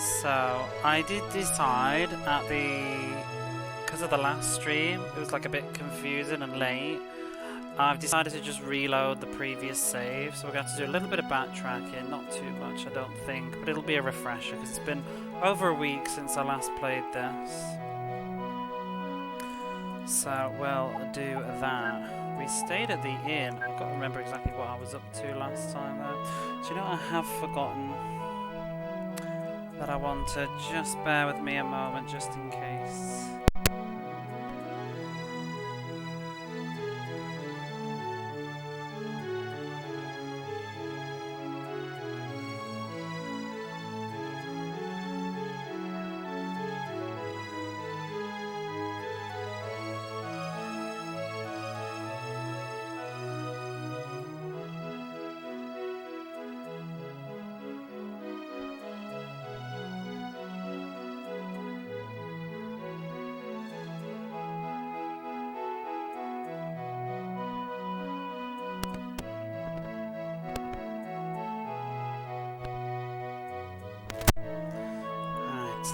So I did decide at because of the last stream, it was like a bit confusing and late. I've decided to just reload the previous save, so we're going to do a little bit of backtracking, not too much I don't think, but it'll be a refresher because it's been over a week since I last played this. So we'll do that. We stayed at the inn. I've got to remember exactly what I was up to last time though. Do you know I have forgotten that I want to just bear with me a moment just in case.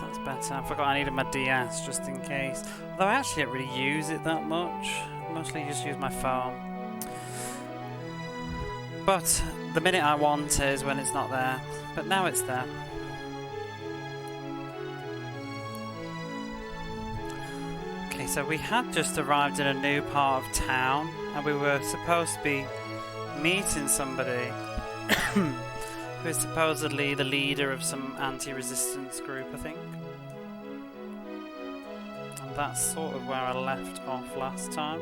That's better. I forgot I needed my DS just in case. Although I actually don't really use it that much. Mostly just use my phone. But the minute I want is when it's not there. But now it's there. Okay, so we had just arrived in a new part of town and we were supposed to be meeting somebody who is supposedly the leader of some anti-resistance group, I think. And that's sort of where I left off last time.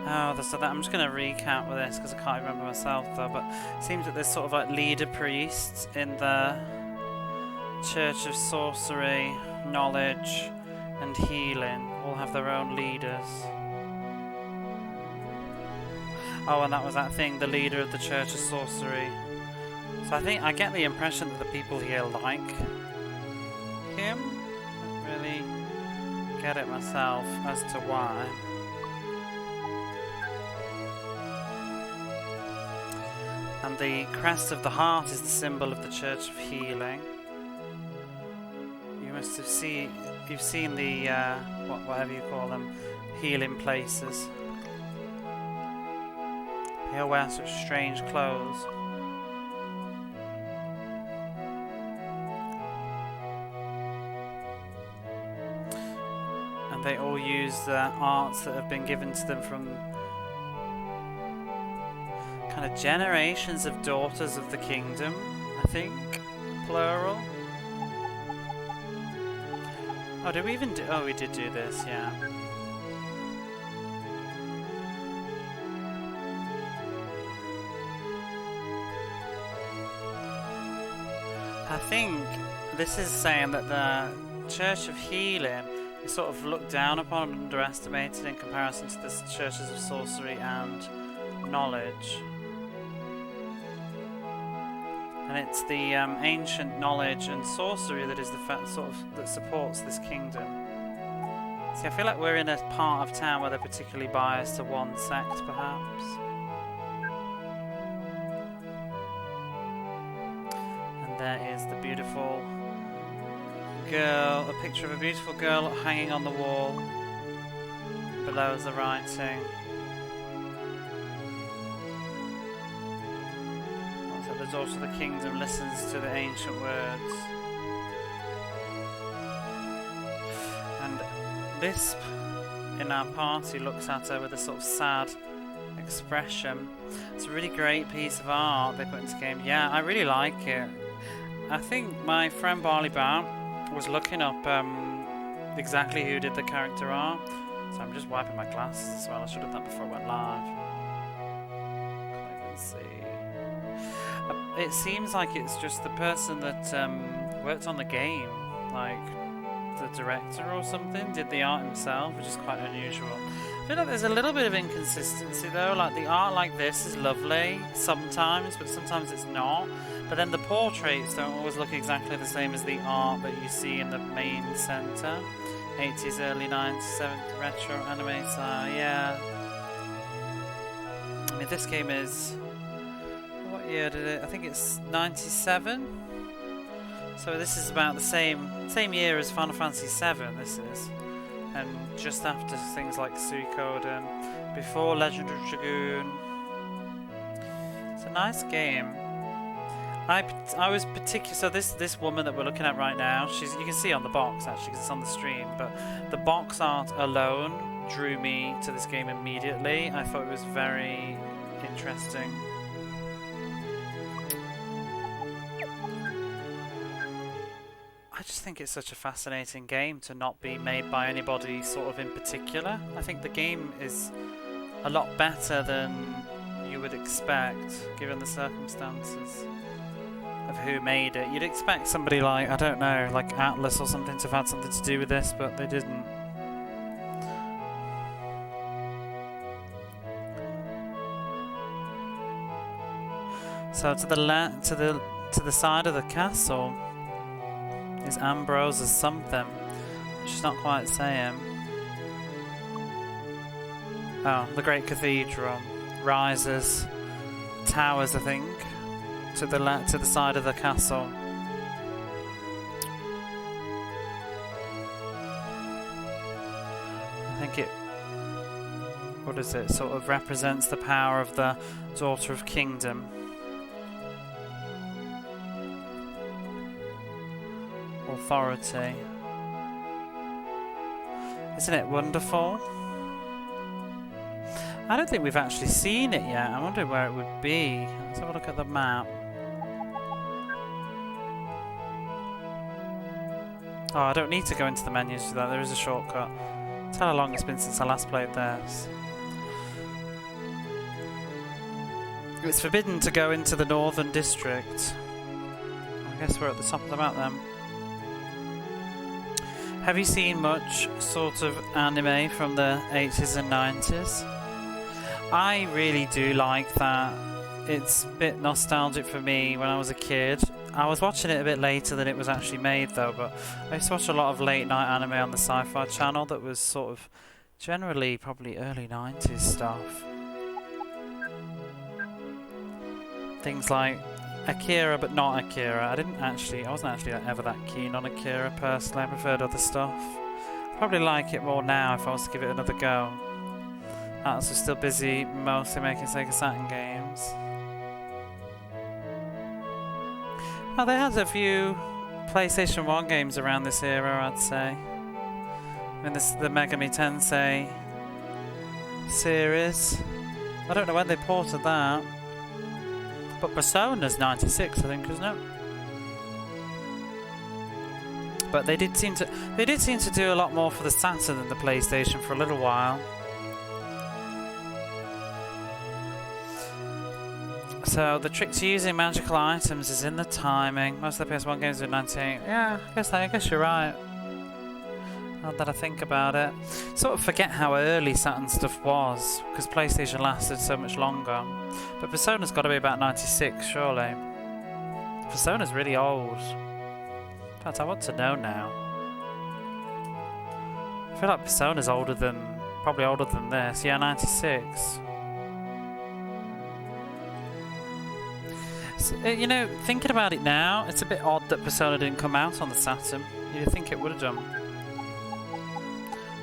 Oh, so that I'm just going to recap with this because I can't remember myself though, but it seems that there's sort of like leader priests in the Church of Sorcery, Knowledge and Healing all have their own leaders. Oh, and that was that thing, the leader of the Church of Sorcery. So I get the impression that the people here like him. I don't really get it myself as to why. And the crest of the heart is the symbol of the Church of Healing. You must have you've seen the whatever you call them, healing places. They all wear such strange clothes. And they all use the arts that have been given to them from kind of generations of daughters of the kingdom, I think, plural. Oh, did we even do... Oh, we did do this, yeah. I think this is saying that the Church of Healing is sort of looked down upon and underestimated in comparison to the Churches of Sorcery and Knowledge. And it's the ancient knowledge and sorcery that is the that supports this kingdom. See, I feel like we're in a part of town where they're particularly biased to one sect, perhaps. There is the beautiful girl, a picture of a beautiful girl hanging on the wall. Below is the writing. Also, the daughter of the kingdom listens to the ancient words. And this, in our party, looks at her with a sort of sad expression. It's a really great piece of art they put into the game. Yeah, I really like it. I think my friend Barley Bar was looking up exactly who did the character art. So I'm just wiping my glasses as well. I should have done before I went live. Can't even see. It seems like it's just the person that worked on the game, like the director or something, did the art himself, which is quite unusual. I feel like there's a little bit of inconsistency though. Like the art like this is lovely sometimes, but sometimes it's not. But then the portraits don't always look exactly the same as the art that you see in the main centre. 80s, early 90s, 70s retro anime style, yeah. I mean, this game is year did it? I think it's 97. So this is about the same year as Final Fantasy VII. This is, and just after things like Suikoden, before Legend of Dragoon. It's a nice game. I was particular. So this woman that we're looking at right now, you can see on the box actually because it's on the stream. But the box art alone drew me to this game immediately. I thought it was very interesting. I just think it's such a fascinating game to not be made by anybody sort of in particular. I think the game is a lot better than you would expect given the circumstances of who made it. You'd expect somebody like, I don't know, like Atlas or something to have had something to do with this, but they didn't. So to the side of the castle is Ambrose's something, which is not quite saying. Oh, the Great Cathedral rises, towers, I think, to the side of the castle. I think it, what is it, sort of represents the power of the Daughter of Kingdom. Authority. Isn't it wonderful? I don't think we've actually seen it yet. I wonder where it would be. Let's have a look at the map. Oh, I don't need to go into the menus for that. There is a shortcut. Tell how long it's been since I last played this. It's forbidden to go into the Northern District. I guess we're at the top of the map then. Have you seen much sort of anime from the 80s and 90s? I really do like that. It's a bit nostalgic for me when I was a kid. I was watching it a bit later than it was actually made though, but I used to watch a lot of late night anime on the Sci-Fi Channel that was sort of generally probably early 90s stuff. Things like Akira, but not Akira. I wasn't actually ever that keen on Akira personally. I preferred other stuff. I'd probably like it more now if I was to give it another go. Atlas was still busy mostly making Sega Saturn games. Well, they had a few PlayStation 1 games around this era, I'd say. I mean, the Megami Tensei series. I don't know when they ported that. But Persona's 96, I think, isn't it? But they did seem to do a lot more for the Saturn than the PlayStation for a little while. So the trick to using magical items is in the timing. Most of the PS1 games are 98. Yeah, I guess you're right. Now that I think about it, sort of forget how early Saturn stuff was because PlayStation lasted so much longer. But Persona's got to be about 96, surely. Persona's really old. In fact, I want to know now. I feel like Persona's probably older than this. Yeah, 96. So, you know, thinking about it now, it's a bit odd that Persona didn't come out on the Saturn. You'd think it would have done.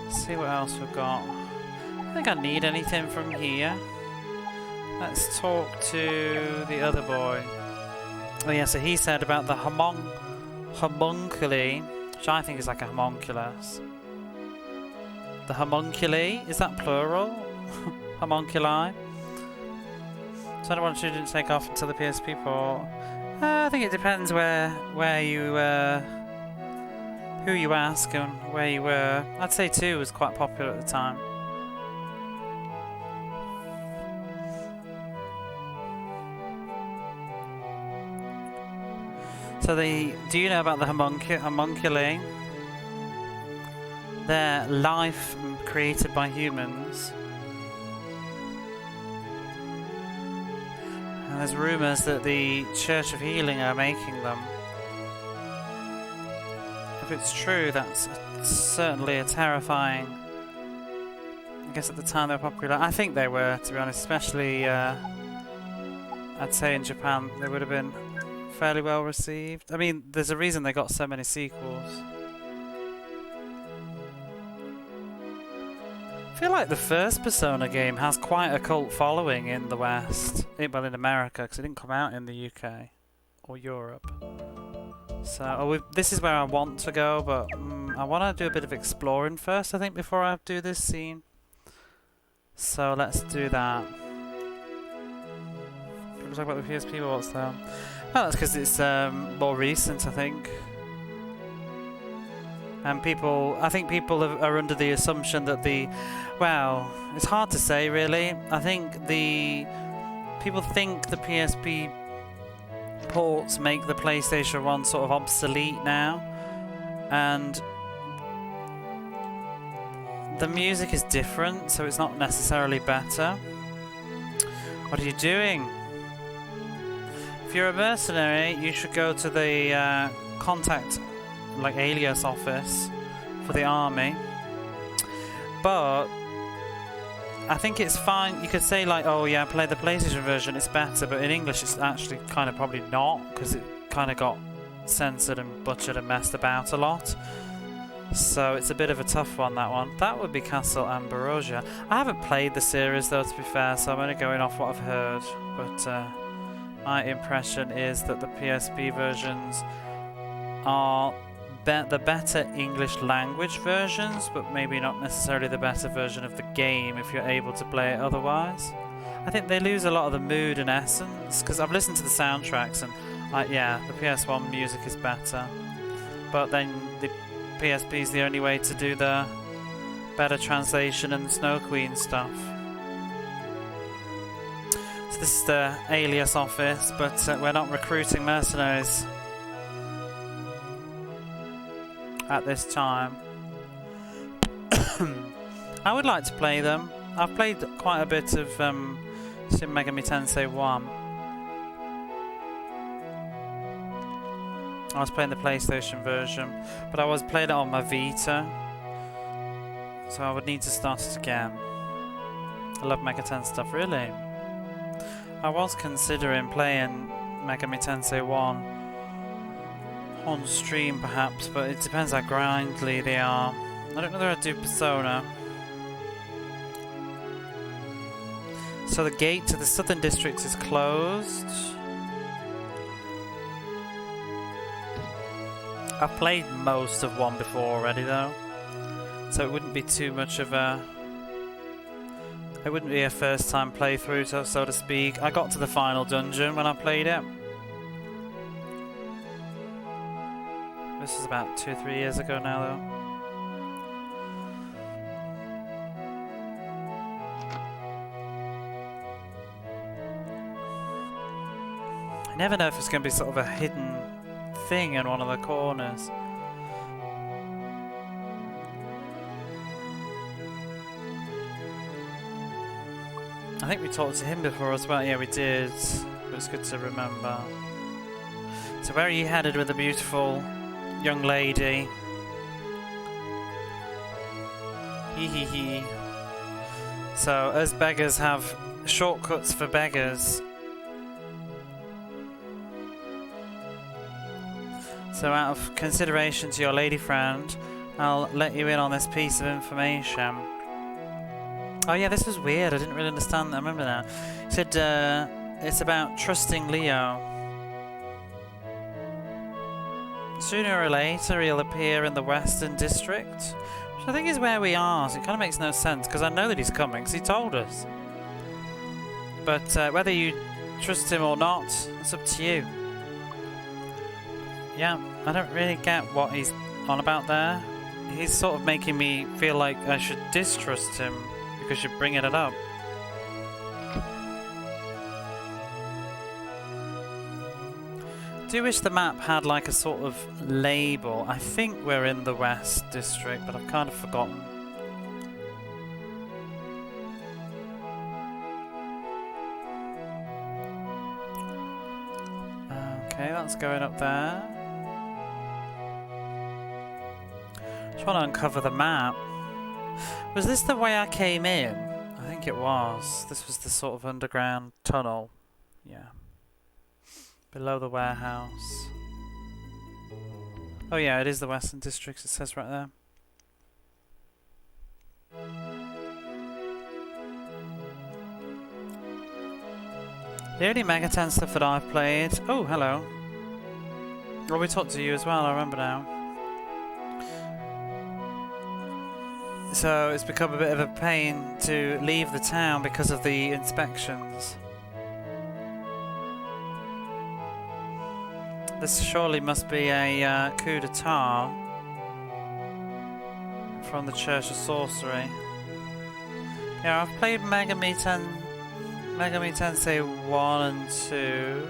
Let's see what else we've got. I don't think I need anything from here. Let's talk to the other boy. Oh yeah, so he said about the homunculi, which I think is like a homunculus. The homunculi, is that plural? Homunculi? So I don't want you to take off until the PSP port. I think it depends where you who you ask and where you were. I'd say 2 was quite popular at the time. So do you know about the homunculi? They're life created by humans. And there's rumours that the Church of Healing are making them. If it's true, that's certainly a terrifying... I guess at the time they were popular. I think they were, to be honest, especially I'd say in Japan they would have been fairly well received. I mean, there's a reason they got so many sequels. I feel like the first Persona game has quite a cult following in the West. Well, in America, because it didn't come out in the UK or Europe. So this is where I want to go, but I want to do a bit of exploring first, I think, before I do this scene. So let's do that. People talk about the PSP, but what's that? Well, that's because it's more recent, I think. And I think people are under the assumption that well, it's hard to say really. I think people think the PSP ports make the PlayStation 1 sort of obsolete now, and the music is different, so it's not necessarily better. What are you doing? If you're a mercenary, you should go to the contact, like alias office for the army. But I think it's fine. You could say like, oh yeah, play the PlayStation version, it's better, but in English it's actually kind of probably not, because it kind of got censored and butchered and messed about a lot. So it's a bit of a tough one, that one. That would be Castle Ambrosia. I haven't played the series though, to be fair, so I'm only going off what I've heard. But my impression is that the PSP versions are the better English language versions, but maybe not necessarily the better version of the game if you're able to play it otherwise. I think they lose a lot of the mood and essence, because I've listened to the soundtracks and yeah, the PS1 music is better, but then the PSP is the only way to do the better translation and Snow Queen stuff. So this is the alias office, but we're not recruiting mercenaries at this time. I would like to play them. I've played quite a bit of Shin Megami Tensei 1. I was playing the PlayStation version, but I was playing it on my Vita, so I would need to start it again. I love Mega Ten stuff, really. I was considering playing Megami Tensei 1 on stream perhaps, but it depends how grindly they are. I don't know whether I'd do Persona. So the gate to the southern district is closed. I've played most of 1 before already though, so it wouldn't be too much of a... It wouldn't be a first time playthrough, so to speak. I got to the final dungeon when I played it. This is about 2 or 3 years ago now though. I never know if it's going to be sort of a hidden thing in one of the corners. I think we talked to him before as well. Yeah, we did. But it's good to remember. So where are you headed with the beautiful young lady? Hee hee hee. So as beggars have shortcuts for beggars. So out of consideration to your lady friend, I'll let you in on this piece of information. Oh yeah, this was weird. I didn't really understand that. I remember now. It said it's about trusting Leo. Sooner or later he'll appear in the Western District, which I think is where we are. So it kind of makes no sense, because I know that he's coming, because he told us. But whether you trust him or not, it's up to you. Yeah, I don't really get what he's on about there. He's sort of making me feel like I should distrust him because you're bringing it up. I do wish the map had like a sort of label. I think we're in the West District, but I've kind of forgotten. Okay, that's going up there. Just want to uncover the map. Was this the way I came in? I think it was. This was the sort of underground tunnel. Yeah. Below the warehouse. Oh yeah, it is the Western Districts, it says right there. The only Megaten stuff that I've played... Oh, hello. Well, we talked to you as well, I remember now. So it's become a bit of a pain to leave the town because of the inspections. This surely must be a coup d'etat from the Church of Sorcery. Yeah, I've played Megami Tensei 1 and 2.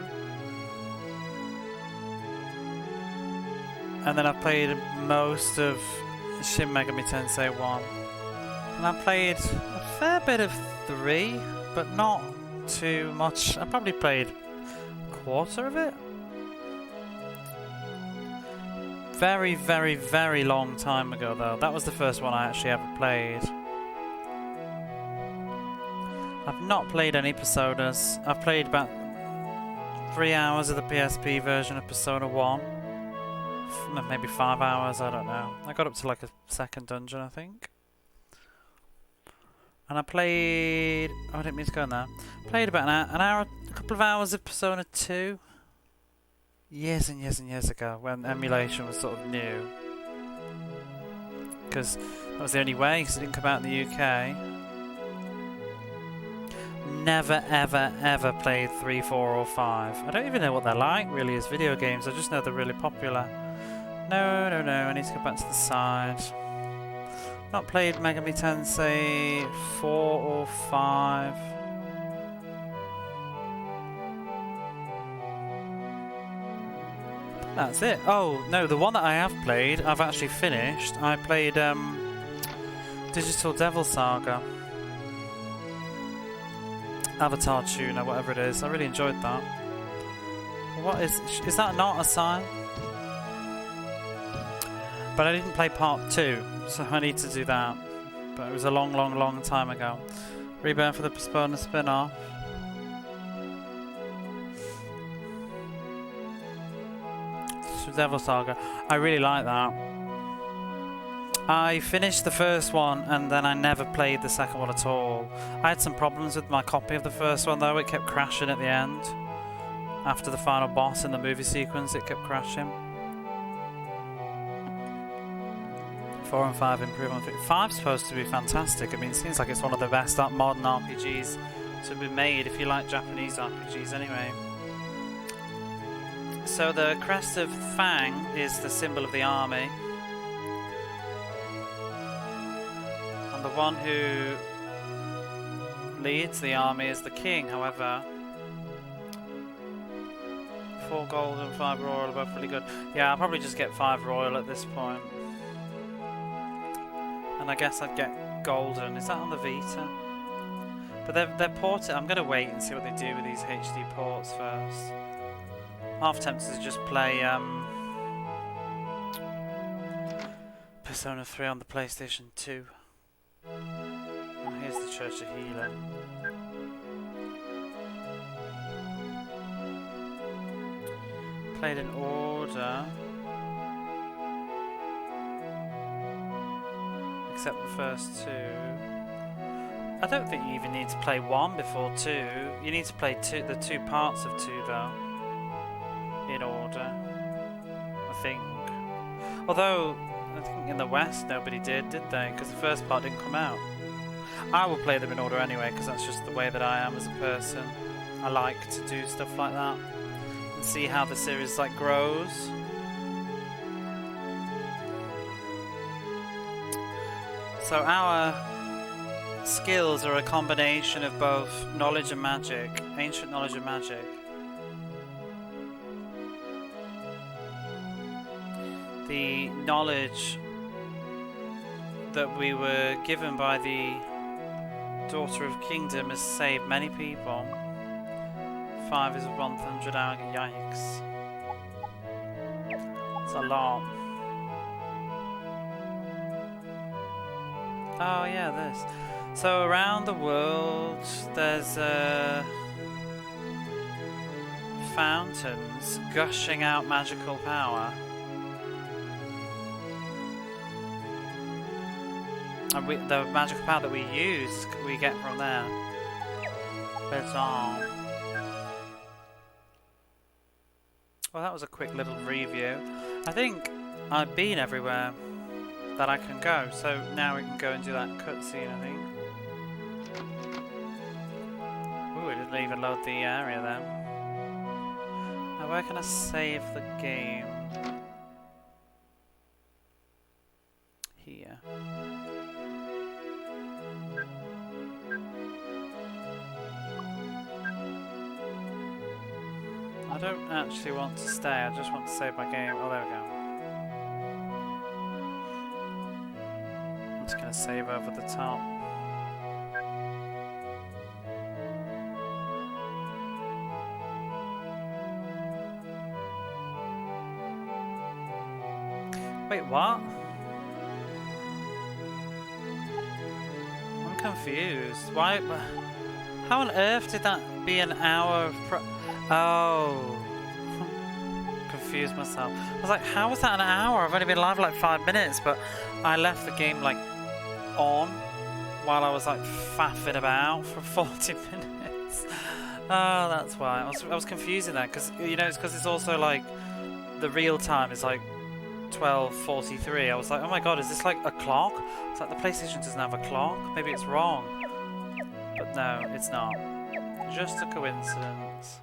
And then I played most of Shin Megami Tensei 1. And I played a fair bit of 3, but not too much. I probably played a quarter of it. Very, very, very long time ago though. That was the first one I actually ever played. I've not played any Personas. I've played about 3 hours of the PSP version of Persona 1. Maybe 5 hours, I don't know. I got up to like a second dungeon, I think. And I played... Oh, I didn't mean to go in there. Played about a couple of hours of Persona 2. Years and years and years ago, when emulation was sort of new. Because that was the only way, because it didn't come out in the UK. Never, ever, ever played 3, 4 or 5. I don't even know what they're like, really, as video games. I just know they're really popular. No, I need to go back to the side. Not played Megami Tensei 4 or 5. That's it. Oh, no, the one that I have played, I've actually finished. I played Digital Devil Saga. Avatar Tuner, whatever it is. I really enjoyed that. What is that not a sign? But I didn't play part 2, so I need to do that. But it was a long, long, long time ago. Rebirth for the Persona spin-off. Devil Saga. I really like that. I finished the first one and then I never played the second one at all. I had some problems with my copy of the first one though. It kept crashing at the end. After the final boss in the movie sequence, it kept crashing. 4 and 5 improve on 5's supposed to be fantastic. I mean, it seems like it's one of the best modern RPGs to be made if you like Japanese RPGs anyway. So the crest of Fang is the symbol of the army. And the one who leads the army is the king, however. 4 gold and 5 royal are both really good. Yeah, I'll probably just get 5 royal at this point. And I guess I'd get golden. Is that on the Vita? But they're ported. I'm going to wait and see what they do with these HD ports first. Half tempted to just play Persona 3 on the PlayStation 2. Oh, here's the Church of Healing. Played in order. Except the first 2. I don't think you even need to play 1 before 2. You need to play the 2 parts of 2 though. In order, I think. Although, I think in the West nobody did they? Because the first part didn't come out. I will play them in order anyway, because that's just the way that I am as a person. I like to do stuff like that and see how the series grows. So our skills are a combination of both knowledge and magic, ancient knowledge and magic. The knowledge that we were given by the Daughter of Kingdom has saved many people. 5 is 100 hour, yikes. It's a lot. Oh yeah, this. So around the world there's fountains gushing out magical power. And the magical power that we use, we get from there. Bizarre. Well, that was a quick little review. I think I've been everywhere that I can go, so now we can go and do that cutscene, I think. Ooh, it didn't even load the area then. Now where can I save the game? Here. I don't actually want to stay, I just want to save my game. Oh, there we go. I'm just going to save over the top. Wait, what? I'm confused. Why? How on earth did that be an hour of Oh. Confused myself. I was like, how was that an hour? I've only been live like 5 minutes, but I left the game like on while I was like faffing about for 40 minutes. Oh, that's why. I was confusing that because, you know, it's because it's also like the real time is like 12:43. I was like, oh my god, is this like a clock? It's like the PlayStation doesn't have a clock. Maybe it's wrong. But no, it's not. Just a coincidence.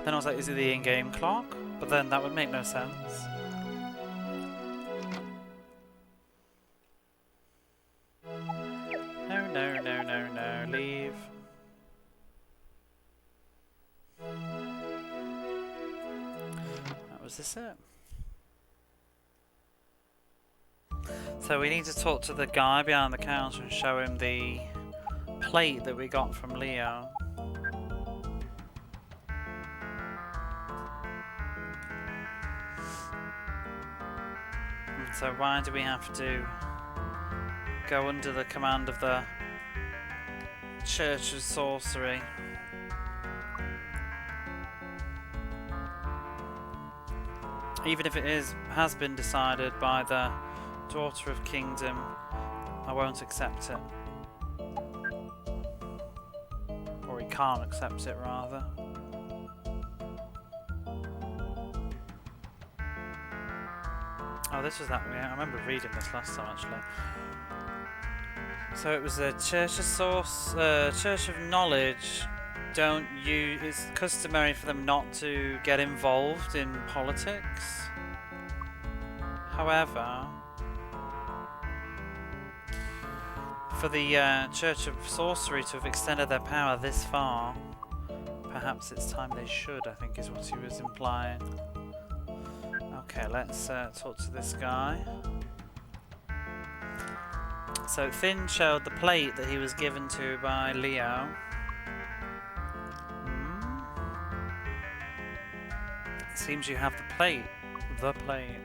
Then I was like, is it the in-game clock? But then that would make no sense. No, no, no, no, no, leave. Was this it? So we need to talk to the guy behind the counter and show him the plate that we got from Leo. And so why do we have to go under the command of the Church of Sorcery? Even if it has been decided by the Daughter of Kingdom, I won't accept it. Or he can't accept it, rather. Oh, this was that. I remember reading this last time, actually. So it was a Church of Church of Knowledge. Don't use. It's customary for them not to get involved in politics. However, for the Church of Sorcery to have extended their power this far, perhaps it's time they should, I think is what he was implying. Okay, let's talk to this guy. So Finn showed the plate that he was given to by Leo. It seems you have the plate. The plate.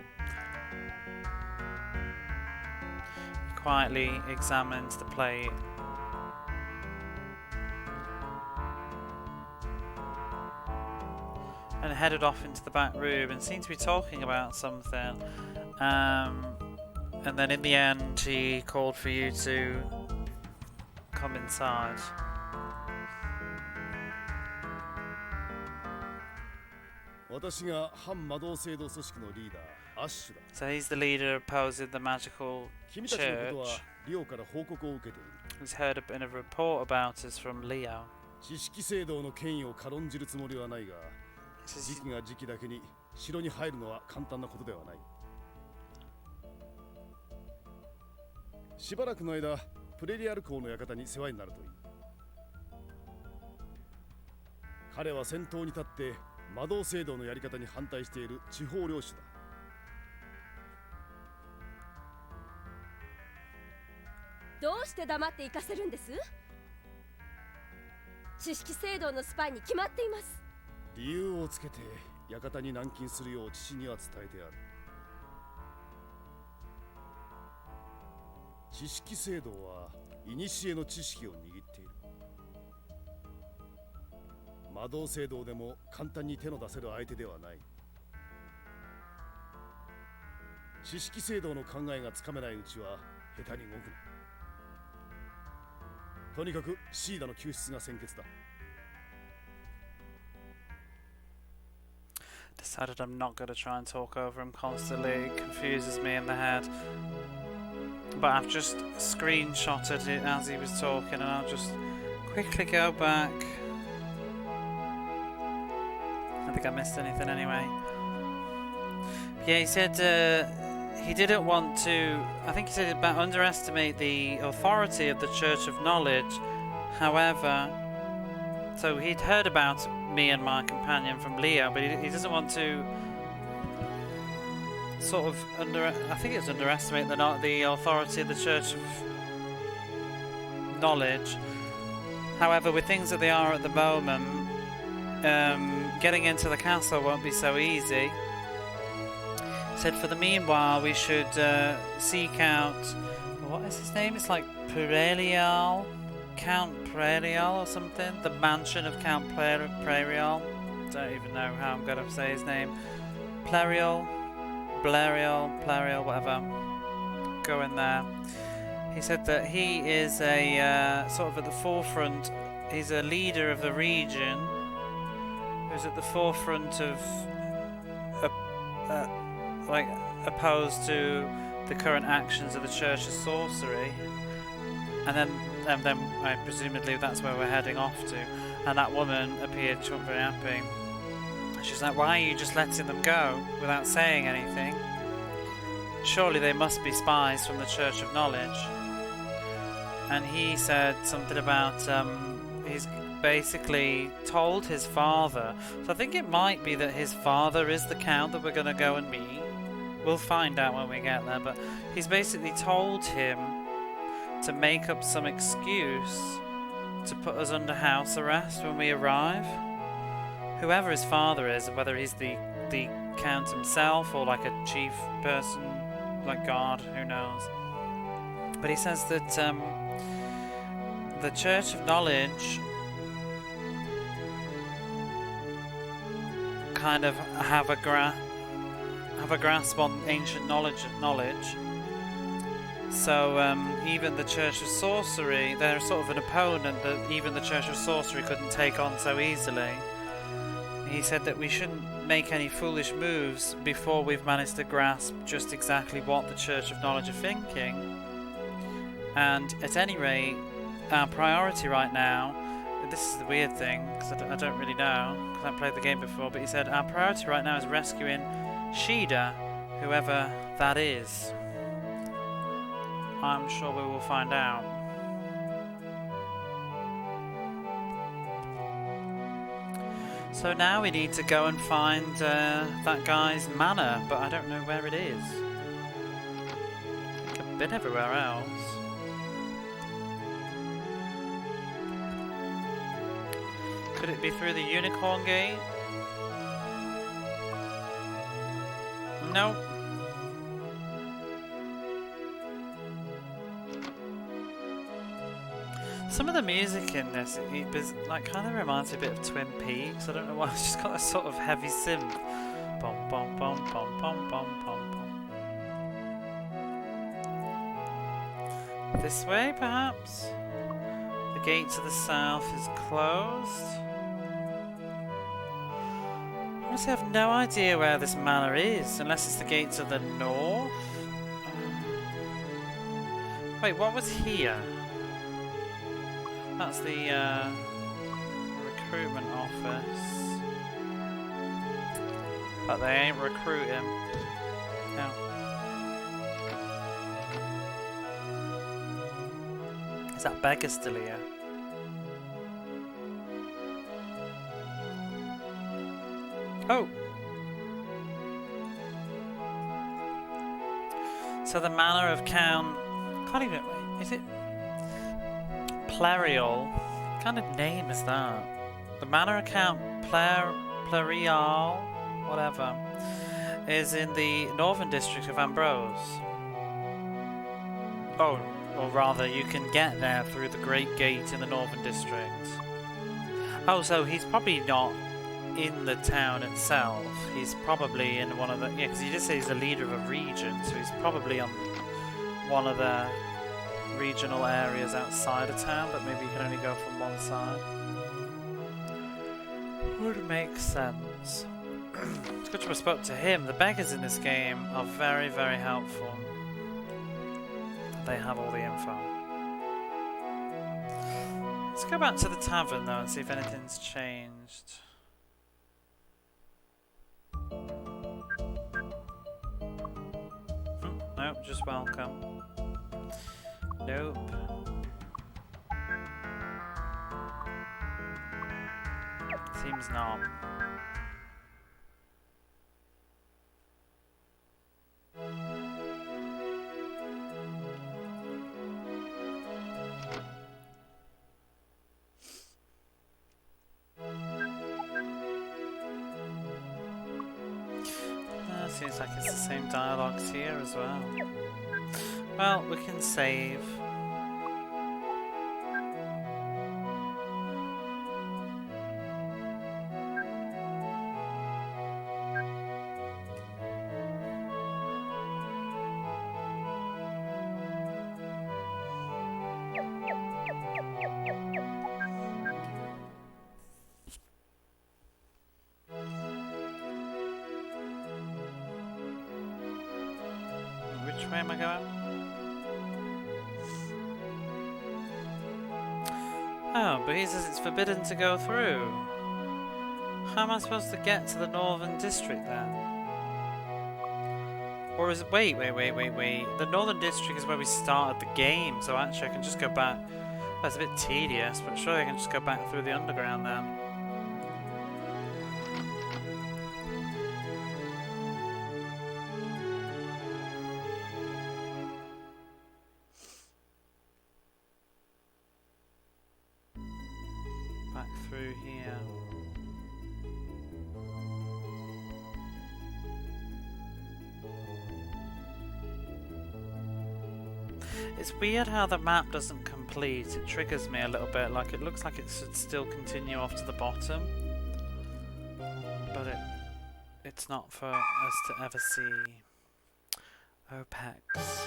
He quietly examines the plate. And headed off into the back room and seemed to be talking about something. And then in the end he called for you to come inside. So he's the leader opposing the magical church. He's heard a report about us from Leo. 魔導聖堂でも簡単に手の出せる相手ではない。知識聖堂の考えがつかめないうちは下手に動くな。とにかくシーダの救出が先決だ。Decided I'm not going to try and talk over him constantly. It confuses me in the head. But I've just screenshotted it as he was talking, and I'll just quickly go back. I think I missed anything anyway. Yeah, he said he didn't want to. I think he said about underestimate the authority of the Church of Knowledge. However, so he'd heard about me and my companion from Leo, but he doesn't want to sort of I think it's underestimate the authority of the Church of Knowledge. However, with things that they are at the moment, getting into the castle won't be so easy. He said for the meanwhile we should seek out, what is his name? It's like Prairial, Count Prairial or something. The mansion of Count Prairial. Don't even know how I'm going to say his name. Blarial, whatever. Go in there. He said that he is a sort of at the forefront. He's a leader of the region who's at the forefront of like opposed to the current actions of the Church of Sorcery. And then presumably that's where we're heading off to. And that woman appeared, she wasn't very happy. She's like, why are you just letting them go without saying anything? Surely they must be spies from the Church of Knowledge. And he said something about he's basically told his father. So I think it might be that his father is the count that we're going to go and meet. We'll find out when we get there. But he's basically told him to make up some excuse to put us under house arrest when we arrive. Whoever his father is, whether he's the count himself or like a chief person, like guard, who knows. But he says that the Church of Knowledge kind of have a grasp on ancient knowledge. So even the Church of Sorcery, they're sort of an opponent that even the Church of Sorcery couldn't take on so easily. He said that we shouldn't make any foolish moves before we've managed to grasp just exactly what the Church of Knowledge are thinking. And at any rate, our priority right now, this is the weird thing, because I don't really know, because I haven't played the game before, but he said our priority right now is rescuing Shida, whoever that is. I'm sure we will find out. So now we need to go and find that guy's manor, but I don't know where it is. I think I've been everywhere else. Could it be through the Unicorn Gate? Nope. Some of the music in this, it like kind of reminds me a bit of Twin Peaks. I don't know why. It's just got a sort of heavy synth. Bom bom bom bom bom bom bom bom. This way, perhaps. The gate to the south is closed. Honestly, I have no idea where this manor is, unless it's the gate to the north. Wait, what was here? That's the recruitment office. But they ain't recruiting. No. Is that beggar still here? Oh! So the manor of Count... Can't even... Is it... Plarial? What kind of name is that? The manor of Count Plarial, whatever, is in the northern district of Ambrose. Oh, or rather, you can get there through the Great Gate in the northern district. Oh, so he's probably not in the town itself. He's probably in one of the... Yeah, because you just say he's the leader of a region, so he's probably on one of the regional areas outside of town, but maybe you can only go from one side. Would make sense. It's good to have spoke to him. The beggars in this game are very, very helpful. They have all the info. Let's go back to the tavern though and see if anything's changed. Nope, just welcome. Nope. Seems not. Seems like it's the same dialogues here as well. Well, we can save. Which way am I going? Oh, but he says it's forbidden to go through. How am I supposed to get to the Northern District then? Or is it... Wait. The Northern District is where we started the game, so actually I can just go back. That's a bit tedious, but surely I can just go back through the underground then. Through here. It's weird how the map doesn't complete. It triggers me a little bit, like it looks like it should still continue off to the bottom, but it's not for us to ever see. OPEX.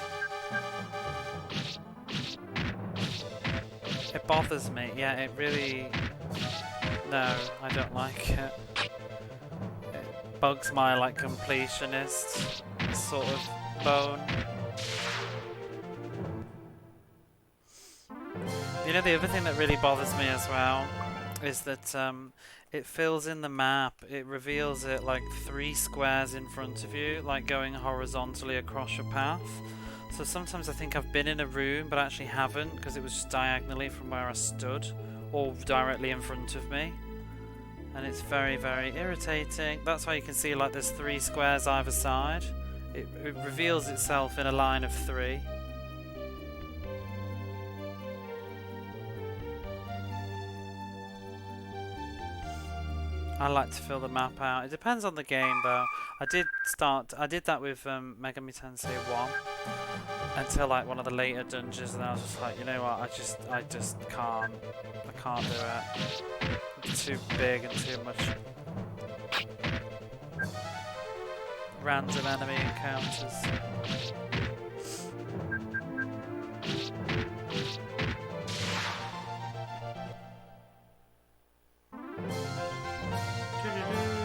It bothers me, yeah, it really... No, I don't like it. It bugs my, like, completionist sort of bone. You know, the other thing that really bothers me as well is that it fills in the map. It reveals it, like, 3 squares in front of you, like going horizontally across your path. So sometimes I think I've been in a room but actually haven't, because it was just diagonally from where I stood or directly in front of me, and it's very, very irritating. That's why you can see like there's 3 squares either side. It reveals itself in a line of 3. I like to fill the map out. It depends on the game though. I did that with Megami Tensei 1 until like one of the later dungeons, and I was just like, you know what, I just can't. I can't do it. It's too big and too much random enemy encounters.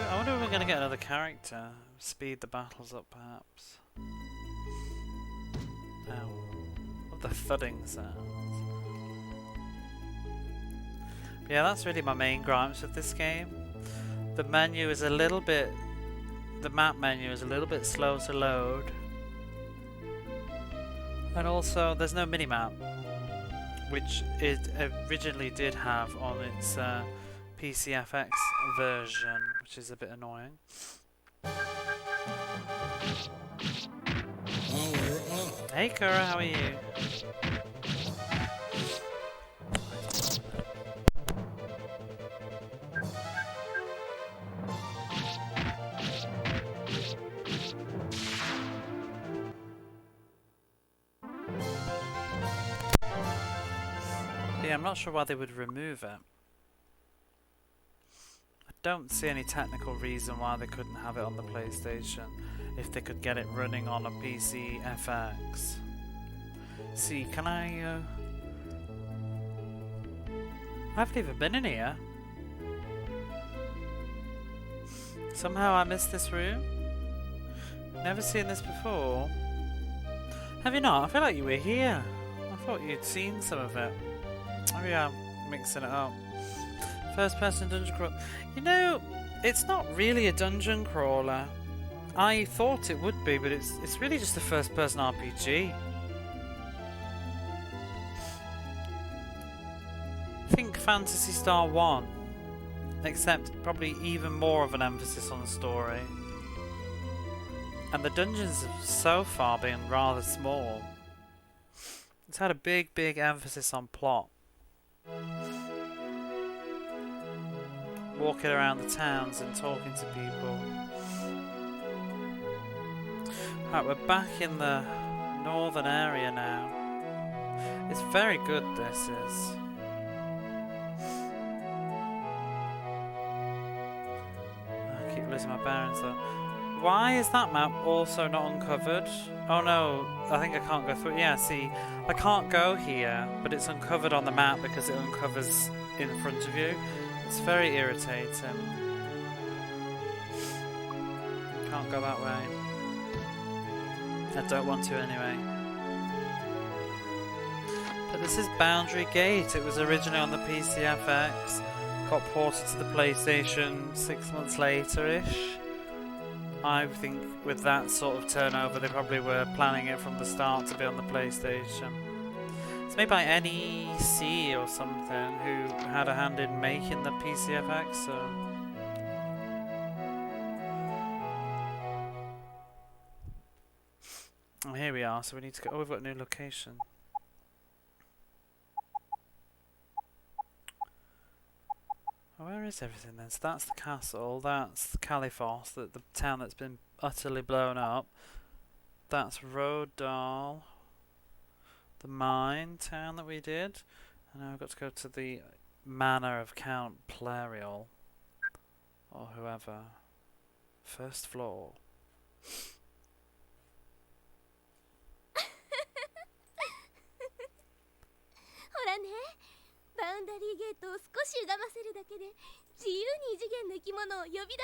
I wonder if we're going to get another character. Speed the battles up, perhaps. Ow. What the thudding sounds. But yeah, that's really my main gripes with this game. The menu is a little bit... The map menu is a little bit slow to load. And also, there's no minimap, which it originally did have on its PCFX version, which is a bit annoying. Hey Kura, how are you? Yeah, I'm not sure why they would remove it. I don't see any technical reason why they couldn't have it on the PlayStation if they could get it running on a PC FX. See, can I haven't even been in here. Somehow I missed this room. Never seen this before. Have you not? I feel like you were here. I thought you'd seen some of it. Maybe I'm mixing it up. First person dungeon crawler. You know, it's not really a dungeon crawler. I thought it would be, but it's really just a first person RPG. Think Phantasy Star 1, except probably even more of an emphasis on the story. And the dungeons have so far been rather small. It's had a big emphasis on plot. Walking around the towns and talking to people. Right, we're back in the northern area now. It's very good, this is. I keep losing my bearings though. Why is that map also not uncovered? Oh no, I think I can't go through. Yeah, see, I can't go here, but it's uncovered on the map because it uncovers in front of you. It's very irritating. Can't go that way. I don't want to anyway. But this is Boundary Gate. It was originally on the PC FX. Got ported to the PlayStation 6 months later-ish. I think with that sort of turnover, they probably were planning it from the start to be on the PlayStation. It's made by NEC or something, who had a hand in making the PCFX, so... Oh, here we are, so we need to go... Oh, we've got a new location. Oh, where is everything then? So that's the castle, that's Caliphos, the town that's been utterly blown up. That's Rodal, the mine town that we did. And now we've got to go to the manor of Count Plerial, or whoever. First floor. ほらね、バウンダリーゲートを少し歪ませるだけで自由に異次元の生き物を呼び出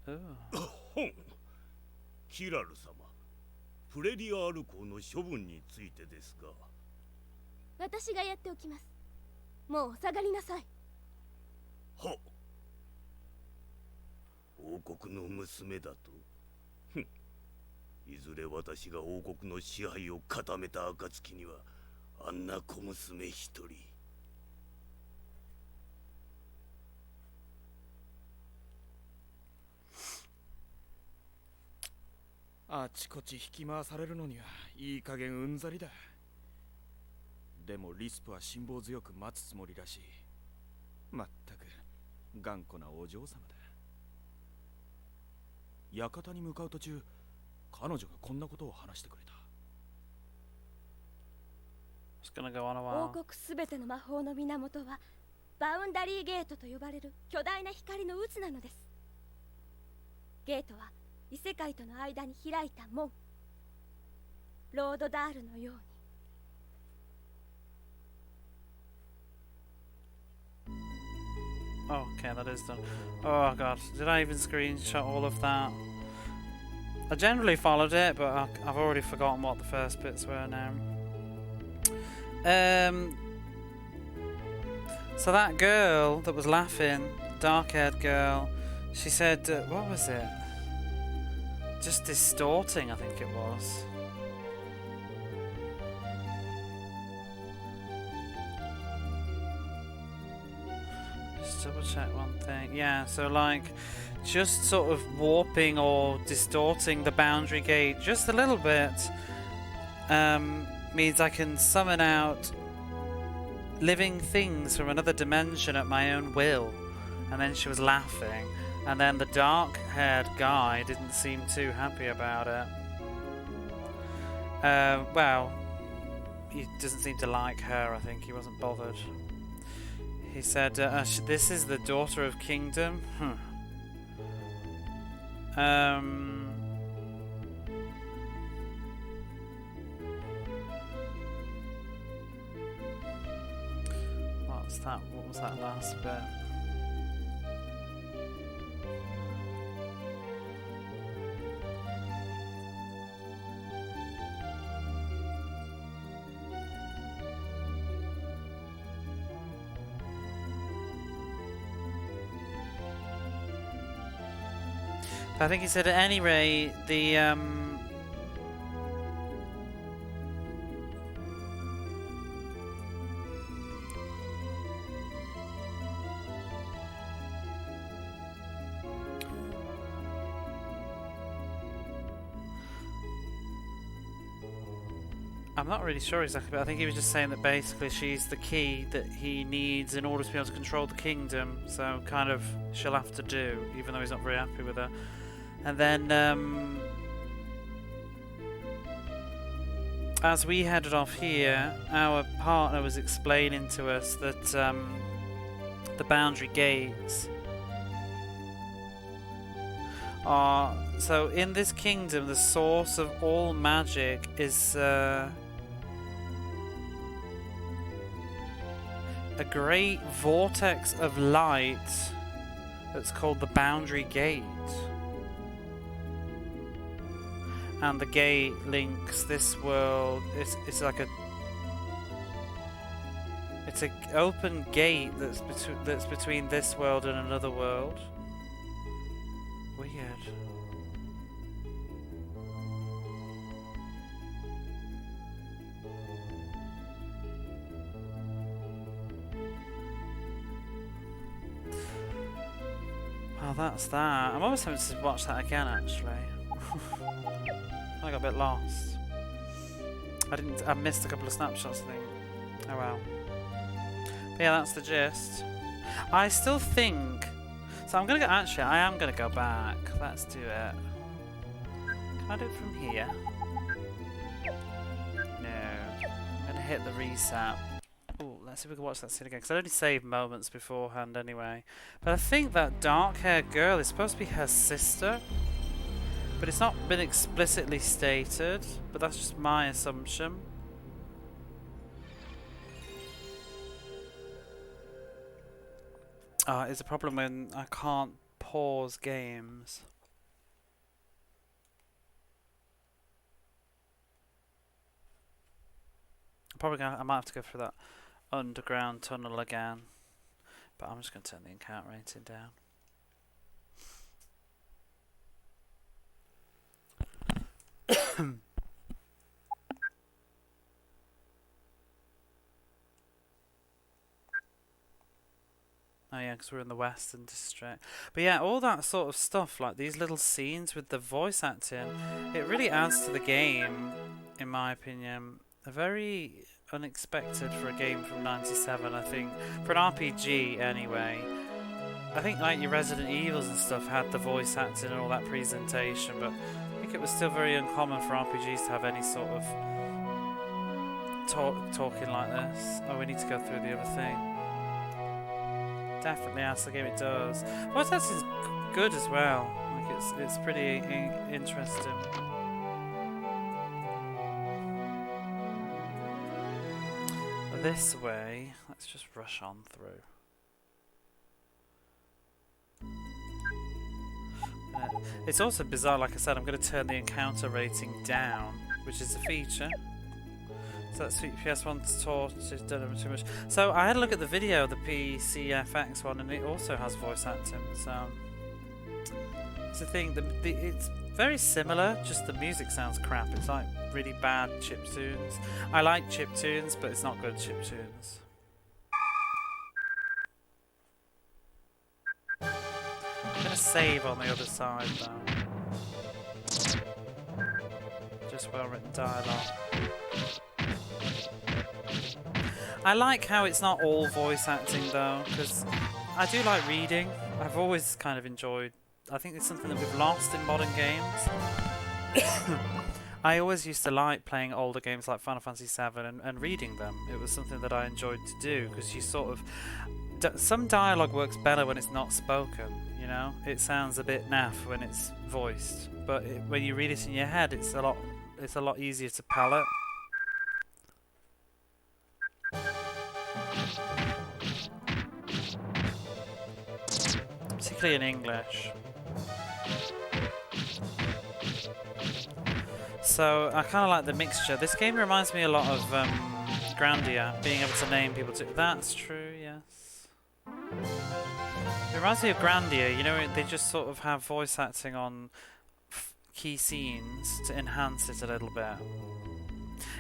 せるのよ。ほん、キラル様、プレリアール港の処分についてですが。私がやっておきます。もうお下がりなさい。はっ。王国の娘だと。ふん。いずれ私が王国の支配を固めた暁には、あんな小娘一人。あちこち引き回されるのにはいい加減うんざりだ。でもリスプは辛抱強く待つつもりらしい。まったく頑固なお嬢様だ。館に向かう途中、彼女がこんなことを話してくれた。王国すべての魔法の源はバウンダリーゲートと呼ばれる巨大な光の渦なのです。ゲートは異世界との間に開いた門、ロードダールのように。Okay, that is done. Oh god, did I even screenshot all of that? I generally followed it, but I've already forgotten what the first bits were now. So that girl that was laughing, dark-haired girl, she said, what was it? Just distorting, I think it was. Just double check one thing. Yeah, so like, just sort of warping or distorting the boundary gate just a little bit means I can summon out living things from another dimension at my own will. And then she was laughing, and then the dark-haired guy didn't seem too happy about it. Well, he doesn't seem to like her, I think. He wasn't bothered. He said, this is the daughter of kingdom. What's that? What was that last bit? I think he said at any rate, the I'm not really sure exactly, but I think he was just saying that basically she's the key that he needs in order to be able to control the kingdom, so kind of she'll have to do, even though he's not very happy with her. And then as we headed off here, our partner was explaining to us that the boundary gates are... So in this kingdom, the source of all magic is a great vortex of light that's called the boundary gate. And the gate links this world. It's like a... It's an open gate that's between this world and another world. Weird. Well, that's that. I'm almost having to watch that again, actually. I got a bit lost. I missed a couple of snapshots, I think. Oh well. But yeah, that's the gist. I still think... So I'm gonna go... Actually, I am gonna go back. Let's do it. Can I do it from here? No. I'm gonna hit the reset. Oh, let's see if we can watch that scene again. Because I only saved moments beforehand anyway. But I think that dark-haired girl is supposed to be her sister. But it's not been explicitly stated, but that's just my assumption. It's a problem when I can't pause games. I might have to go through that underground tunnel again. But I'm just going to turn the encounter rating down. Oh yeah, because we're in the Western District. But yeah, all that sort of stuff, like these little scenes with the voice acting, it really adds to the game, in my opinion. They're very unexpected for a game from '97, I think. For an RPG, anyway. I think like your Resident Evils and stuff had the voice acting and all that presentation, but I think it was still very uncommon for RPGs to have any sort of talking like this. Oh, we need to go through the other thing. Definitely as the game it does. Voice acting is good as well. Like it's pretty interesting. This way, let's just rush on through. It's also bizarre, like I said, I'm going to turn the encounter rating down, which is a feature. So that's PS1's taught, it's done too much. So I had a look at the video, the PCFX one, and it also has voice acting. So it's the thing, it's very similar, just the music sounds crap. It's like really bad chiptunes. I like chiptunes, but it's not good chiptunes. I'm gonna save on the other side though. Just well written dialogue. I like how it's not all voice acting though, because I do like reading. I've always kind of enjoyed. I think it's something that we've lost in modern games. I always used to like playing older games like Final Fantasy VII and reading them. It was something that I enjoyed to do because you sort of some dialogue works better when it's not spoken, you know? It sounds a bit naff when it's voiced, but when you read it in your head, it's a lot easier to palate. Particularly in English. So I kind of like the mixture. This game reminds me a lot of Grandia, being able to name people too. That's true, yes. It reminds me of Grandia, you know, they just sort of have voice acting on key scenes to enhance it a little bit.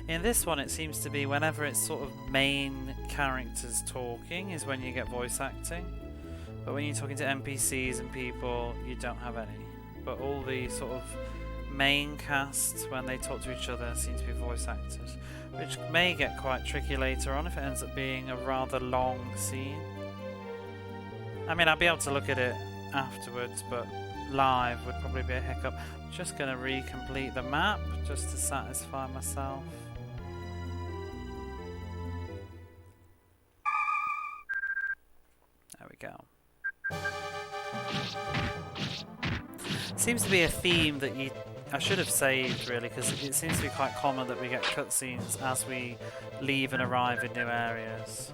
In this one, it seems to be whenever it's sort of main characters talking is when you get voice acting. But when you're talking to NPCs and people, you don't have any. But all the sort of main cast, when they talk to each other, seem to be voice acted, which may get quite tricky later on if it ends up being a rather long scene. I mean, I'll be able to look at it afterwards, but live would probably be a hiccup. I'm just going to recomplete the map just to satisfy myself. There we go. Seems to be a theme that I should have saved, really, because it seems to be quite common that we get cutscenes as we leave and arrive in new areas.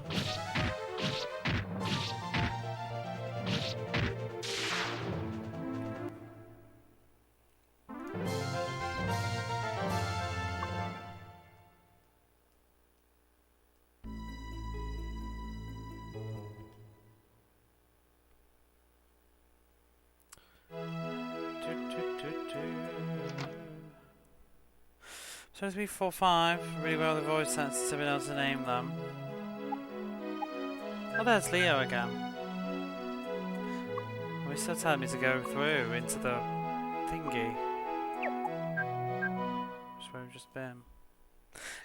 Supposed to be 4-5, really well the voice actors to be able to name them. Oh, there's Leo again. Well, he's still telling me to go through into the thingy. That's where we've just been.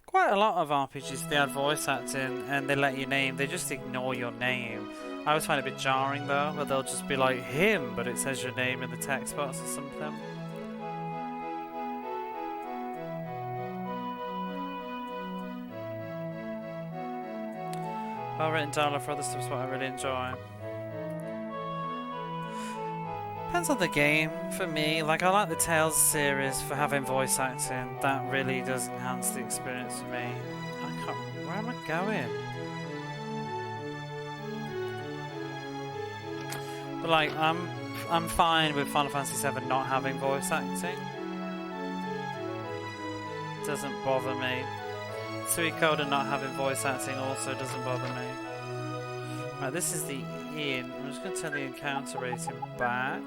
Quite a lot of RPGs, they add voice acting and they let you name, they just ignore your name. I always find it a bit jarring though, where they'll just be like him, but it says your name in the text box or something. Well-written dialogue for other stuff is what I really enjoy. Depends on the game for me. Like, I like the Tales series for having voice acting. That really does enhance the experience for me. I can't. Where am I going? But like, I'm fine with Final Fantasy VII not having voice acting. It doesn't bother me. Suikoden not having voice acting also doesn't bother me. Right, this is the inn. I'm just going to turn the encounter rating back.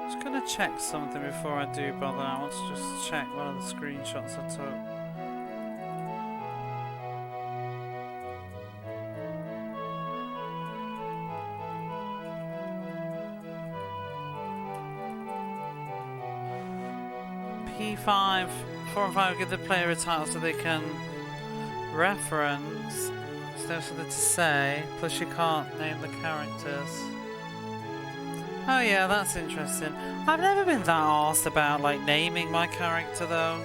I'm gonna check something before I do bother. I want to just check one of the screenshots I took. P5, 4 and 5 give the player a title so they can reference. So there's something to say, plus you can't name the characters. Oh yeah, that's interesting. I've never been that arsed about like naming my character though.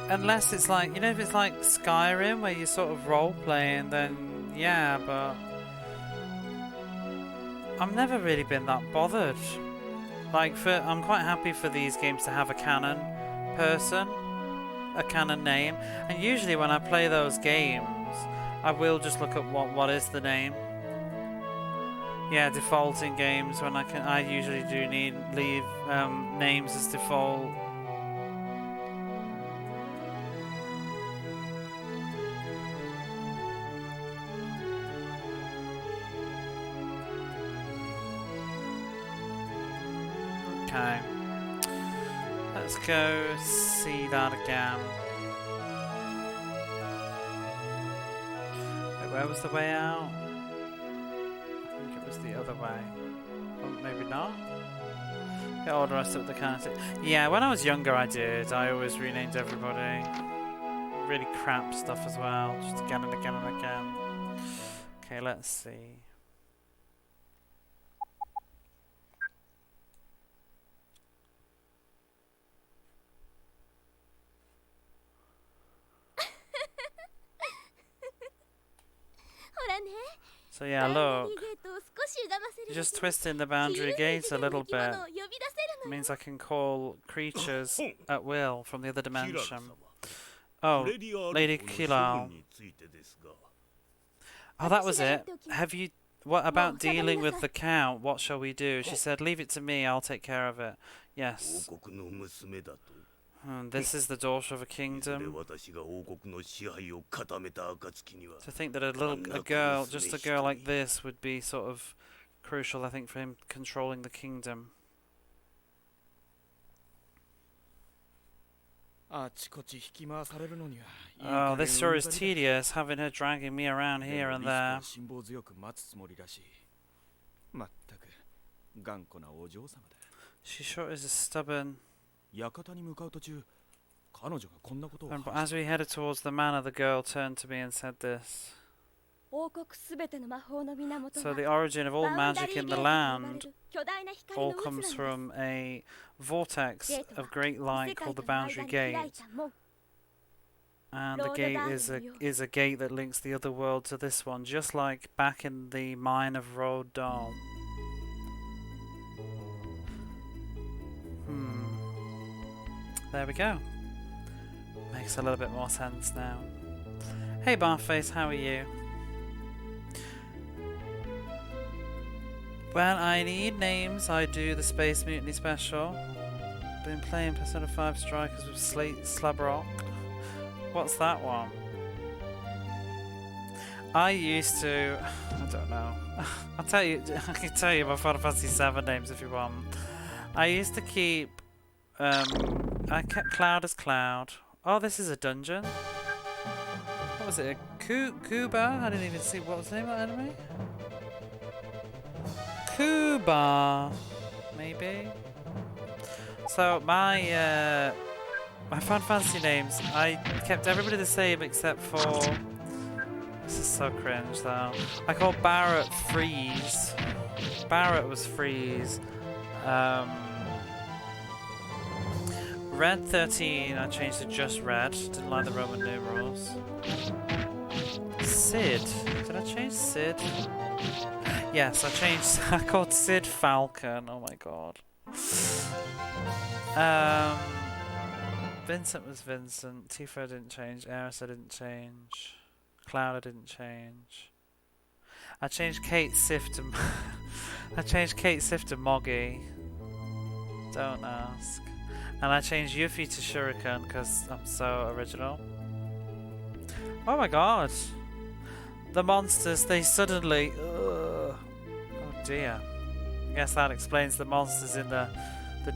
Unless it's like, you know, if it's like Skyrim where you're sort of role-playing, then yeah, but I've never really been that bothered. Like, I'm quite happy for these games to have a canon person. a canon name, and usually when I play those games, I will just look at what is the name. Yeah, defaulting games when I usually do leave names as default. Okay, let's go see that again. Wait, where was the way out? I think it was the other way. Oh, maybe not? Get all the rest of the counter. Yeah, when I was younger I did. I always renamed everybody. Really crap stuff as well, just again and again and again. Okay, let's see. So yeah, look, you're just twisting the boundary gate a little bit. It means I can call creatures at will from the other dimension. Oh, Lady Kilal. Oh, that was it. Have you... What about dealing with the count? What shall we do? She said, leave it to me, I'll take care of it. Yes. This is the daughter of a kingdom. To think that a girl, just a girl like this, would be sort of crucial, I think, for him controlling the kingdom. Oh, this story is tedious, having her dragging me around here and there. She sure is a stubborn... But as we headed towards the manor, the girl turned to me and said this. So the origin of all magic in the land all comes from a vortex of great light called the Boundary Gate. And the gate is a gate that links the other world to this one, just like back in the mine of Road Dahl. There we go. Makes a little bit more sense now. Hey Barface, how are you? Well, I need names. I do the Space Mutiny special. Been playing Persona 5 Strikers with Slabrock. What's that one? I used to... I don't know. I'll tell you. I can tell you my Final Fantasy 7 names if you want. I used to keep... I kept Cloud as Cloud. Oh, this is a dungeon. What was it? A Kuba? I didn't even see what was the name of that enemy. Kuba, maybe. So my Final Fantasy names, I kept everybody the same except for. This is so cringe though. I called Barrett Freeze. Barrett was Freeze. Red 13, I changed to just Red. Didn't like the Roman numerals. Sid. Did I change Sid? Yes, I changed. I called Sid Falcon. Oh my god. Vincent was Vincent. Tifa didn't change. Eris I didn't change. Cloud I didn't change. I changed Kate Sif to. I changed Kate Sif to Moggy. Don't ask. And I changed Yuffie to Shuriken because I'm so original. Oh my god. The monsters, they suddenly... oh dear. I guess that explains the monsters in the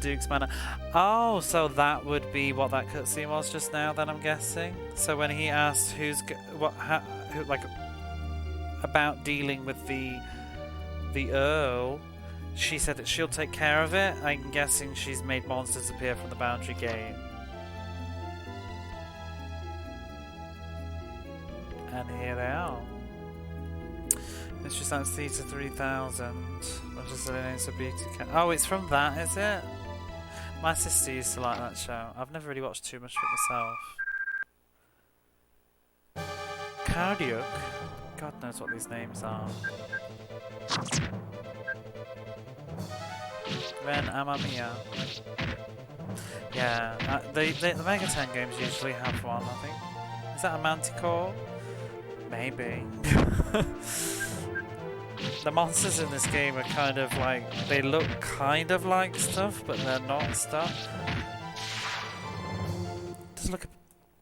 Duke's Manor. Oh, so that would be what that cutscene was just now then, I'm guessing. So when he asked who, about dealing with the Earl... She said that she'll take care of it. I'm guessing she's made monsters appear from the Boundary Gate. And here they are. It's just that Theta 3000. Which is a beauty cat. Oh, it's from that, is it? My sister used to like that show. I've never really watched too much of it myself. Cardiac? God knows what these names are. Ren Amamiya. Yeah, the Mega 10 games usually have one, I think. Is that a Manticore? Maybe. The monsters in this game are kind of like, they look kind of like stuff, but they're not stuff.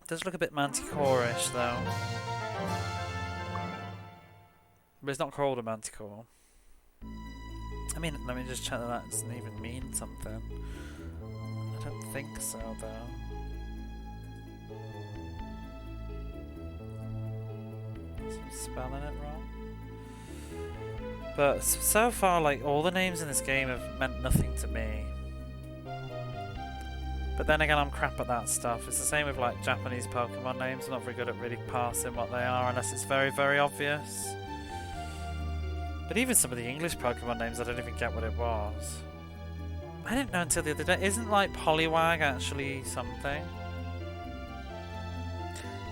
Does look a bit Manticore-ish though. But it's not called a Manticore. I mean, let me just check that doesn't even mean something. I don't think so though. I'm spelling it wrong. But so far, like, all the names in this game have meant nothing to me. But then again, I'm crap at that stuff. It's the same with, like, Japanese Pokemon names. I'm not very good at really parsing what they are unless it's very, very obvious. But even some of the English Pokemon names, I don't even get what it was. I didn't know until the other day. Isn't, like, Poliwag actually something?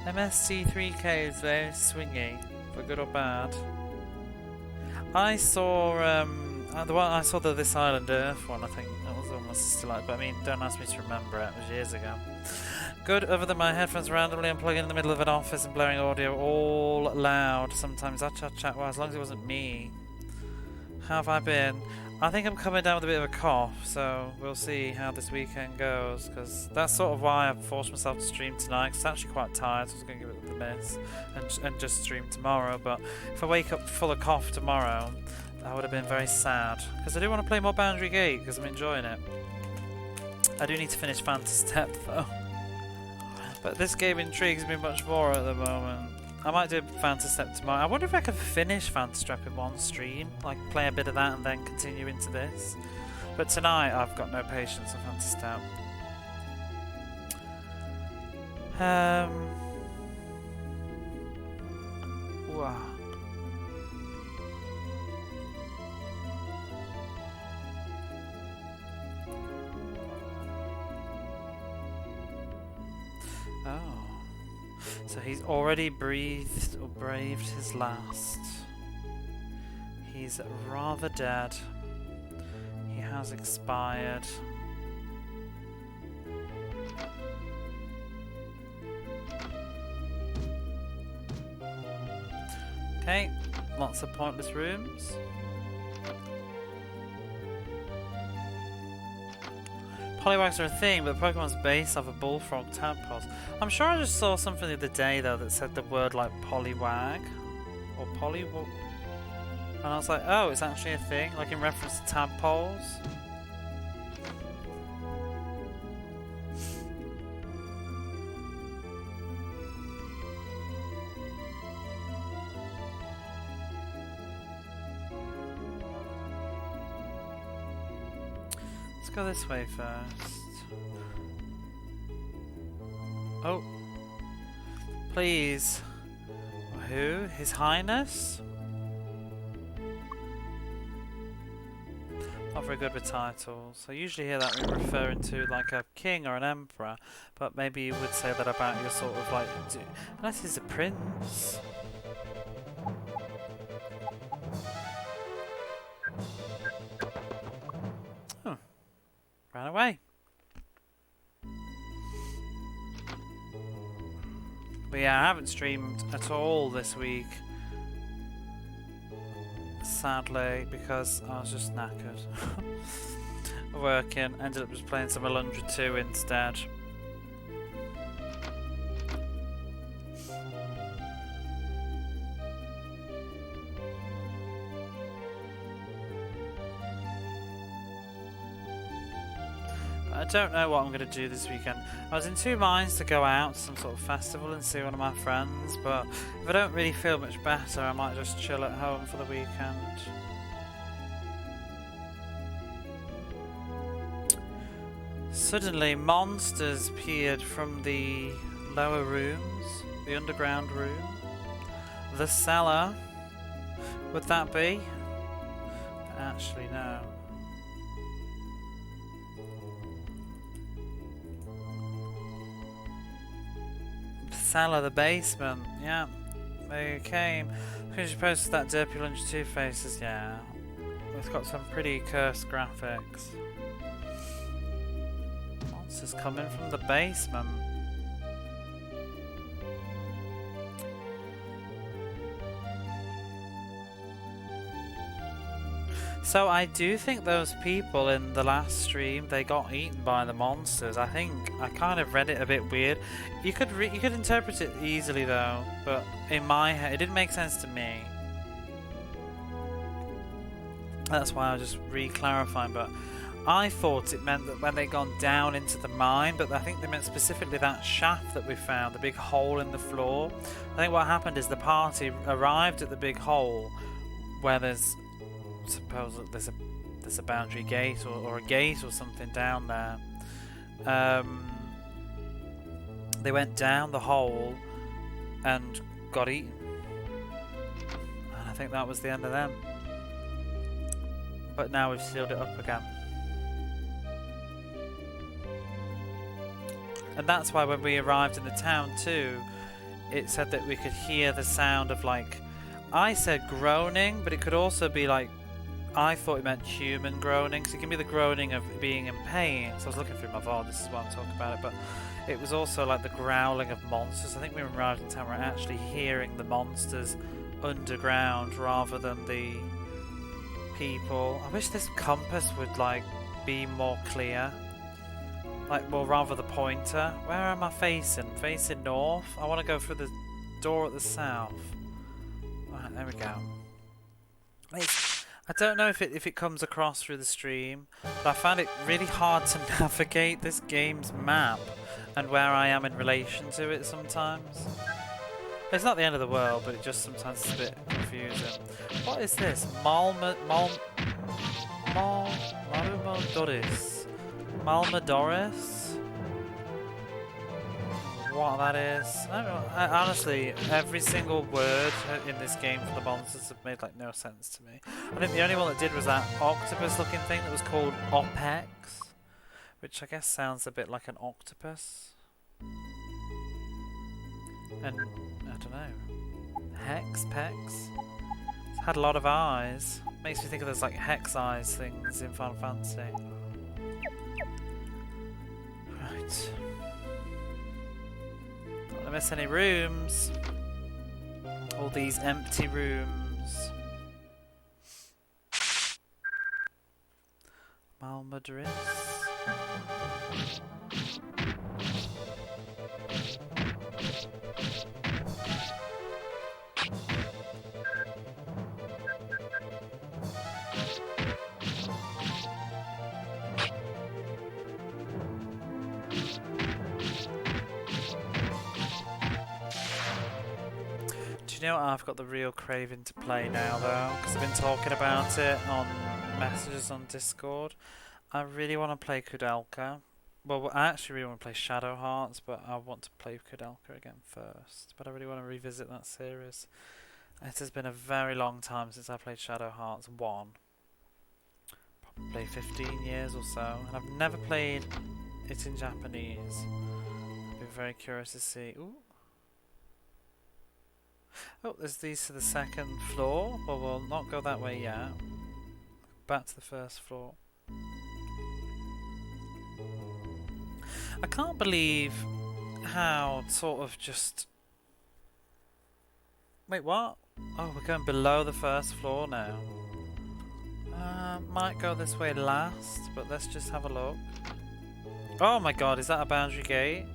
MST3K is very swingy, for good or bad. I saw the one I saw the This Island Earth one. I think that was almost still like, but I mean, don't ask me to remember it. It was years ago. Good, other than my headphones randomly unplugging in the middle of an office and blaring audio all loud. Sometimes I chat. Well, as long as it wasn't me. How have I been? I think I'm coming down with a bit of a cough, so we'll see how this weekend goes, because that's sort of why I've forced myself to stream tonight, because I'm actually quite tired, so I was going to give it the miss and just stream tomorrow. But if I wake up full of cough tomorrow, that would have been very sad, because I do want to play more Boundary Gate, because I'm enjoying it. I do need to finish Phantasy Step though, but this game intrigues me much more at the moment. I might do Phantasy Step tomorrow. I wonder if I could finish Phantasy Step in one stream, like play a bit of that and then continue into this. But tonight I've got no patience for Phantasy Step. Wow. Oh. So he's already breathed or braved his last. He's rather dead. He has expired. Okay, lots of pointless rooms. Poliwags are a thing, but Pokemon's based off of bullfrog tadpoles. I'm sure I just saw something the other day though that said the word like Poliwag or Poliwag, and I was like, oh, it's actually a thing, like in reference to tadpoles. Let's go this way first. Oh. Please. Who? His Highness? Not very good with titles. I usually hear that referring to like a king or an emperor, but maybe you would say that about your sort of like... Unless he's a prince. Ran away. But yeah, I haven't streamed at all this week. Sadly, because I was just knackered. Working, ended up just playing some Alundra 2 instead. I don't know what I'm going to do this weekend. I was in two minds to go out to some sort of festival and see one of my friends, but if I don't really feel much better, I might just chill at home for the weekend. Suddenly, monsters appeared from the lower rooms, the underground room, the cellar. Would that be? Actually, no. Cellar, the basement, yeah, there you came. Because you posted that Derpy Lunch 2 faces, yeah. It's got some pretty cursed graphics. monsters coming from the basement. So I do think those people in the last stream, they got eaten by the monsters. I think I kind of read it a bit weird. You could interpret it easily though, but in my head it didn't make sense to me. That's why I was just re-clarifying, but I thought it meant that when they'd gone down into the mine, but I think they meant specifically that shaft that we found, the big hole in the floor. I think what happened is the party arrived at the big hole where there's, suppose there's a boundary gate or a gate or something down there. They went down the hole and got eaten. And I think that was the end of them. But now we've sealed it up again. And that's why when we arrived in the town too, it said that we could hear the sound of, like, I said groaning, but it could also be like, I thought it meant human groaning, so it can be the groaning of being in pain. So I was looking through my VOD, this is why I'm talking about it, but it was also like the growling of monsters. I think we arrived in town, we're actually hearing the monsters underground rather than the people. I wish this compass would like be more clear. Like, well, rather the pointer. Where am I facing? Facing north? I want to go through the door at the south. Right, there we go. I don't know if it comes across through the stream, but I found it really hard to navigate this game's map and where I am in relation to it sometimes. It's not the end of the world, but it just sometimes is a bit confusing. What is this? Malmadoris? What that is? I don't know. Honestly, every single word in this game for the monsters have made like no sense to me. I think the only one that did was that octopus looking thing that was called Opex, which I guess sounds a bit like an octopus. And I don't know. Hex? It's had a lot of eyes. Makes me think of those like hex eyes things in Final Fantasy. Right. Don't want to miss any rooms. All these empty rooms. Malmadris. You know what, I've got the real craving to play now though, because I've been talking about it on messages on Discord. I really want to play Kudelka. Well, I actually really want to play Shadow Hearts, but I want to play Kudelka again first. But I really want to revisit that series. It has been a very long time since I played Shadow Hearts 1. Probably 15 years or so, and I've never played it in Japanese. I'd be very curious to see. Ooh. Oh, there's these to the second floor. Well, we'll not go that way yet. Back to the first floor. I can't believe how sort of just... Wait, what? Oh, we're going below the first floor now. Might go this way last, but let's just have a look. Oh my god, is that a boundary gate?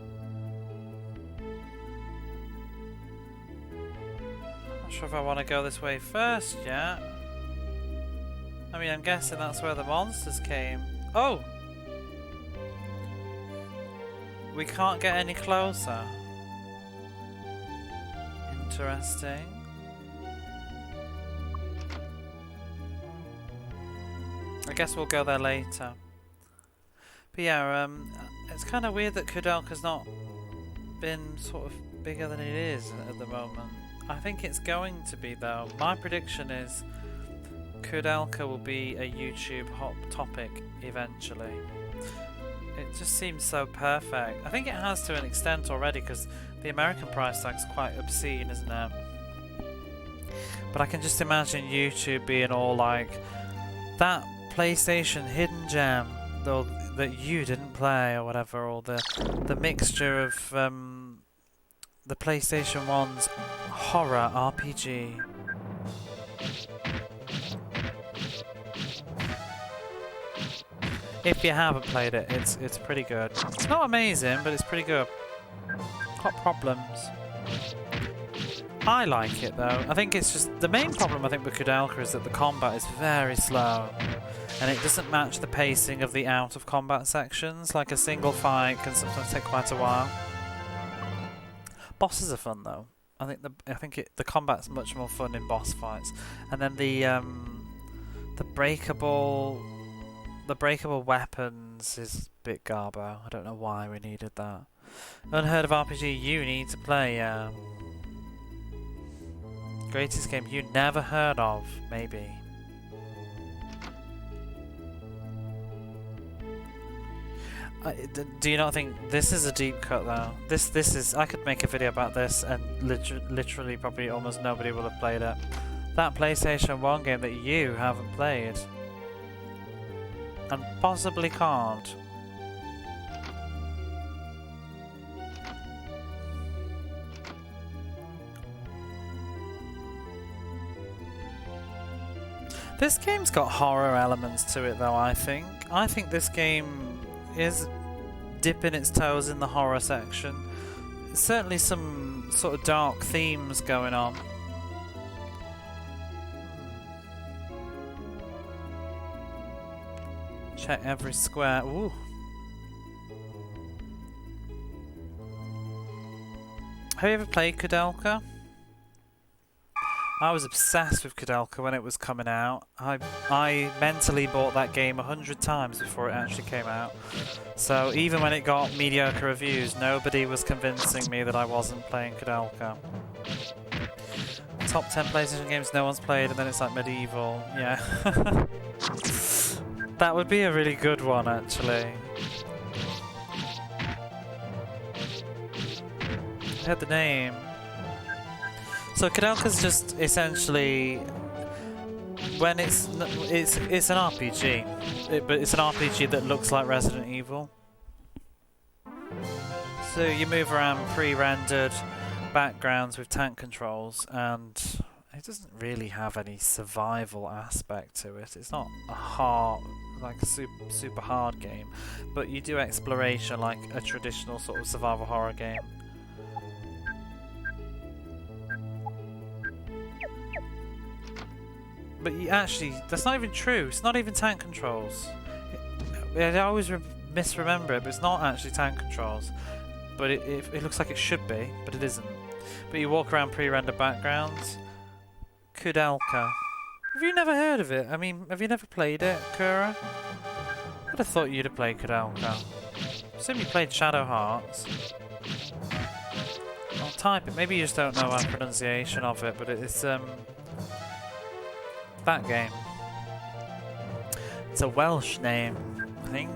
Not sure if I want to go this way first yet. I mean, I'm guessing that's where the monsters came. Oh! We can't get any closer. Interesting. I guess we'll go there later. But yeah, it's kind of weird that Kudelka's not been sort of bigger than it is at the moment. I think it's going to be though. My prediction is Kudelka will be a YouTube hot topic eventually. It just seems so perfect. I think it has to an extent already because the American price tag's quite obscene, isn't it? But I can just imagine YouTube being all like, that PlayStation hidden gem, that you didn't play or whatever, or the mixture of the PlayStation 1's horror RPG. If you haven't played it, it's pretty good. It's not amazing, but it's pretty good. Got problems. I like it though. I think it's just the main problem I think with Kudelka is that the combat is very slow, and it doesn't match the pacing of the out of combat sections. Like a single fight can sometimes take quite a while. Bosses are fun though. I think the combat's much more fun in boss fights, and then the breakable weapons is a bit garbo. I don't know why we needed that. Unheard of RPG you need to play. Greatest game you never heard of, maybe. Do you not think this is a deep cut though? This is. I could make a video about this, and literally probably almost nobody will have played it. That PlayStation 1 game that you haven't played, and possibly can't. This game's got horror elements to it though, I think. I think this game is dipping its toes in the horror section. There's certainly some sort of dark themes going on. Check every square. Ooh. Have you ever played Kudelka? I was obsessed with Kudelka when it was coming out. I mentally bought that game 100 times before it actually came out. So even when it got mediocre reviews, nobody was convincing me that I wasn't playing Kudelka. Top 10 PlayStation games no one's played, and then it's like medieval. Yeah. That would be a really good one, actually. I had the name. So Kudelka's just essentially, when it's an RPG, but it's an RPG that looks like Resident Evil. So you move around pre-rendered backgrounds with tank controls, and it doesn't really have any survival aspect to it. It's not a hard, like a super hard game, but you do exploration like a traditional sort of survival horror game. But you actually, that's not even true. It's not even tank controls. I always misremember it, but it's not actually tank controls. But it looks like it should be, but it isn't. But you walk around pre-rendered backgrounds. Kudelka. Have you never heard of it? I mean, have you never played it, Kura? I'd have thought you'd have played Kudelka. Assume you played Shadow Hearts. I'll type it. Maybe you just don't know our pronunciation of it, but it's that game. It's a Welsh name, I think.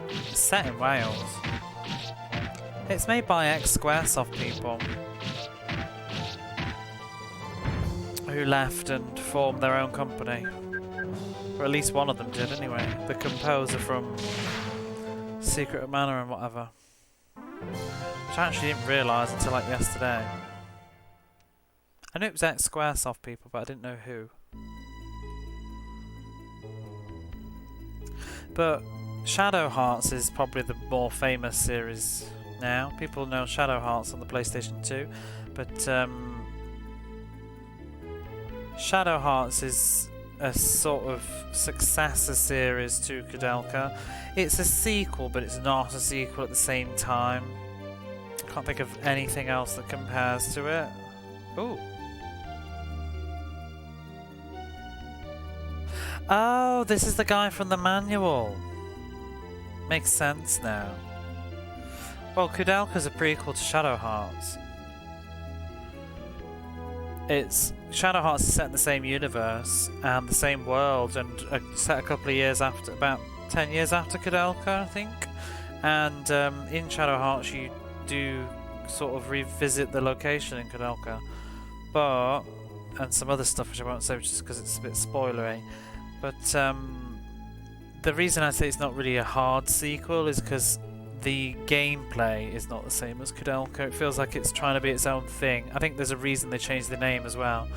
It's set in Wales. It's made by ex-Squaresoft people who left and formed their own company. Or at least one of them did anyway. The composer from Secret of Mana and whatever. Which I actually didn't realise until like yesterday. I knew it was ex-Squaresoft people, but I didn't know who. But Shadow Hearts is probably the more famous series now. People know Shadow Hearts on the PlayStation 2, but Shadow Hearts is a sort of successor series to Kudelka. It's a sequel, but it's not a sequel at the same time. I can't think of anything else that compares to it. Ooh. Oh, this is the guy from the manual. Makes sense now. Well, Kudelka's a prequel to Shadow Hearts. Shadow Hearts is set in the same universe and the same world, and set a couple of years after, about 10 years after Kudelka, I think. And in Shadow Hearts, you do sort of revisit the location in Kudelka, and some other stuff which I won't say just because it's a bit spoilery. But the reason I say it's not really a hard sequel is because the gameplay is not the same as Kudelka. It feels like it's trying to be its own thing. I think there's a reason they changed the name as well.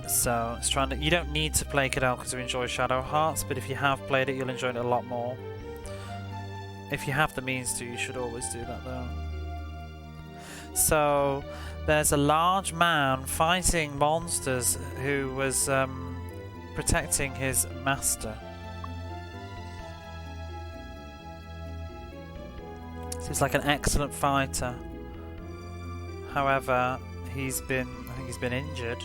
So it's trying to. You don't need to play Kudelka to enjoy Shadow Hearts, but if you have played it, you'll enjoy it a lot more. If you have the means to, you should always do that though. So there's a large man fighting monsters who was protecting his master. Seems like an excellent fighter. However, I think he's been injured.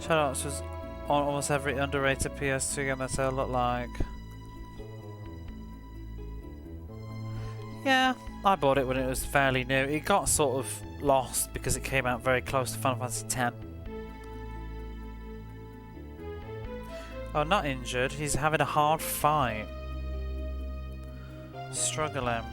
Shadowhearts was on almost every underrated PS2 game that I look like. Yeah, I bought it when it was fairly new. It got sort of lost because it came out very close to Final Fantasy X. Oh, not injured. He's having a hard fight. Struggling.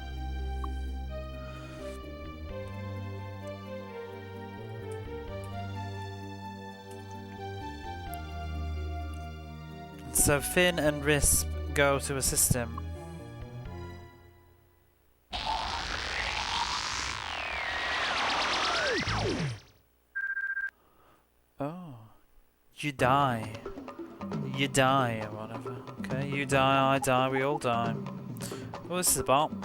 So Finn and Risp go to assist him. Oh. You die. You die, or whatever. Okay, you die, I die, we all die. Oh, this is a bomb.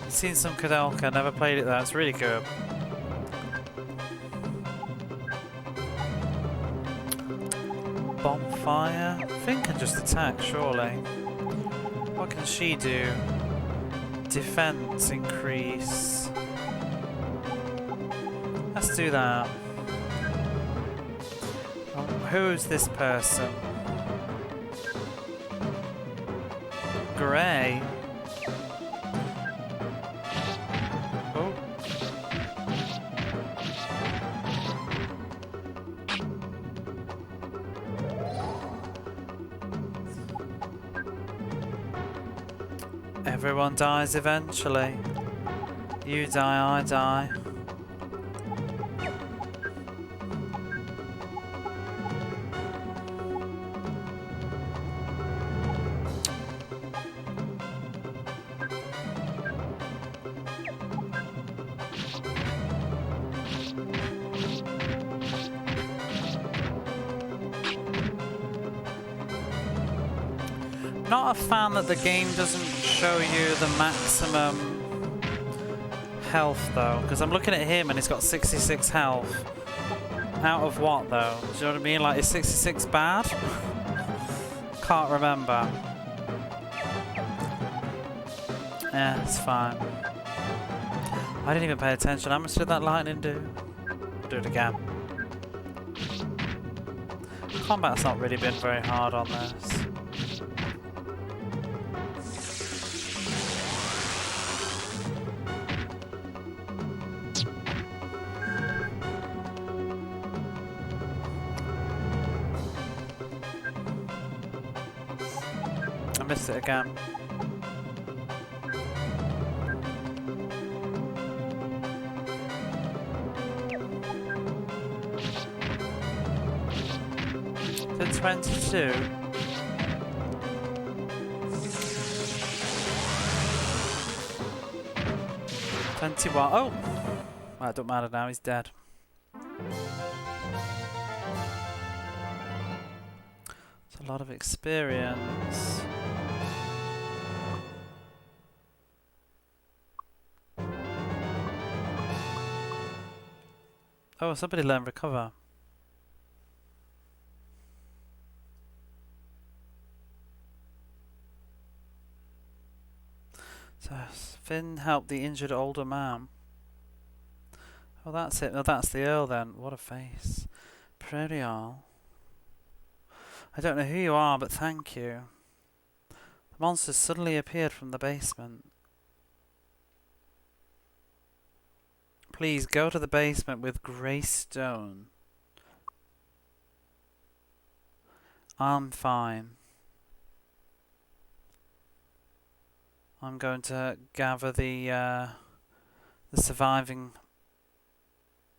I've seen some Kudelka, never played it though, it's really good. Bonfire? Finn can just attack, surely. What can she do? Defense increase. Let's do that. Oh, who's this person? Grey? Oh. Everyone dies eventually. You die, I die. Not a fan that the game doesn't show you the maximum health though, because I'm looking at him and he's got 66 health. Out of what though? Do you know what I mean? Like, is 66 bad? Can't remember. Yeah, it's fine. I didn't even pay attention. How much did that lightning do? I'll do it again. Combat's not really been very hard on this. Missed it again. To 22. Oh! Well, it don't matter now, he's dead. It's a lot of experience. Oh, somebody learn recover. So Finn helped the injured older man. Oh, that's it. No, that's the Earl then. What a face. Prairial. I don't know who you are, but thank you. The monsters suddenly appeared from the basement. Please go to the basement with Greystone. I'm fine. I'm going to gather the surviving,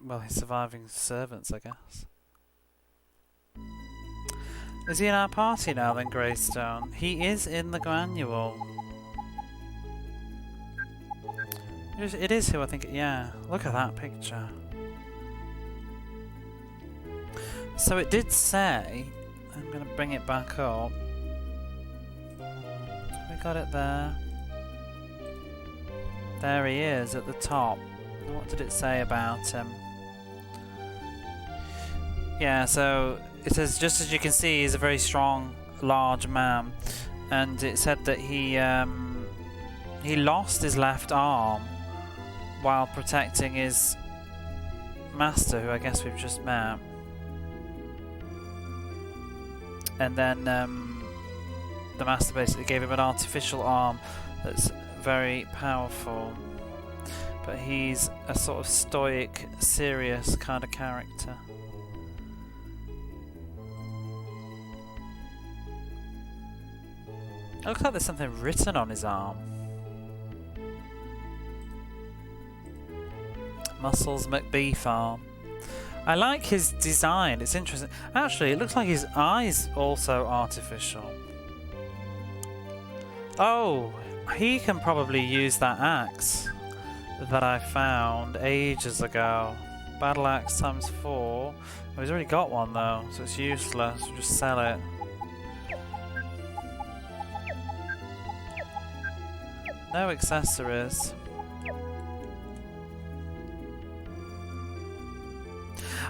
well, his surviving servants, I guess. Is he in our party now then, Greystone? He is in the manual. It is who I think, yeah. Look at that picture. So it did say, I'm going to bring it back up. We got it there. There he is at the top. What did it say about him? Yeah, so it says, just as you can see, he's a very strong, large man. And it said that he lost his left arm while protecting his master, who I guess we've just met. And then the master basically gave him an artificial arm that's very powerful. But he's a sort of stoic, serious kind of character. It looks like there's something written on his arm. Muscles McBeef arm. I like his design, it's interesting. Actually, it looks like his eye's also artificial. Oh, he can probably use that axe that I found ages ago. Battle axe ×4. Oh, he's already got one though, so it's useless. We'll just sell it. No accessories.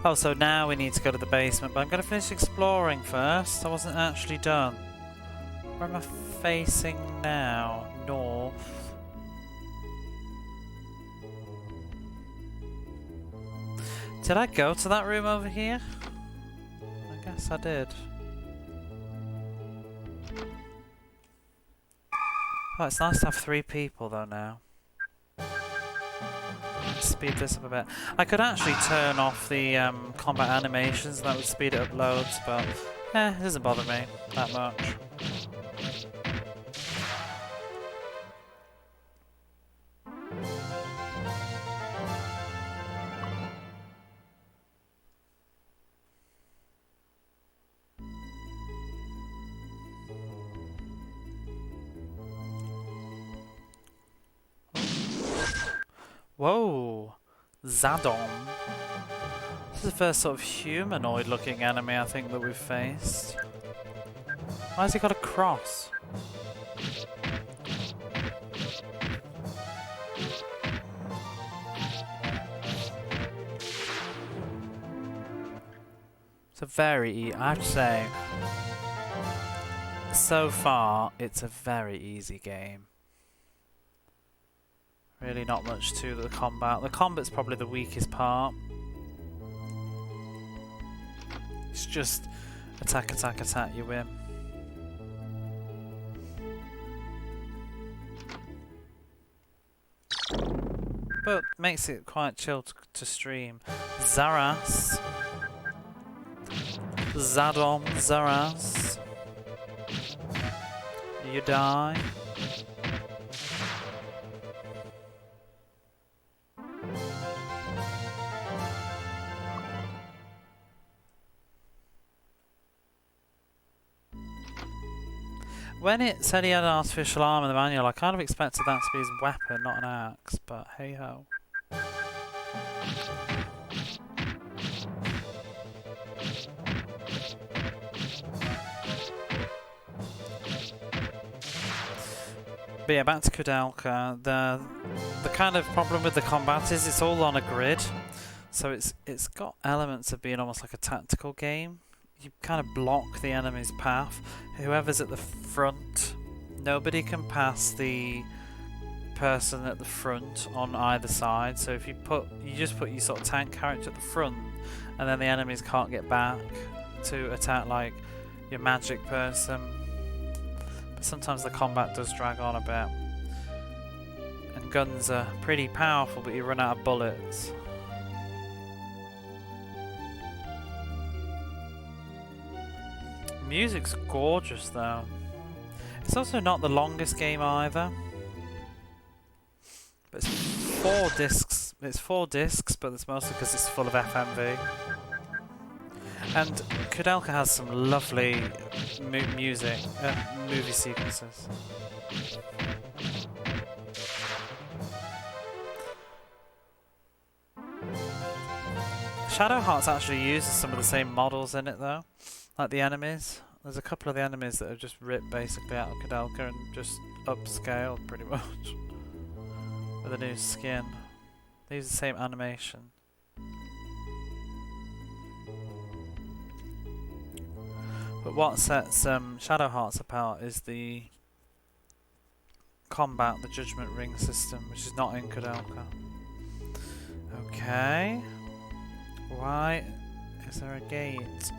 Oh, so now we need to go to the basement, but I'm going to finish exploring first. I wasn't actually done. Where am I facing now? North. Did I go to that room over here? I guess I did. Oh, it's nice to have 3 people though now. Speed this up a bit. I could actually turn off the combat animations, that would speed it up loads, but it doesn't bother me that much. Whoa! Zadom. This is the first sort of humanoid looking enemy I think that we've faced. Why has he got a cross? It's a very, I have to say, so far it's a very easy game. Really not much to the combat. The combat's probably the weakest part. It's just attack, attack, attack, you win. But makes it quite chill to stream. Zaras. Zadom Zaras. You die. When it said he had an artificial arm in the manual, I kind of expected that to be his weapon, not an axe, but hey ho. But yeah, back to Kudelka. The kind of problem with the combat is it's all on a grid, so it's got elements of being almost like a tactical game. You kind of block the enemy's path. Whoever's at the front, nobody can pass the person at the front on either side. So if you just put your sort of tank character at the front, and then the enemies can't get back to attack like your magic person. But sometimes the combat does drag on a bit. And guns are pretty powerful, but you run out of bullets. Music's gorgeous though. It's also not the longest game either. But it's 4 discs. It's 4 discs, but it's mostly because it's full of FMV. And Kudelka has some lovely music, movie sequences. Shadow Hearts actually uses some of the same models in it though, like the enemies. There's a couple of the enemies that are just ripped basically out of Kudelka and just upscaled pretty much with a new skin. They use the same animation. But what sets Shadow Hearts apart is the combat, the Judgment Ring system, which is not in Kudelka. Okay. Why is there a gate?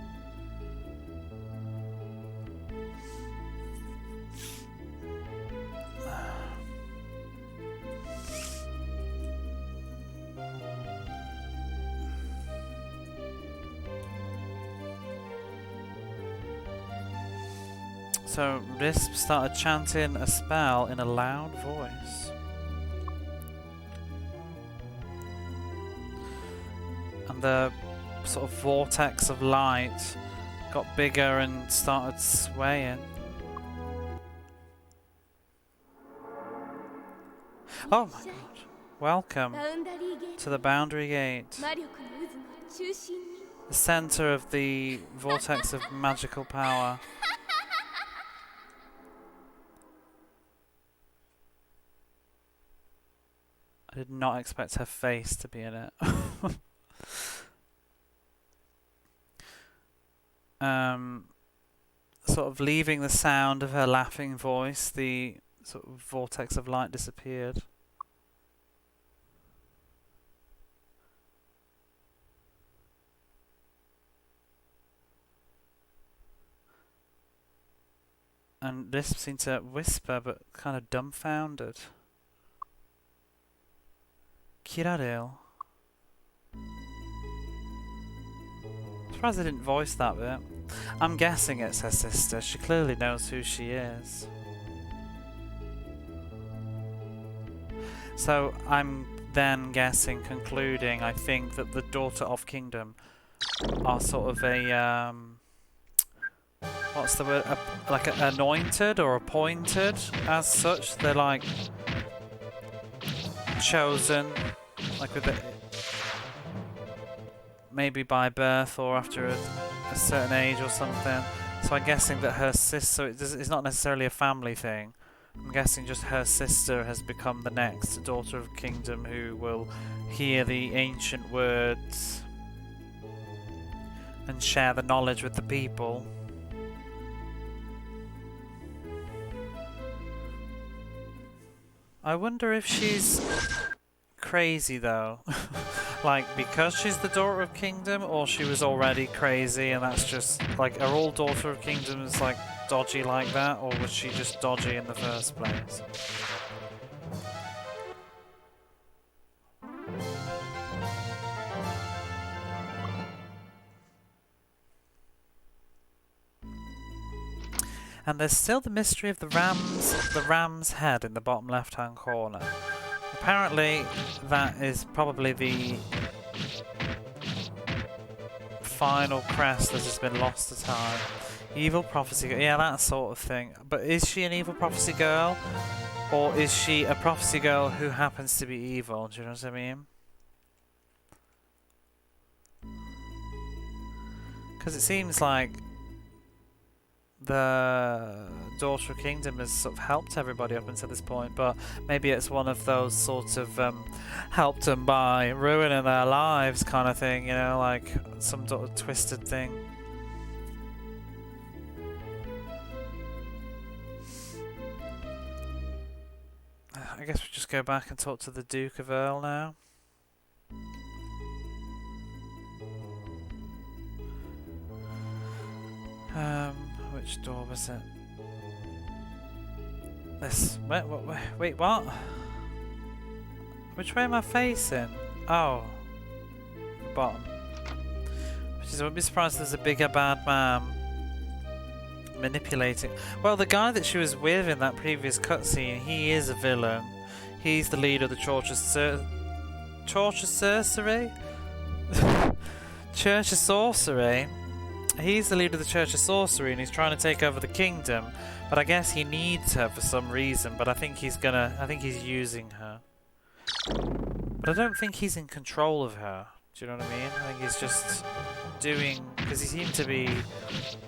So Risp started chanting a spell in a loud voice. And the sort of vortex of light got bigger and started swaying. Oh my god. Welcome to the Boundary Gate. The center of the vortex of magical power. I did not expect her face to be in it. Sort of leaving the sound of her laughing voice, the sort of vortex of light disappeared. And this seemed to whisper, but kind of dumbfounded. Kiradale. Surprised I didn't voice that bit. I'm guessing it's her sister. She clearly knows who she is. So I'm then guessing, concluding, I think that the Daughter of Kingdom are sort of a what's the word? Like anointed or appointed as such. They're like chosen, like with maybe by birth or after a certain age or something. So I'm guessing that her sister, it's not necessarily a family thing. I'm guessing just her sister has become the next Daughter of Kingdom who will hear the ancient words and share the knowledge with the people. I wonder if she's crazy though. Like, because she's the Daughter of Kingdom, or she was already crazy and that's just, like, are all Daughter of Kingdoms, like, dodgy like that, or was she just dodgy in the first place? And there's still the mystery of the ram's head in the bottom left-hand corner. Apparently, that is probably the final crest that has been lost to time. Evil prophecy, yeah, that sort of thing. But is she an evil prophecy girl, or is she a prophecy girl who happens to be evil? Do you know what I mean? Because it seems like the Daughter of Kingdom has sort of helped everybody up until this point, but maybe it's one of those sort of helped them by ruining their lives kind of thing, you know, like some sort of twisted thing. I guess we just go back and talk to the Duke of Earl now. Which door was it? This. Wait, what? Which way am I facing? Oh. The bottom. Which is, I wouldn't be surprised if there's a bigger bad man manipulating. Well, the guy that she was with in that previous cutscene, he is a villain. He's the leader of the Church of Sorcery? Church of Sorcery? He's the leader of the Church of Sorcery and he's trying to take over the kingdom, but I guess he needs her for some reason, but I think he's using her. But I don't think he's in control of her. Do you know what I mean? I think he's just doing, because he seemed to be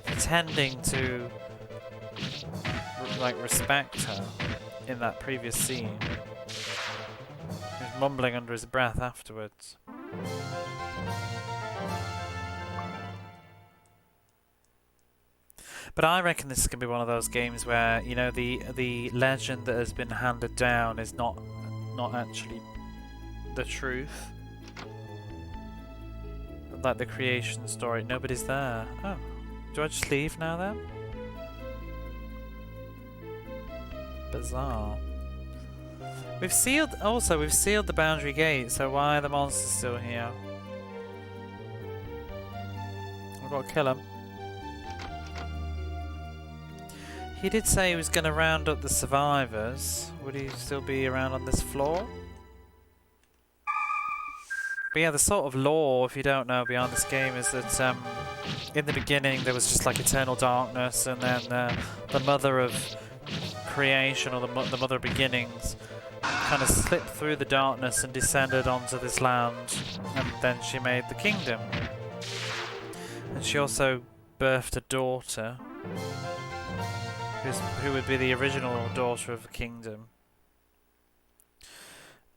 pretending to like respect her in that previous scene. He was mumbling under his breath afterwards. But I reckon this is going to be one of those games where, you know, the legend that has been handed down is not actually the truth. Like the creation story. Nobody's there. Oh. Do I just leave now then? Bizarre. We've sealed the boundary gate, so why are the monsters still here? I've got to kill him. He did say he was going to round up the survivors. Would he still be around on this floor? But yeah, the sort of lore, if you don't know, behind this game is that in the beginning there was just like eternal darkness, and then the mother of creation, or the mother of beginnings, kind of slipped through the darkness and descended onto this land, and then she made the kingdom. And she also birthed a daughter, who would be the original daughter of the kingdom.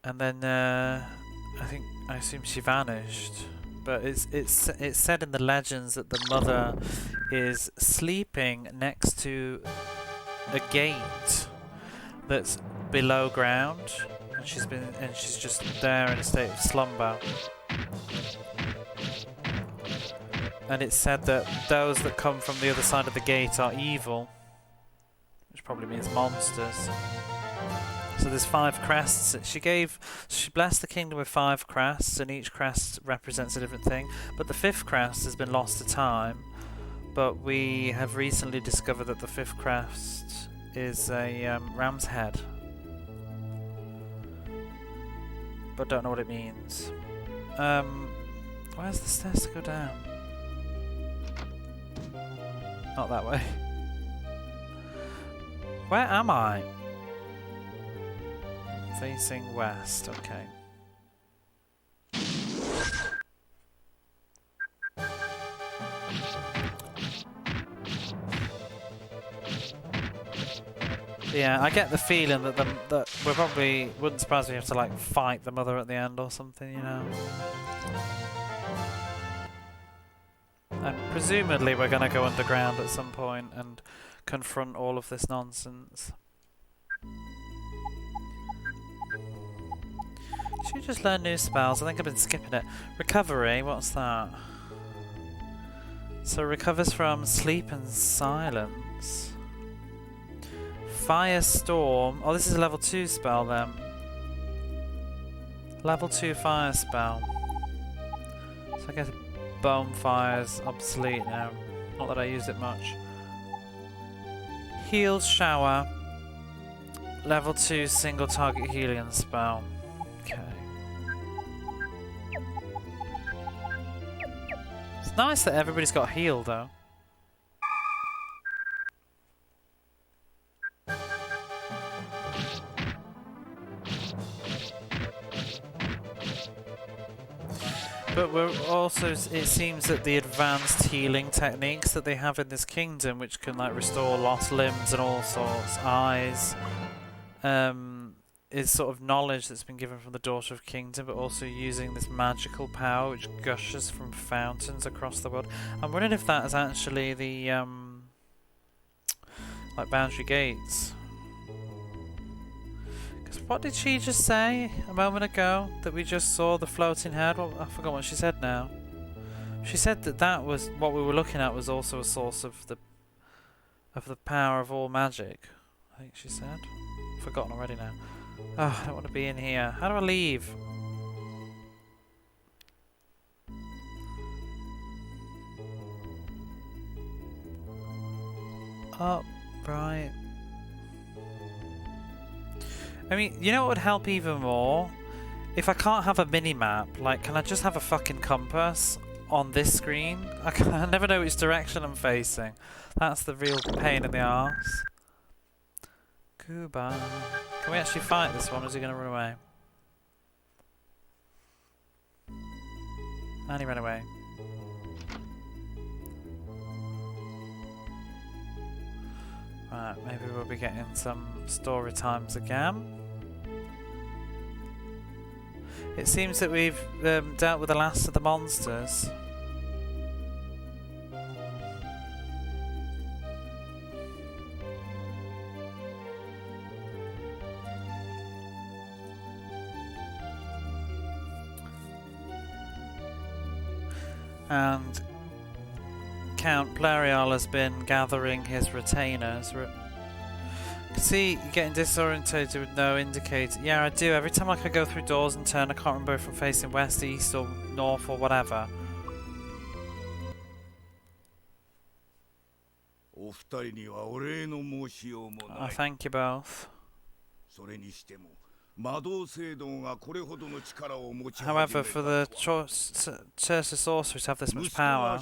And then I assume she vanished. But it's said in the legends that the mother is sleeping next to a gate that's below ground, and she's just there in a state of slumber. And it's said that those that come from the other side of the gate are evil, which probably means monsters. So there's 5 crests. She blessed the kingdom with 5 crests, and each crest represents a different thing. But the 5th crest has been lost to time. But we have recently discovered that the 5th crest is a ram's head. But don't know what it means. Where's the stairs to go down? Not that way. Where am I? Facing west, okay. Yeah, I get the feeling that we're probably, wouldn't surprise me if we have to like fight the mother at the end or something, you know. And presumably we're gonna go underground at some point and confront all of this nonsense. Should we just learn new spells? I think I've been skipping it. Recovery, what's that? So recovers from sleep and silence. Firestorm. Oh, this is a level 2 spell then. Level 2 fire spell. So I guess Bonefire's obsolete now. Not that I use it much. Heal Shower. Level 2 single target healing spell. Okay. It's nice that everybody's got heal though. But we're also, it seems that the advanced healing techniques that they have in this kingdom, which can like restore lost limbs and all sorts, eyes, is sort of knowledge that's been given from the Daughter of Kingdom, but also using this magical power which gushes from fountains across the world. I'm wondering if that is actually the like boundary gates. Because what did she just say a moment ago? That we just saw the floating head? Well, I forgot what she said now. She said that that was what we were looking at, was also a source of the power of all magic. I think she said. I've forgotten already now. Oh, I don't want to be in here. How do I leave? Up, right. I mean, you know what would help even more? If I can't have a mini-map, like, can I just have a fucking compass? on this screen. I never know which direction I'm facing. That's the real pain in the arse. Cuba. Can we actually fight this one, or is he going to run away? And he ran away. Right, maybe we'll be getting some story times again. It seems that we've dealt with the last of the monsters. And Count Blarial has been gathering his retainers. See, you're getting disorientated with no indicator. Yeah, I do. Every time I go through doors and turn, I can't remember if I'm facing west, east, or north, or whatever. Oh, Oh, thank you both. However, for the Church of Sorcery to have this much power,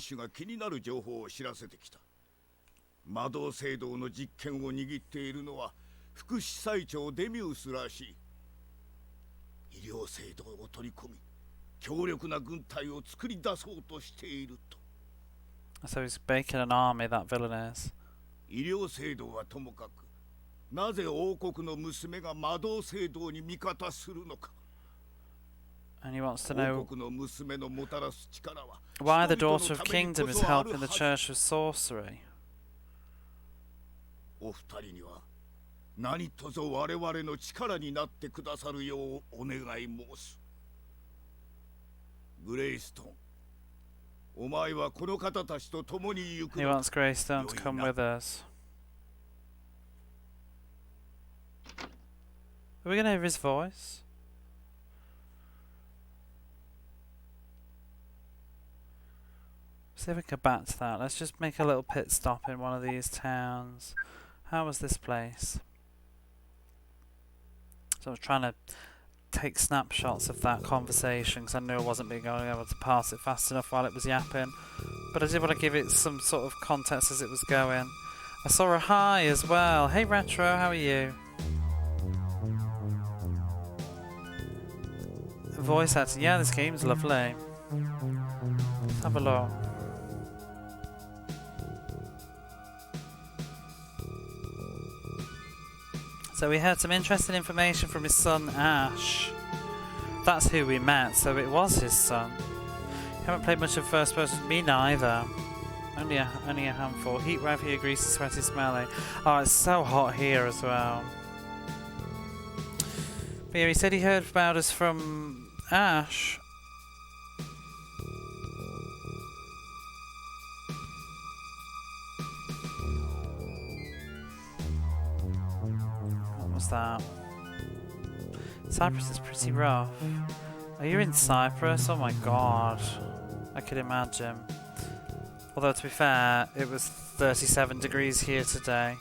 魔導聖堂の実権を握っているのは副司祭長デミウスらしい。医療制度を取り込み、強力な軍隊を作り出そうとしていると。So he's making an army, that villain is. 医療制度はともかく、なぜ王国の娘が魔導聖堂に味方するのか。And he wants to know 王国の娘のもたらす力は why the Daughter of Kingdom is helping the Church of Sorcery. お二人には何とぞ我々の力になってくださるようお願い申す。グレイストン、お前はこの方たちと共に行く。 He wants Greystone to come with us. Are we going to hear his voice? See if we can go back to that. Let's just make a little pit stop in one of these towns. How was this place? So I was trying to take snapshots of that conversation because I knew I wasn't being able to pass it fast enough while it was yapping. But I did want to give it some sort of context as it was going. I saw a hi as well. Hey Retro, how are you? Voice acting. Yeah, this game's lovely. Let's have a look. So we heard some interesting information from his son Ash. That's who we met, so it was his son. Haven't played much of first person. Me neither. Only a handful. Heat wave here, greasy, sweaty, smelly. Oh, it's so hot here as well. But yeah, he said he heard about us from Ash. That Cyprus is pretty rough. Are you in Cyprus? Oh my god, I could imagine. Although to be fair, it was 37 degrees here today.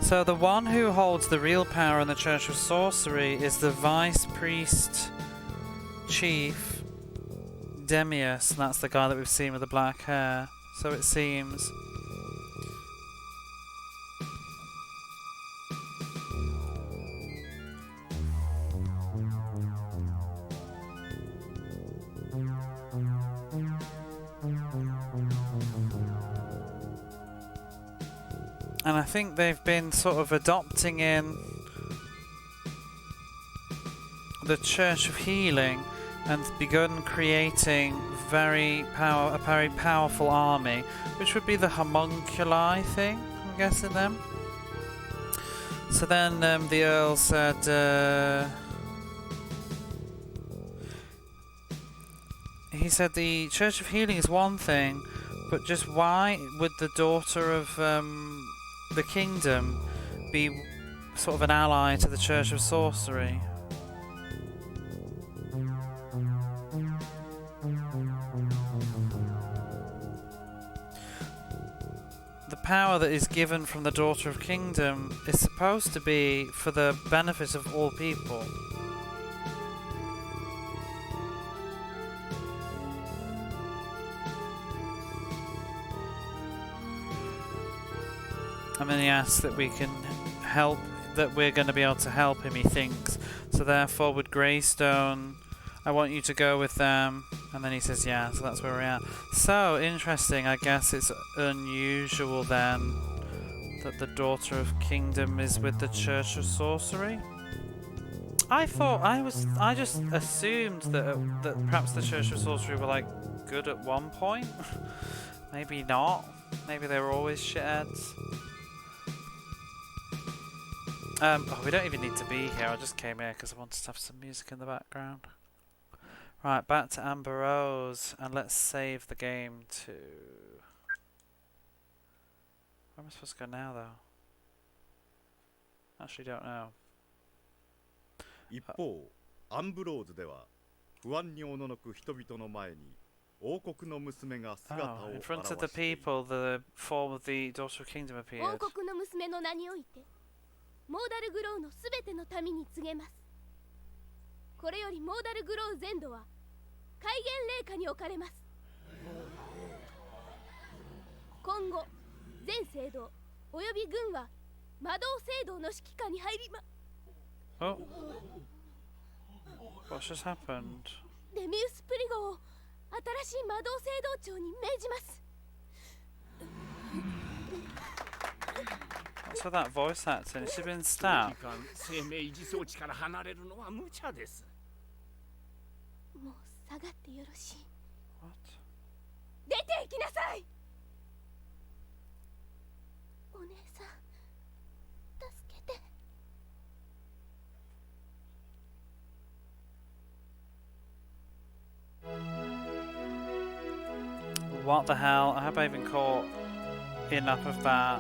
So the one who holds the real power in the Church of Sorcery is the Vice Priest Chief Demius, and that's the guy that we've seen with the black hair. So it seems. And I think they've been sort of adopting in the Church of Healing and begun creating a very powerful army, which would be the homunculi, I think. I'm guessing them. So then the Earl said, he said the Church of Healing is one thing, but just why would the Daughter of the Kingdom be sort of an ally to the Church of Sorcery? power that is given from the Daughter of Kingdom is supposed to be for the benefit of all people. And then he asks that we can help, that we're going to be able to help him, he thinks. So therefore with Greystone, I want you to go with them. And then he says yeah, so that's where we're at. So, interesting, I guess it's unusual then that the Daughter of Kingdom is with the Church of Sorcery. I just assumed that perhaps the Church of Sorcery were like good at one point. Maybe not. Maybe they were always shitheads. Oh, we don't even need to be here. I just came here because I wanted to have some music in the background. Right, back to Amber Rose, and let's save the game to... Where am I supposed to go now, though? Actually, don't know. 一方、アンブローズでは不安におののく人々の前に王国の娘が姿を in 現 front of the している。 people, the form of the Daughter of Kingdom 王 appeared. 国の娘の名においてモーダルグローのすべての民に告げます。これよりモーダルグロー全土は戒厳令下に置かれます。今後全聖堂および軍は魔導聖堂の指揮下に入りま。 Oh. What's just happened? デミウスプリゴを新しい魔導聖堂長に命じます。 What's with that voice acting? Has she been stabbed? 生命維持装置から離れるのは無茶です。もう下がってよろしい。 What? 出て行きなさい。お姉さん、助けて。 What the hell? I hope I even caught enough of that.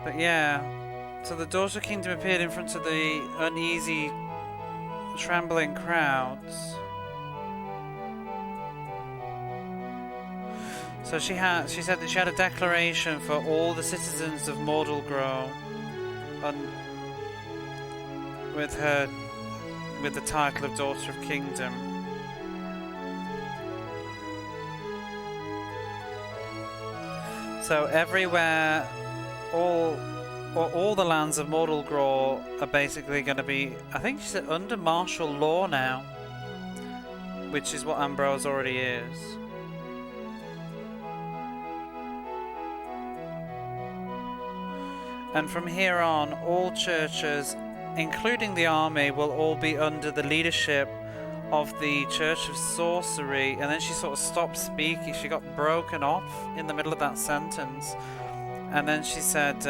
But yeah, so the Daughter Kingdom appeared in front of the uneasy, trembling crowds. So she said that she had a declaration for all the citizens of Mordalgrow, with the title of Daughter of Kingdom. So everywhere, all the lands of Mordalgrow are basically going to be, I think she said, under martial law now, which is what Ambrose already is. And from here on, all churches, including the army, will all be under the leadership of the Church of Sorcery. And then she sort of stopped speaking. She got broken off in the middle of that sentence. And then she said,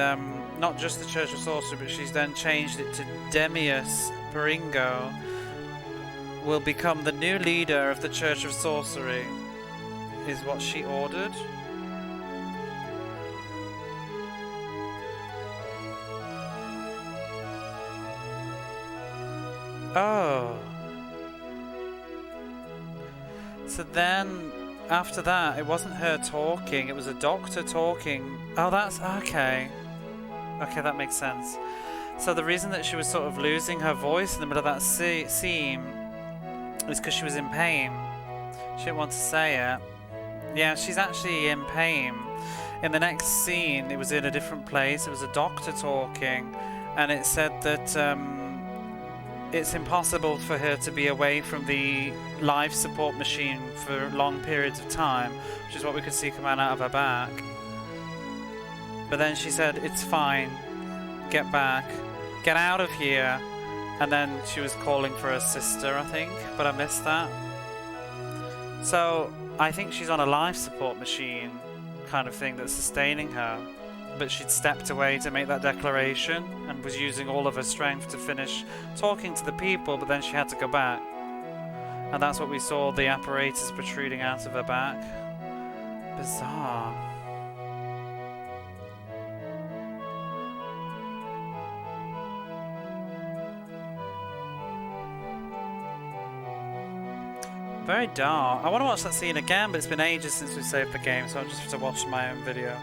not just the Church of Sorcery, but she's then changed it to Demius Peringo will become the new leader of the Church of Sorcery, is what she ordered. Oh. So then, after that, it wasn't her talking, it was a doctor talking. Oh, that's... okay. Okay, that makes sense. So the reason that she was sort of losing her voice in the middle of that scene is because she was in pain. She didn't want to say it. Yeah, she's actually in pain. In the next scene, it was in a different place. It was a doctor talking, and it said that... it's impossible for her to be away from the life support machine for long periods of time, which is what we could see coming out of her back. But then she said, it's fine, get back, get out of here. And then she was calling for her sister, I think, but I missed that. So I think she's on a life support machine kind of thing that's sustaining her. But she'd stepped away to make that declaration and was using all of her strength to finish talking to the people, but then she had to go back. And that's what we saw, the apparatus protruding out of her back. Bizarre. Very dark. I want to watch that scene again, but it's been ages since we saved the game, so I'll just have to watch my own video.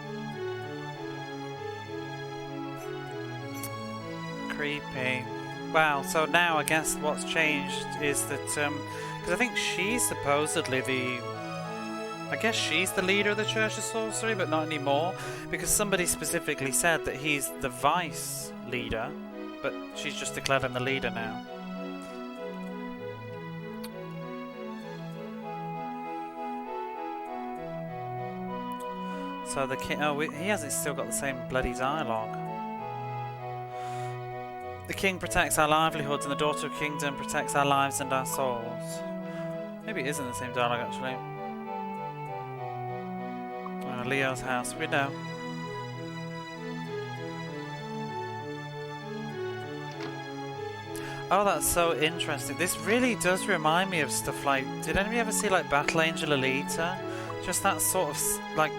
Creepy. Wow, so now I guess what's changed is that, because I think she's supposedly I guess she's the leader of the Church of Sorcery, but not anymore, because somebody specifically said that he's the vice leader, but she's just declared him the leader now. So the king, he hasn't still got the same bloody dialogue. The king protects our livelihoods and the daughter of kingdom protects our lives and our souls. Maybe it isn't the same dialogue actually. Leo's house, we know. Oh, that's so interesting. This really does remind me of stuff like... Did anybody ever see like Battle Angel Alita? Just that sort of like...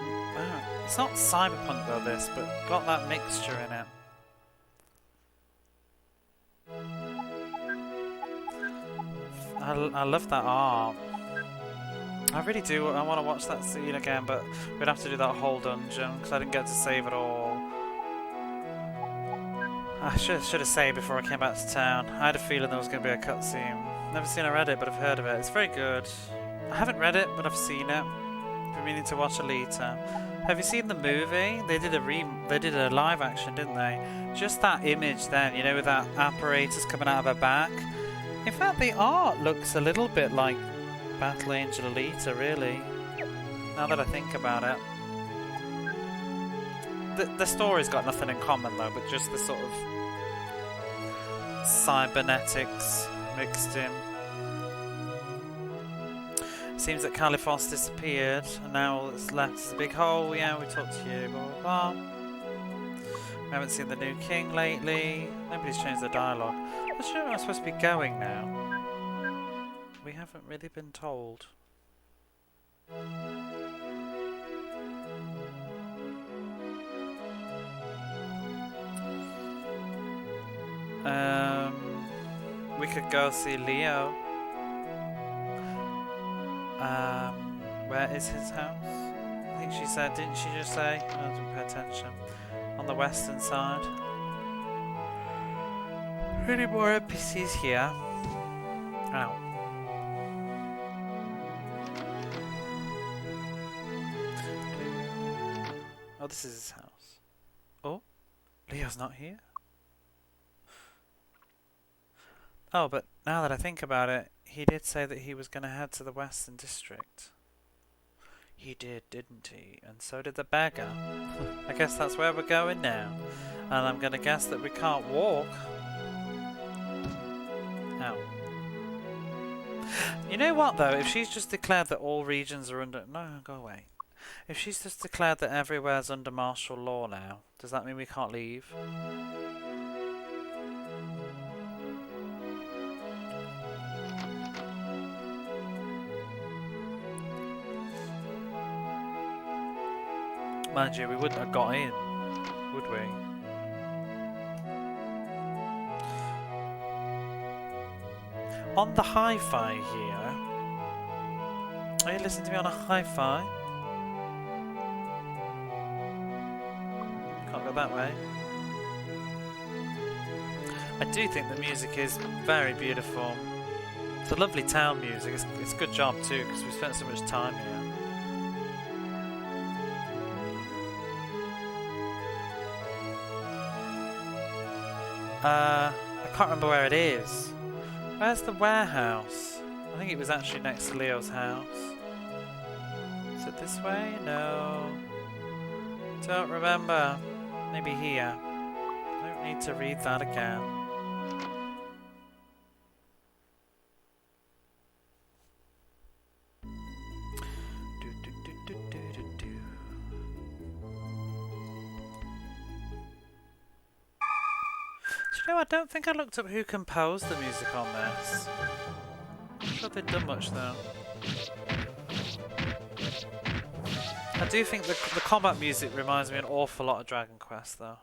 it's not cyberpunk though this, but got that mixture in it. I love that art. I really do. I want to watch that scene again, but we'd have to do that whole dungeon because I didn't get to save it all. I should have saved before I came back to town. I had a feeling there was going to be a cutscene. Never seen or read it, but I've heard of it. It's very good. I haven't read it, but I've seen it. I've been meaning to watch Alita. Have you seen the movie? They did a live action, didn't they? Just that image then, you know, with that apparatus coming out of her back. In fact, the art looks a little bit like Battle Angel Alita, really. Now that I think about it. The story's got nothing in common though, but just the sort of cybernetics mixed in. Seems that Califos disappeared, and now all that's left is a big hole. Yeah, we talked to you, blah blah blah. We haven't seen the new king lately. Nobody's changed their dialogue. I'm not sure where I'm supposed to be going now. We haven't really been told. We could go see Leo. Where is his house? I think she said, didn't she just say? I didn't pay attention. On the western side. Any more NPCs here? Ow. Oh, this is his house. Oh, Leo's not here? Oh, but now that I think about it, he did say that he was going to head to the Western District. He did, didn't he? And so did the beggar. I guess that's where we're going now. And I'm going to guess that we can't walk. Ow. You know what, though? If she's just declared that all regions are under... No, go away. If she's just declared that everywhere's under martial law now, does that mean we can't leave? Mind you, we wouldn't have got in, would we? On the hi-fi here. Are you listening to me on a hi-fi? Can't go that way. I do think the music is very beautiful. It's a lovely town music. It's a good job too, because we spent so much time here. I can't remember where it is. Where's the warehouse? I think it was actually next to Leo's house. Is it this way? No. Don't remember. Maybe here. Don't need to read that again. No, I don't think I looked up who composed the music on this. I'm not sure they'd done much though. I do think the combat music reminds me an awful lot of Dragon Quest though.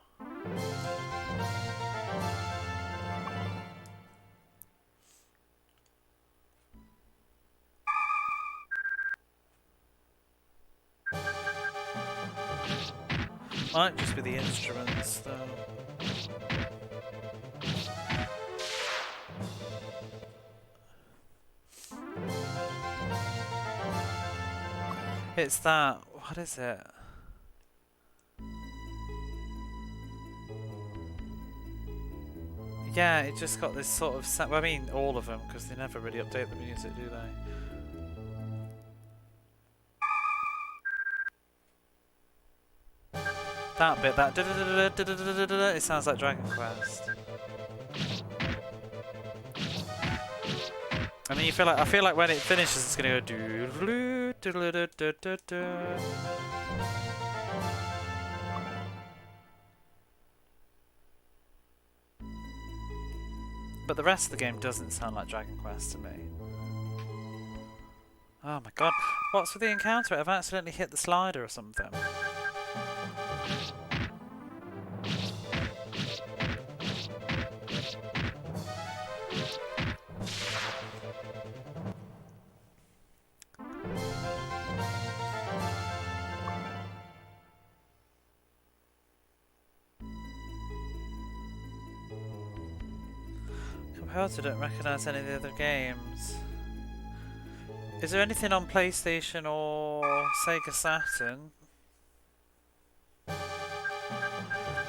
Might just be the instruments, though. It's that. What is it? Yeah, it just got this sort of. Well, I mean, all of them, because they never really update the music, do they? That bit, that it sounds like Dragon Quest. I mean, I feel like when it finishes, it's gonna go But the rest of the game doesn't sound like Dragon Quest to me. Oh my god, what's with the encounter? I've accidentally hit the slider or something. I don't recognise any of the other games. Is there anything on PlayStation or Sega Saturn?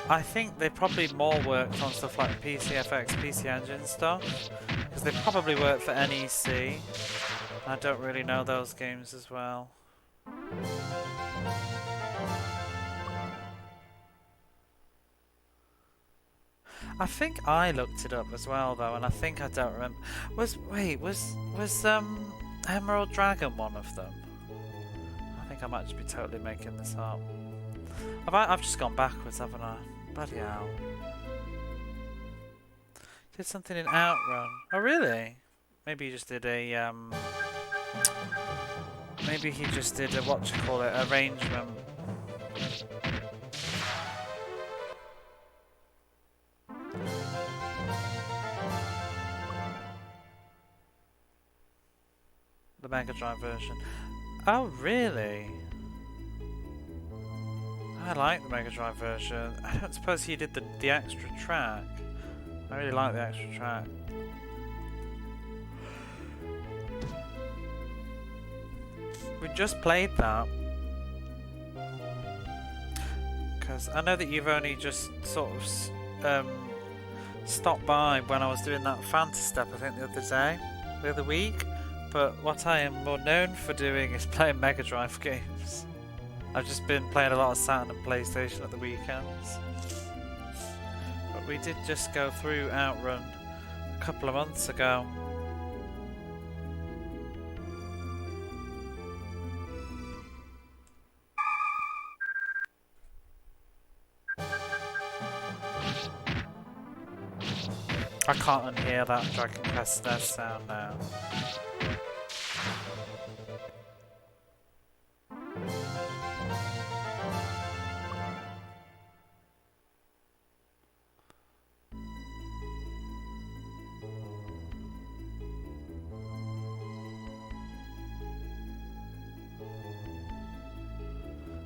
I think they probably more worked on stuff like PCFX, PC Engine stuff, because they probably work for NEC. I don't really know those games as well. I think I looked it up as well though, and I think I don't remember. Was Emerald Dragon one of them? I think I might just be totally making this up. I've just gone backwards, haven't I? Bloody hell. Did something in Outrun. Oh really? Maybe he just did a maybe he just did a arrangement. The Mega Drive version. Oh, really? I like the Mega Drive version. I don't suppose he did the extra track. I really like the extra track. We just played that. Because I know that you've only just sort of stopped by when I was doing that Fantasy Step, I think, the other week. But what I am more known for doing is playing Mega Drive games. I've just been playing a lot of Saturn and PlayStation at the weekends. But we did just go through Outrun a couple of months ago. I can't unhear that Dragon Quest sound now.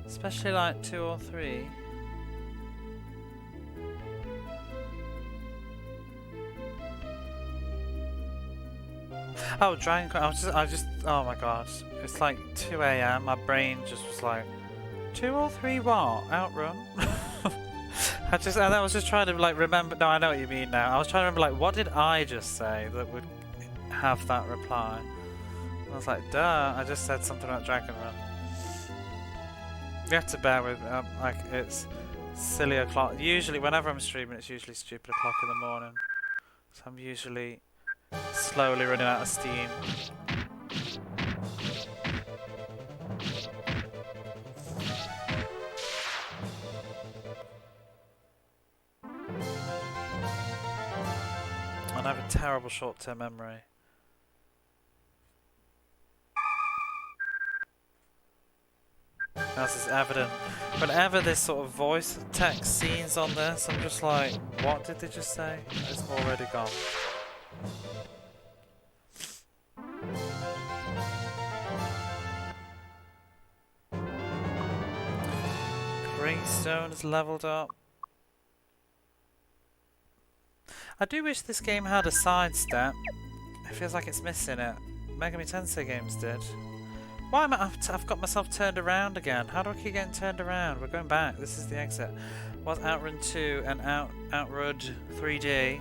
Especially like 2 or 3. Oh, Dragon Quest. I just. Oh my god. It's like 2 AM. My brain just was like, 2 or 3 what? Outrun? I was just trying to like remember. No, I know what you mean now. I was trying to remember like, what did I just say that would have that reply? And I was like, duh. I just said something about Dragon Run. You have to bear with like it's silly o'clock. Usually, whenever I'm streaming, it's usually stupid o'clock in the morning. So I'm usually slowly running out of steam. And I have a terrible short-term memory. As is evident. Whenever there's sort of voice text scenes on this, I'm just like, what did they just say? It's already gone. Greystone has leveled up. I do wish this game had a sidestep. It feels like it's missing it. Megami Tensei games did. Why am I've got myself turned around again? How do I keep getting turned around? We're going back. This is the exit. Was Outrun 2 and Outrun 3D?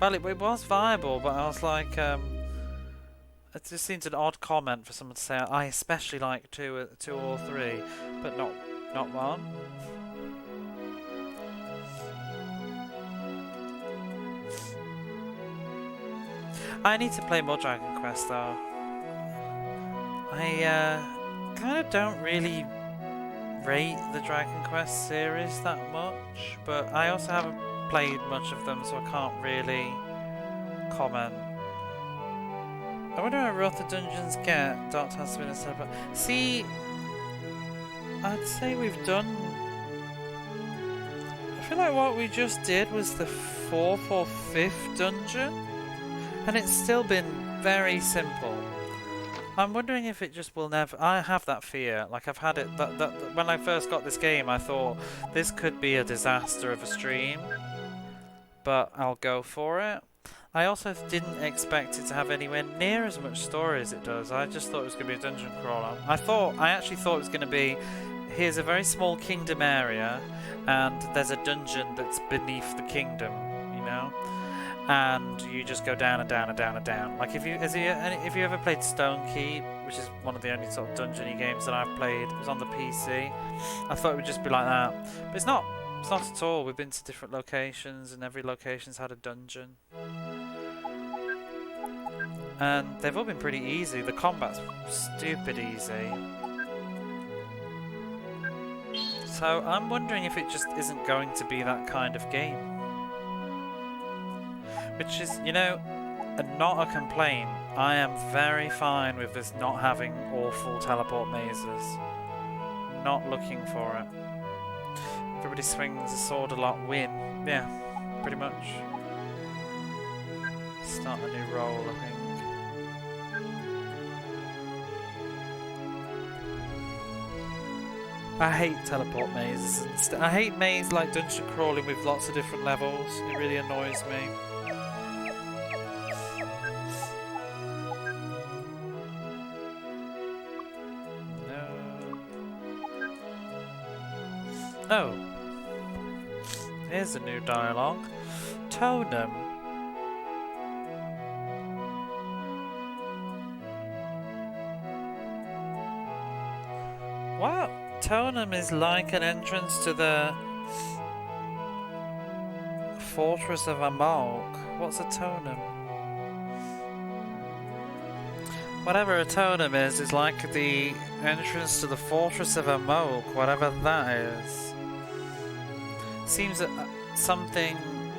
Well, it was viable, but I was like, it just seems an odd comment for someone to say, I especially like 2 or 3, but not 1. I need to play more Dragon Quest though. I kind of don't really rate the Dragon Quest series that much, but I also haven't played much of them, so I can't really comment. I wonder how rough the dungeons get. Dark has been a step up. See, I'd say we've done. I feel like what we just did was the 4th or 5th dungeon, and it's still been very simple. I'm wondering if it just will never. I have that fear. Like I've had it. That when I first got this game, I thought this could be a disaster of a stream, but I'll go for it. I also didn't expect it to have anywhere near as much story as it does. I just thought it was going to be a dungeon crawler. I actually thought it was going to be, here's a very small kingdom area, and there's a dungeon that's beneath the kingdom, you know, and you just go down and down and down and down. Like if you ever played Stone Keep, which is one of the only sort of dungeony games that I've played, it was on the PC. I thought it would just be like that, but it's not. It's not at all. We've been to different locations, and every location's had a dungeon. And they've all been pretty easy. The combat's stupid easy. So I'm wondering if it just isn't going to be that kind of game. Which is, you know, not a complaint. I am very fine with this not having awful teleport mazes. Not looking for it. Everybody swings a sword a lot, win. Yeah, pretty much. Start a new roll, I think. I hate teleport mazes. I hate maze like dungeon crawling with lots of different levels. It really annoys me. No. Oh. Here's a new dialogue. Tonem. What? Tonem is like an entrance to the Fortress of Amok. What's a tonem? Whatever a totem is like the entrance to the Fortress of Amok, whatever that is. Seems that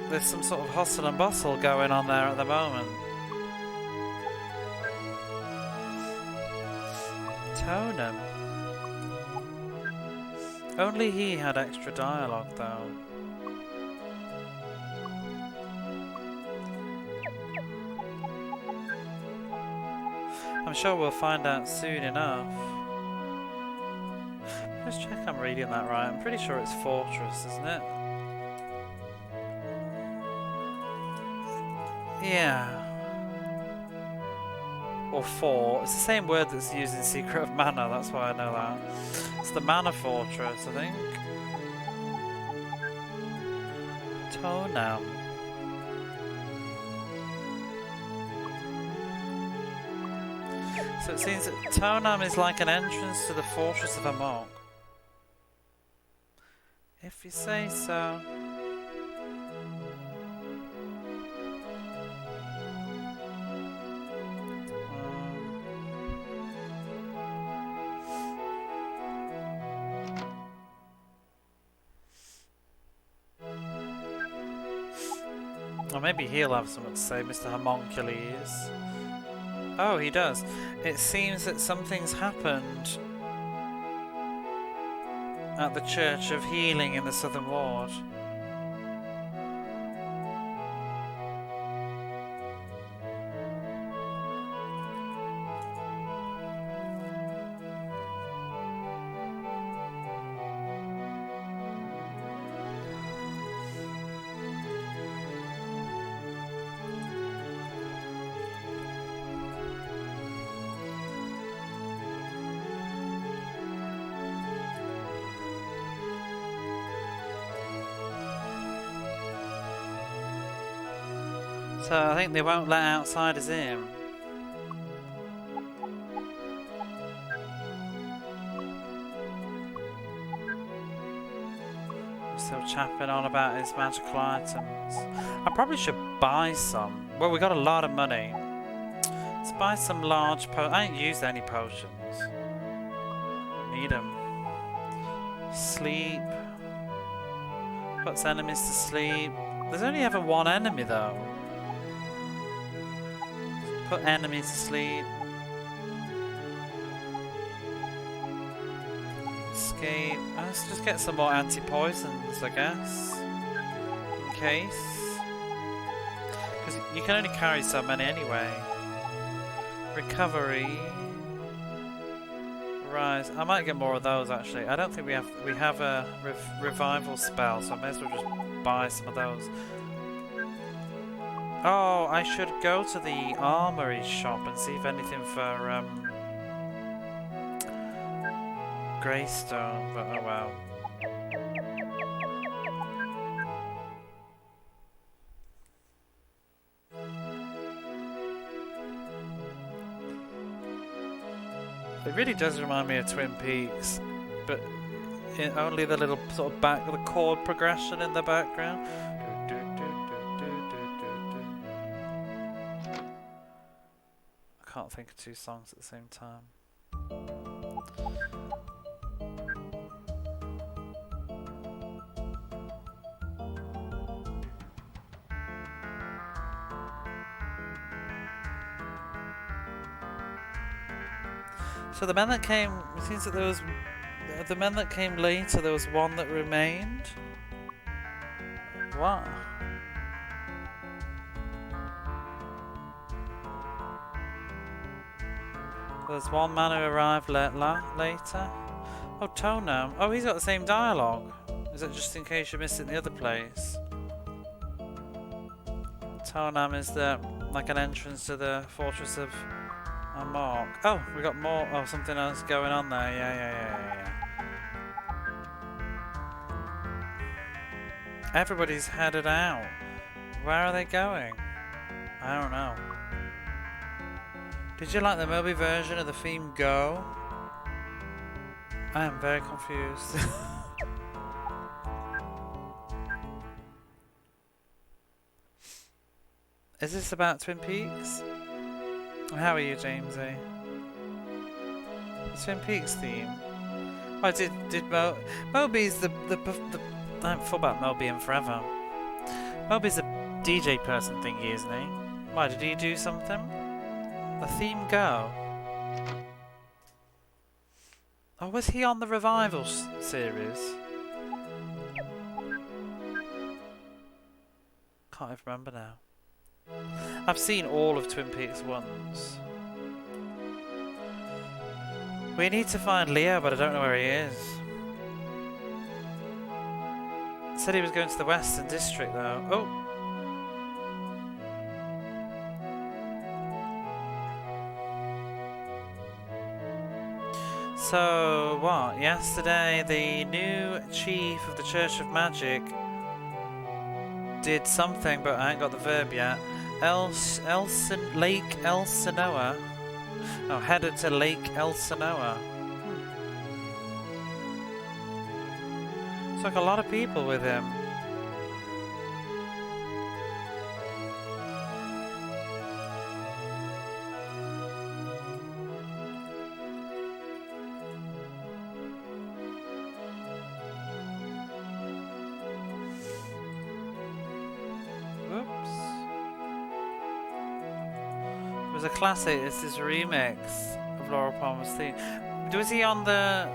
there's some sort of hustle and bustle going on there at the moment. Tonem. Only he had extra dialogue though. I'm sure we'll find out soon enough. Let's check I'm reading that right. I'm pretty sure it's Fortress, isn't it? Yeah. Or fort. It's the same word that's used in Secret of Mana, that's why I know that. It's the Mana Fortress, I think. Tonem. So it seems that Tonem is like an entrance to the Fortress of Amok. If you say so. Or maybe he'll have something to say, Mr. Homunculus. Oh, he does. It seems that something's happened at the Church of Healing in the Southern Ward. So I think they won't let outsiders in. Still chapping on about his magical items. I probably should buy some. Well, we got a lot of money. Let's buy some large I ain't used any potions. Need them. Sleep. Puts enemies to sleep. There's only ever one enemy though. Put enemies to sleep. Escape. Let's just get some more anti-poisons, I guess. In case. Because you can only carry so many anyway. Recovery. Rise. I might get more of those actually. I don't think we have a revival spell, so I may as well just buy some of those. Oh, I should go to the armory shop and see if anything for Greystone, but oh well. It really does remind me of Twin Peaks, but only the little sort of the chord progression in the background. I can't think of two songs at the same time. So the men that came, it seems that there was, the men that came later, there was one that remained. What? There's one man who arrived later. Oh, Tonam. Oh, he's got the same dialogue. Is it just in case you missed it in the other place? Tonam is like an entrance to the fortress of Mark. Oh, we got more. Oh, something else going on there. Yeah. Everybody's headed out. Where are they going? I don't know. Did you like the Moby version of the theme Go? I am very confused. Is this about Twin Peaks? How are you, Jamesy? Twin Peaks theme. Why did Moby's the I haven't thought about Moby in forever. Moby's a DJ person thingy, isn't he? Why did he do something? The theme Go. Oh, was he on the Revival series? Can't even remember now. I've seen all of Twin Peaks once. We need to find Leo, but I don't know where he is. Said he was going to the Western District though. Oh! So, what? Yesterday, the new chief of the Church of Magic did something, but I ain't got the verb yet. Lake Elsinore. Oh, headed to Lake Elsinore. It's like a lot of people with him. A classic. It's this remix of Laura Palmer's theme. Was he on the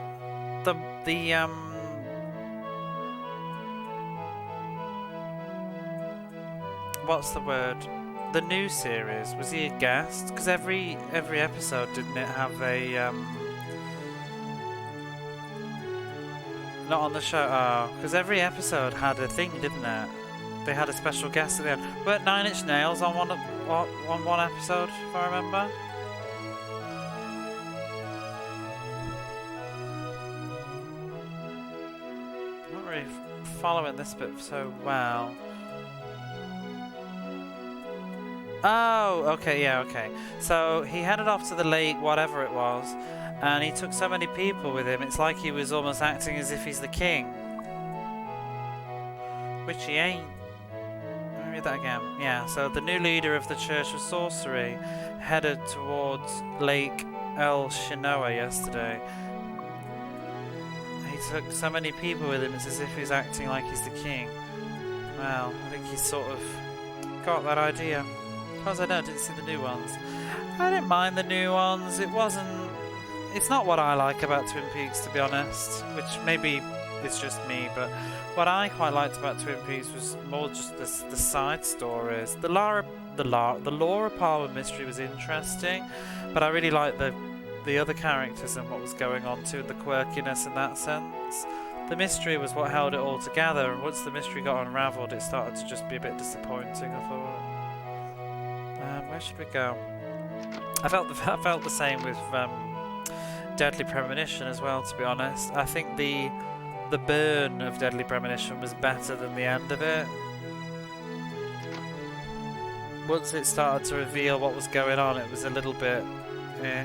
what's the word? The new series? Was he a guest? Because every episode, didn't it have a not on the show? Oh, because every episode had a thing, didn't it? They had a special guest at the end. Weren't 9 Inch Nails on one episode, if I remember? I'm not really following this bit so well. Oh, okay, yeah, okay. So he headed off to the lake, whatever it was, and he took so many people with him, it's like he was almost acting as if he's the king. Which he ain't. Let me read that again. Yeah, so the new leader of the Church of Sorcery headed towards Lake El Shinoa yesterday. He took so many people with him, it's as if he's acting like he's the king. Well, I think he's sort of got that idea. As far as I know, I didn't see the new ones. I didn't mind the new ones. It's not what I like about Twin Peaks, to be honest. Which maybe it's just me, but what I quite liked about Twin Peaks was more just the side stories. The Laura Palmer mystery was interesting, but I really liked the other characters and what was going on too, the quirkiness in that sense. The mystery was what held it all together, and once the mystery got unravelled, it started to just be a bit disappointing, I thought. Where should we go? I felt the same with Deadly Premonition as well, to be honest. I think the burn of Deadly Premonition was better than the end of it. Once it started to reveal what was going on, it was a little bit eh.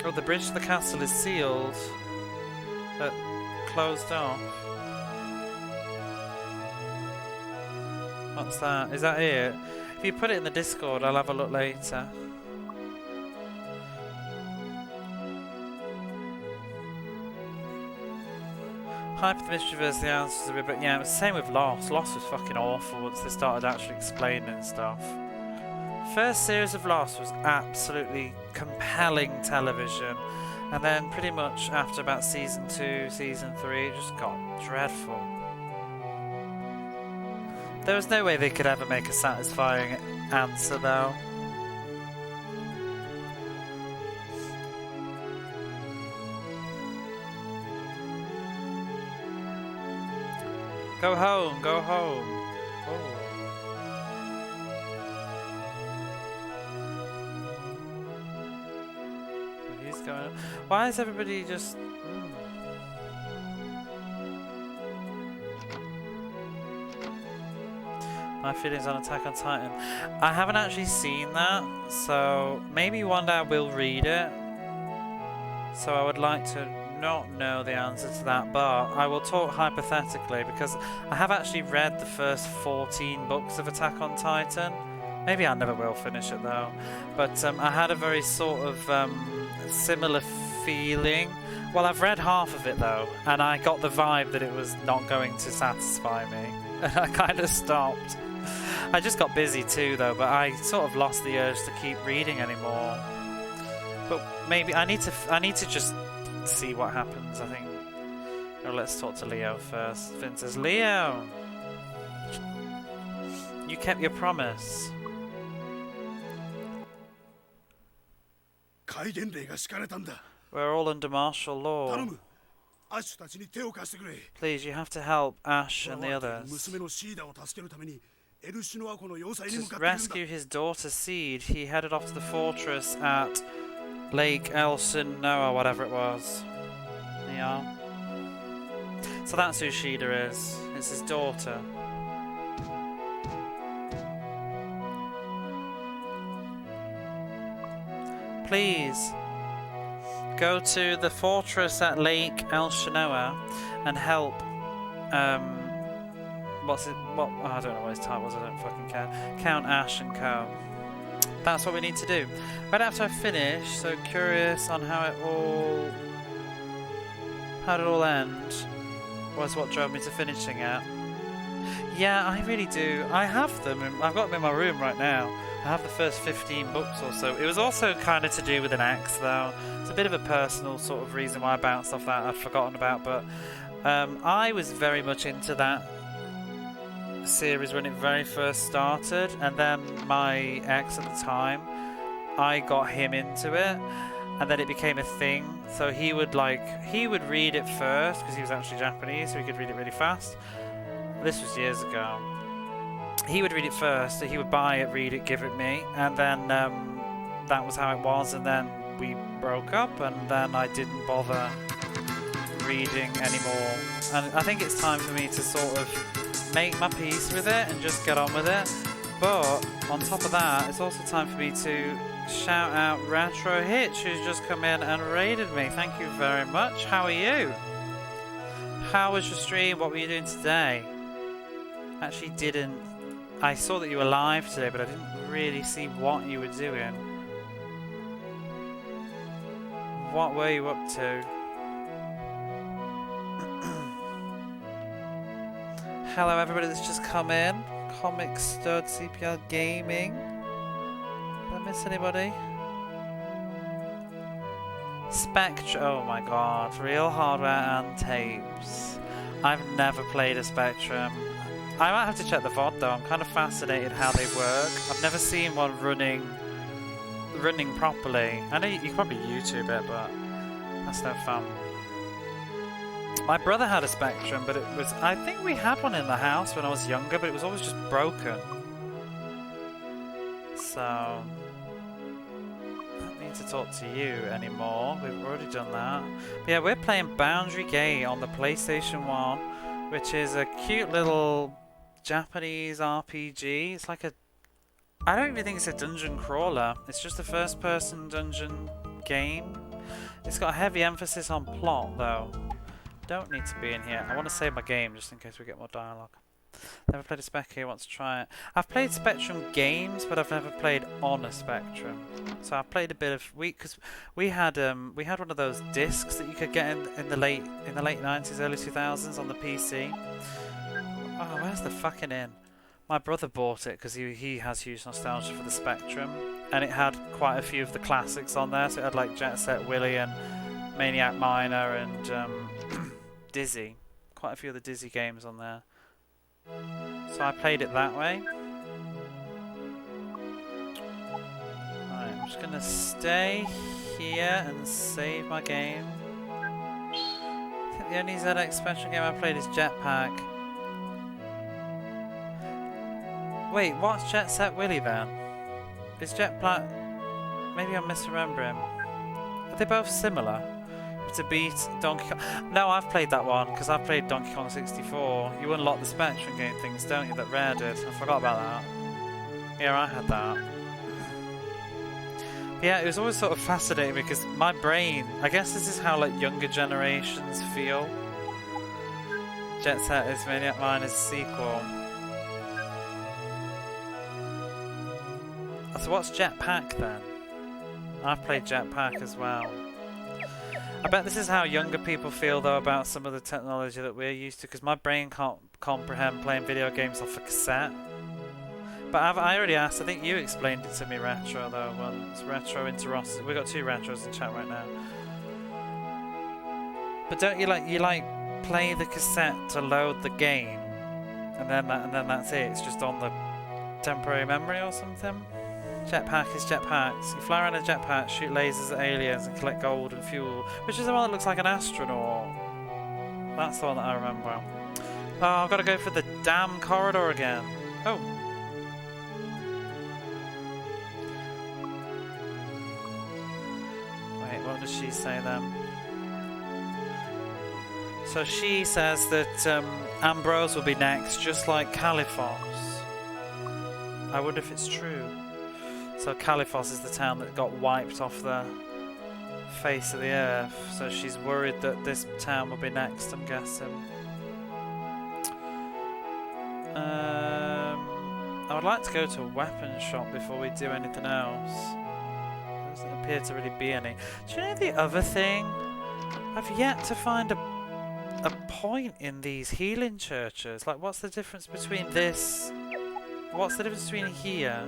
Oh, the bridge to the castle is sealed, but closed off. What's that? Is that it? If you put it in the Discord, I'll have a look later. Hype the Mysteryverse, the answers are a bit, yeah, it was the same with Lost. Lost was fucking awful once they started actually explaining stuff. First series of Lost was absolutely compelling television, and then pretty much after about season 2, season 3, it just got dreadful. There was no way they could ever make a satisfying answer though. Go home, go home. Oh. He's going. Why is everybody just? My feelings on Attack on Titan. I haven't actually seen that, so maybe one day I will read it. So I would like to not know the answer to that, but I will talk hypothetically because I have actually read the first 14 books of Attack on Titan. Maybe I never will finish it though, but I had a very sort of similar feeling. Well, I've read half of it though, and I got the vibe that it was not going to satisfy me, and I kind of stopped. I just got busy too though, but I sort of lost the urge to keep reading anymore. But maybe I need to just see what happens, I think. Oh, let's talk to Leo first. Finn says, Leo! You kept your promise. We're all under martial law. Please, you have to help Ash and the others. To rescue his daughter Seed, he headed off to the fortress at Lake El Shinoa, whatever it was. Yeah. So that's who Shida is. It's his daughter. Please go to the fortress at Lake El Shinoa and help what's it? What? Oh, I don't know what his title was. I don't fucking care. Count Ash and Co. That's what we need to do. Right after I finish, so curious on how did it all end? Was what drove me to finishing it. Yeah, I really do. I have them. I've got them in my room right now. I have the first 15 books or so. It was also kind of to do with an ex, though. It's a bit of a personal sort of reason why I bounced off that I'd forgotten about, but I was very much into that series when it very first started, and then my ex at the time, I got him into it, and then it became a thing. So he would read it first because he was actually Japanese, so he could read it really fast. This was years ago. He would read it first, so he would buy it, read it, give it me, and then that was how it was, and then we broke up, and then I didn't bother reading anymore. And I think it's time for me to sort of make my peace with it and just get on with it. But on top of that, it's also time for me to shout out Retro Hitch, who's just come in and raided me. Thank you very much. How are you? How was your stream? What were you doing today? Actually didn't... I saw that you were live today, but I didn't really see what you were doing. What were you up to? Hello everybody that's just come in. Comic Stud CPR Gaming. Did I miss anybody? Spectrum. Oh my god. Real hardware and tapes. I've never played a Spectrum. I might have to check the VOD though. I'm kind of fascinated how they work. I've never seen one running properly. I know you can probably YouTube it, but that's no fun. My brother had a Spectrum, but it was... I think we had one in the house when I was younger, but it was always just broken. So... I don't need to talk to you anymore. We've already done that. But yeah, we're playing Boundary Gate on the PlayStation 1, which is a cute little Japanese RPG. It's like a... I don't even think it's a dungeon crawler. It's just a first-person dungeon game. It's got a heavy emphasis on plot, though. Don't need to be in here. I want to save my game just in case we get more dialogue. Never played a Spec here, want to try it. I've played Spectrum games, but I've never played on a Spectrum. So I've played a bit of because we had one of those discs that you could get in the late 90s, early 2000s on the PC. Oh, where's the fucking in? My brother bought it because he has huge nostalgia for the Spectrum, and it had quite a few of the classics on there. So it had like Jet Set Willy and Maniac Miner and Dizzy, quite a few of the Dizzy games on there. So I played it that way. Alright, I'm just gonna stay here and save my game. I think the only ZX Spectrum game I played is Jetpack. Wait, what's Jet Set Willy then? Is Jetpack... Maybe I'm misremembering. Are they both similar? To beat Donkey Kong. No, I've played that one because I've played Donkey Kong 64. You unlock the Spectrum game things, don't you? That Rare did. I forgot about that. Yeah, I had that. But yeah, it was always sort of fascinating because my brain. I guess this is how like younger generations feel. Jet Set is Maniac Miner's sequel. So what's Jetpack then? I've played Jetpack as well. I bet this is how younger people feel though about some of the technology that we're used to, because my brain can't comprehend playing video games off a cassette. But I already asked, I think you explained it to me, Retro, though, once. Retro into Ross. We've got 2 Retros in chat right now. But don't you like play the cassette to load the game, and then that's it, it's just on the temporary memory or something? Jetpack is jetpacks. You fly around in a jetpack, shoot lasers at aliens and collect gold and fuel. Which is the one that looks like an astronaut. That's the one that I remember. Oh, I've got to go for the damn corridor again. Oh. Wait, what does she say then? So she says that Ambrose will be next, just like Califos. I wonder if it's true. So Califos is the town that got wiped off the face of the earth. So she's worried that this town will be next, I'm guessing. I would like to go to a weapon shop before we do anything else. There doesn't appear to really be any. Do you know the other thing? I've yet to find a point in these healing churches. Like, what's the difference between this? What's the difference between here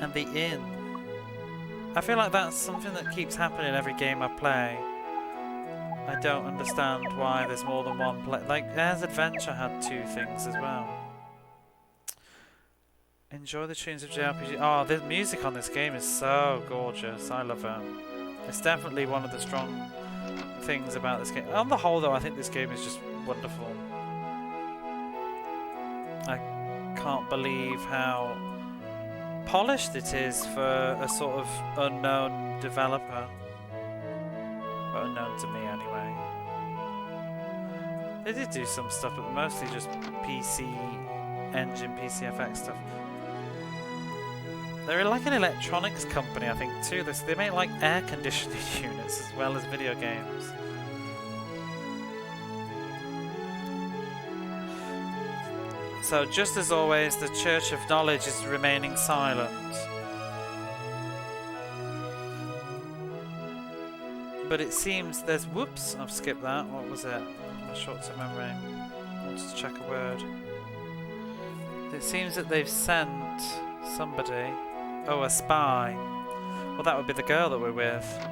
and the inn? I feel like that's something that keeps happening every game I play. I don't understand why there's more than one play. Like, Air's Adventure had 2 things as well. Enjoy the tunes of JRPG. Oh, the music on this game is so gorgeous. I love it. It's definitely one of the strong things about this game. On the whole, though, I think this game is just wonderful. I can't believe how polished it is for a sort of unknown developer. Well, unknown to me anyway. They did do some stuff, but mostly just PC engine, PCFX stuff. They're like an electronics company, I think, too. They make like air conditioning units as well as video games. So, just as always, the Church of Knowledge is remaining silent. But it seems there's... Whoops, I've skipped that. What was it? My short-term memory. I wanted to check a word. It seems that they've sent somebody... Oh, a spy. Well, that would be the girl that we're with. I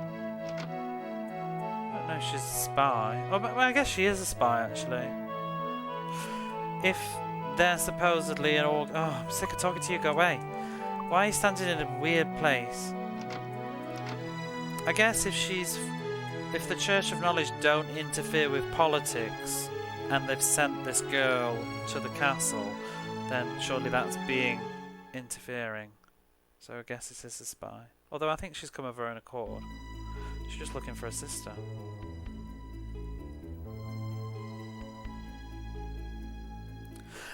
don't know if she's a spy. Oh, but I guess she is a spy, actually. If they're supposedly an org... Oh, I'm sick of talking to you. Go away. Why are you standing in a weird place? I guess if the Church of Knowledge don't interfere with politics and they've sent this girl to the castle, then surely that's being interfering. So I guess this is a spy. Although I think she's come of her own accord. She's just looking for a sister.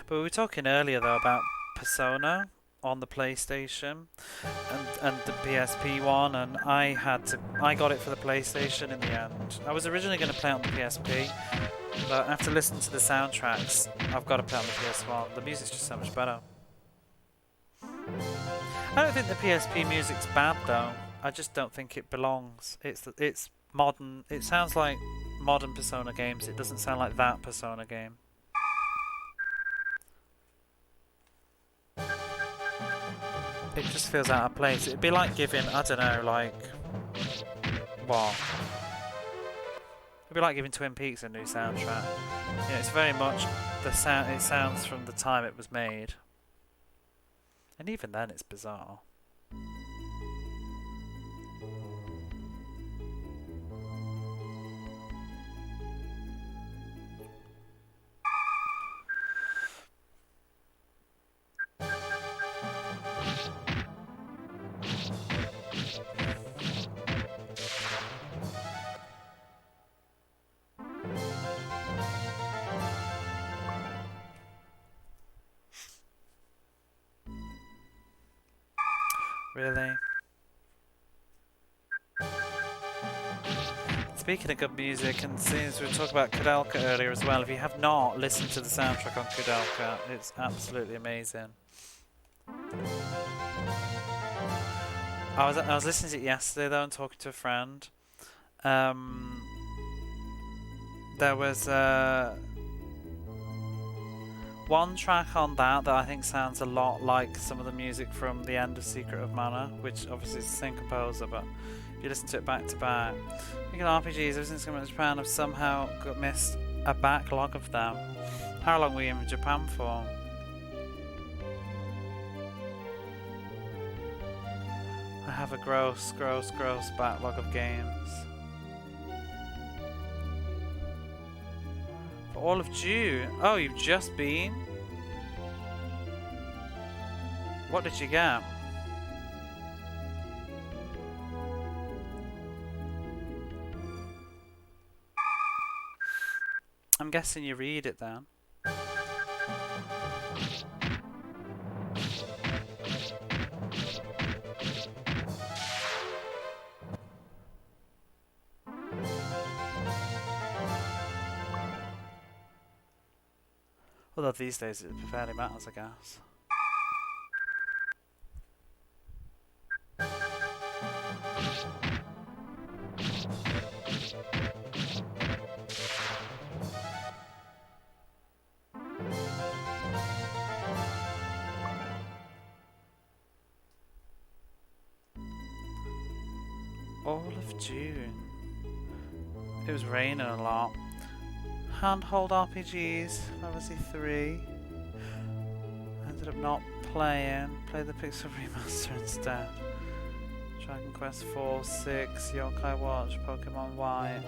But we were talking earlier though about Persona on the PlayStation and the PSP one, and I got it for the PlayStation in the end. I was originally going to play it on the PSP, but after listening to the soundtracks, I've got to play it on the PS1. The music's just so much better. I don't think the PSP music's bad though. I just don't think it belongs. It's modern. It sounds like modern Persona games. It doesn't sound like that Persona game. It just feels out of place. It'd be like giving, I don't know, like... What? It'd be like giving Twin Peaks a new soundtrack. You know, it's very much the sound. It sounds from the time it was made. And even then it's bizarre. Really? Speaking of good music, and since we were talking about Kudelka earlier as well, if you have not listened to the soundtrack on Kudelka, it's absolutely amazing. I was listening to it yesterday though and talking to a friend. There was one track on that I think sounds a lot like some of the music from the end of Secret of Mana, which obviously is the same composer, but if you listen to it back to back. Speaking of RPGs, ever since coming to Japan, I've somehow missed a backlog of them. How long were you in Japan for? I have a gross backlog of games. For all of June? Oh, you've just been? What did you get? I'm guessing you read it then. Although these days it fairly matters, I guess. All of June. It was raining a lot. Handhold RPGs, Odyssey 3. Ended up not playing. Played the Pixel Remaster instead. Dragon Quest 4, 6, Yokai Watch, Pokemon White.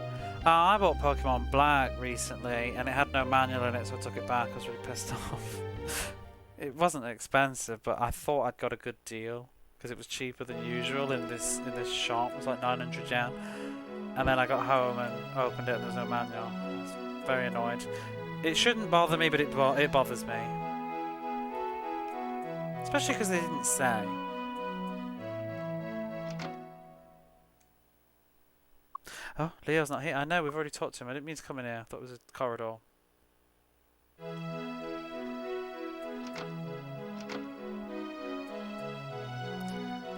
I bought Pokemon Black recently and it had no manual in it, so I took it back. I was really pissed off. It wasn't expensive, but I thought I'd got a good deal because it was cheaper than usual in this shop. It was like 900 yen. and then I got home and opened it and there was no manual. I was very annoyed. It shouldn't bother me, but it bothers me. Especially because they didn't say. Oh, Leo's not here. I know, we've already talked to him. I didn't mean to come in here. I thought it was a corridor.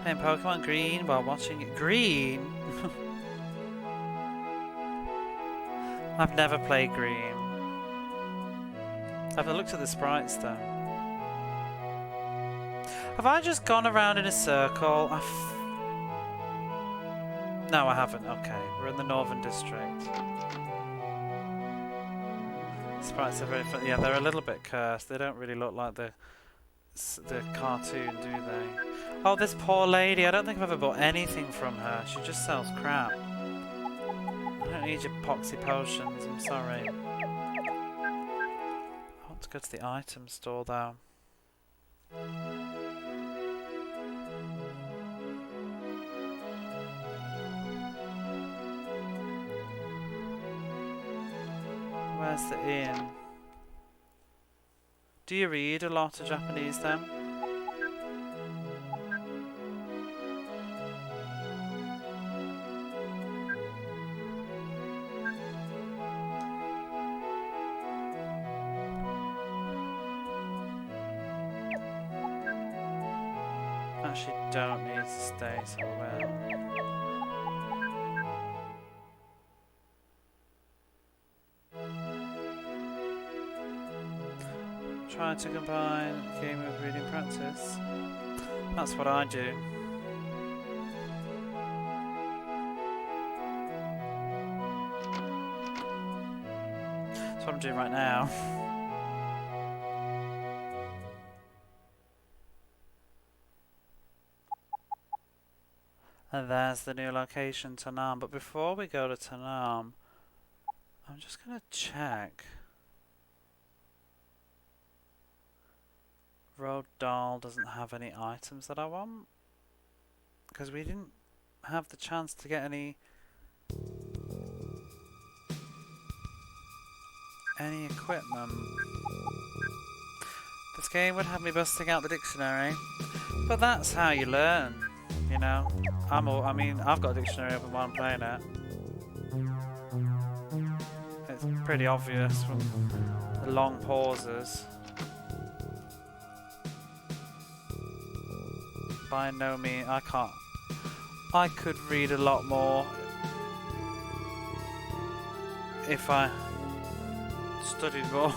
Playing Pokemon Green while watching it. Green? I've never played Green. I've looked at the sprites though. Have I just gone around in a circle? No, I haven't. Okay, we're in the Northern District. Sprites are very fun. Yeah, they're a little bit cursed. They don't really look like the cartoon, do they? Oh, this poor lady. I don't think I've ever bought anything from her. She just sells crap. I don't need your epoxy potions. I'm sorry. I want to go to the item store though. Where's the inn? Do you read a lot of Japanese then? Actually don't need to stay so well. Trying to combine game with reading practice. That's what I do. That's what I'm doing right now. And there's the new location, Tanam. But before we go to Tanam, I'm just gonna check. Road Doll doesn't have any items that I want because we didn't have the chance to get any equipment. This game would have me busting out the dictionary, but that's how you learn, you know. I mean, I've got a dictionary open while I'm playing it. It's pretty obvious from the long pauses. By no means, I can't. I could read a lot more if I studied more.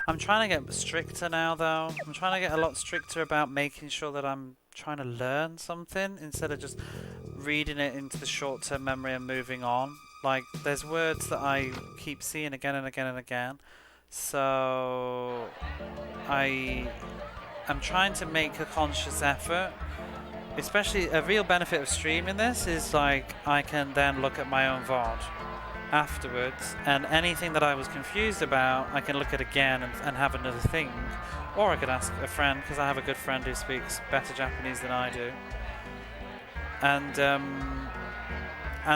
I'm trying to get stricter now though. I'm trying to get a lot stricter about making sure that I'm trying to learn something instead of just reading it into the short-term memory and moving on. Like, there's words that I keep seeing again and again and again. So I'm trying to make a conscious effort. Especially a real benefit of streaming this is like I can then look at my own VOD afterwards, and anything that I was confused about I can look at again and have another think. Or I could ask a friend, because I have a good friend who speaks better Japanese than I do. And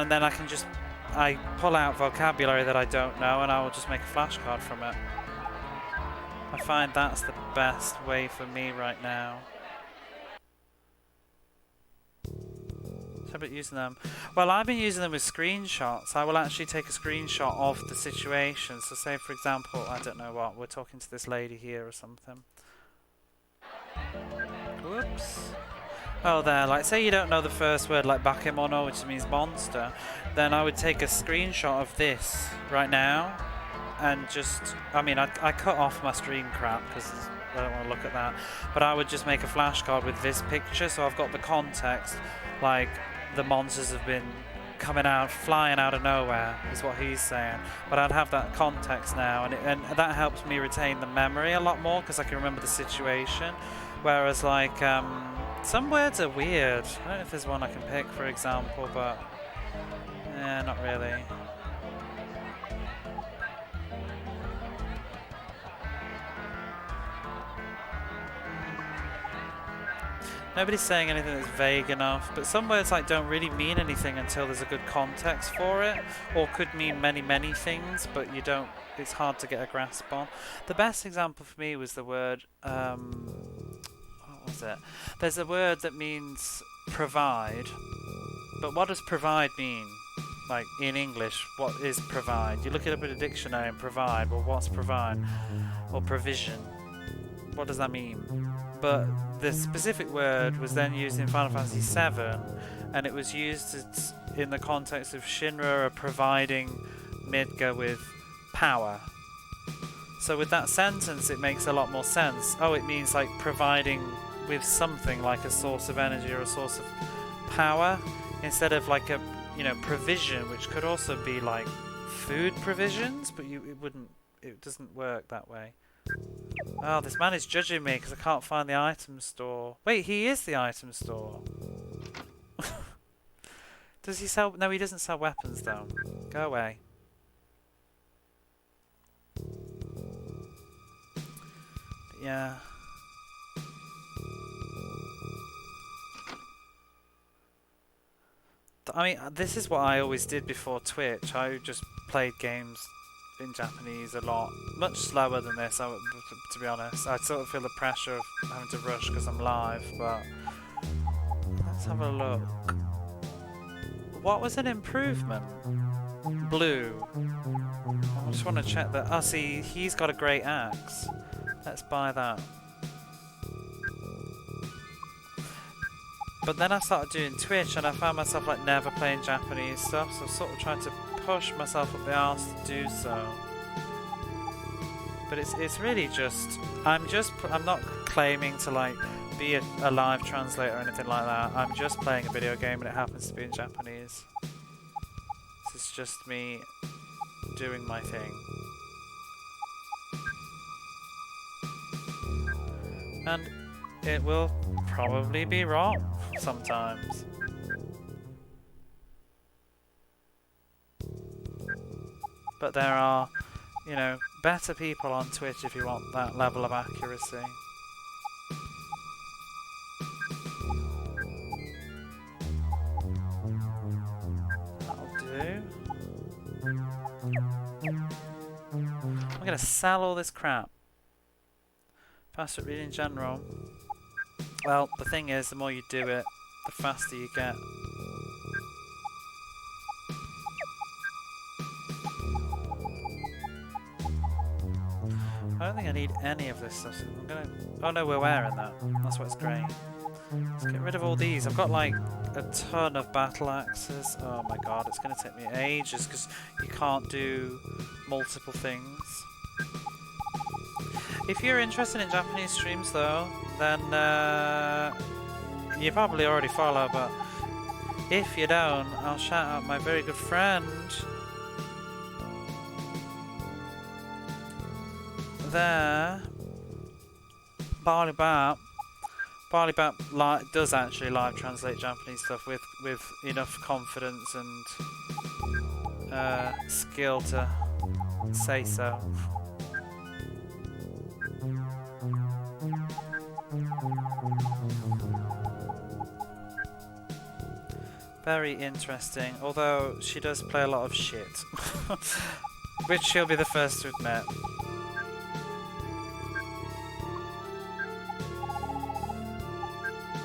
then I pull out vocabulary that I don't know and I will just make a flashcard from it. I find that's the best way for me right now. So about using them. Well, I've been using them with screenshots. I will actually take a screenshot of the situation. So say for example, I don't know what, we're talking to this lady here or something. Whoops. Oh, there, like, say you don't know the first word, like bakemono, which means monster, then I would take a screenshot of this right now, and just, I mean, I cut off my stream crap, because I don't want to look at that, but I would just make a flashcard with this picture, so I've got the context, like, the monsters have been coming out, flying out of nowhere, is what he's saying, but I'd have that context now, and that helps me retain the memory a lot more, because I can remember the situation, whereas, like, some words are weird. I don't know if there's one I can pick, for example, but not really. Nobody's saying anything that's vague enough, but some words like don't really mean anything until there's a good context for it, or could mean many things, but you don't. It's hard to get a grasp on. The best example for me was the word. What was it? There's a word that means provide, but what does provide mean? Like in English, what is provide? You look it up in a dictionary and provide. Well, what's provide? Or provision? What does that mean? But the specific word was then used in Final Fantasy VII, and it was used in the context of Shinra providing Midgar with power. So with that sentence, it makes a lot more sense. Oh, it means like providing with something like a source of energy or a source of power, instead of like a provision, which could also be like food provisions, but it doesn't work that way. Oh, this man is judging me because I can't find the item store. Wait, he is the item store. Does he sell? No, he doesn't sell weapons though. Go away. But yeah. I mean, this is what I always did before Twitch. I just played games in Japanese a lot, much slower than this. To be honest, I sort of feel the pressure of having to rush because I'm live. But let's have a look. What was an improvement? Blue. I just want to check that. Oh, see, he's got a great axe. Let's buy that. But then I started doing Twitch and I found myself like never playing Japanese stuff, so I sort of tried to push myself up the arse to do so. But it's really just I'm not claiming to like be a live translator or anything like that. I'm just playing a video game and it happens to be in Japanese. This is just me doing my thing. And it will probably be wrong sometimes. But there are, better people on Twitch if you want that level of accuracy. That'll do. I'm gonna sell all this crap. Faster at reading in general. Well, the thing is, the more you do it, the faster you get. I don't think I need any of this stuff. So I'm gonna. Oh no, we're wearing that. That's what's great. Let's get rid of all these. I've got like a ton of battle axes. Oh my god, it's gonna take me ages because you can't do multiple things. If you're interested in Japanese streams though, then you probably already follow, but if you don't, I'll shout out my very good friend there, Barley Bap does actually live translate Japanese stuff with enough confidence and skill to say so. Very interesting, although she does play a lot of shit. Which she'll be the first to admit.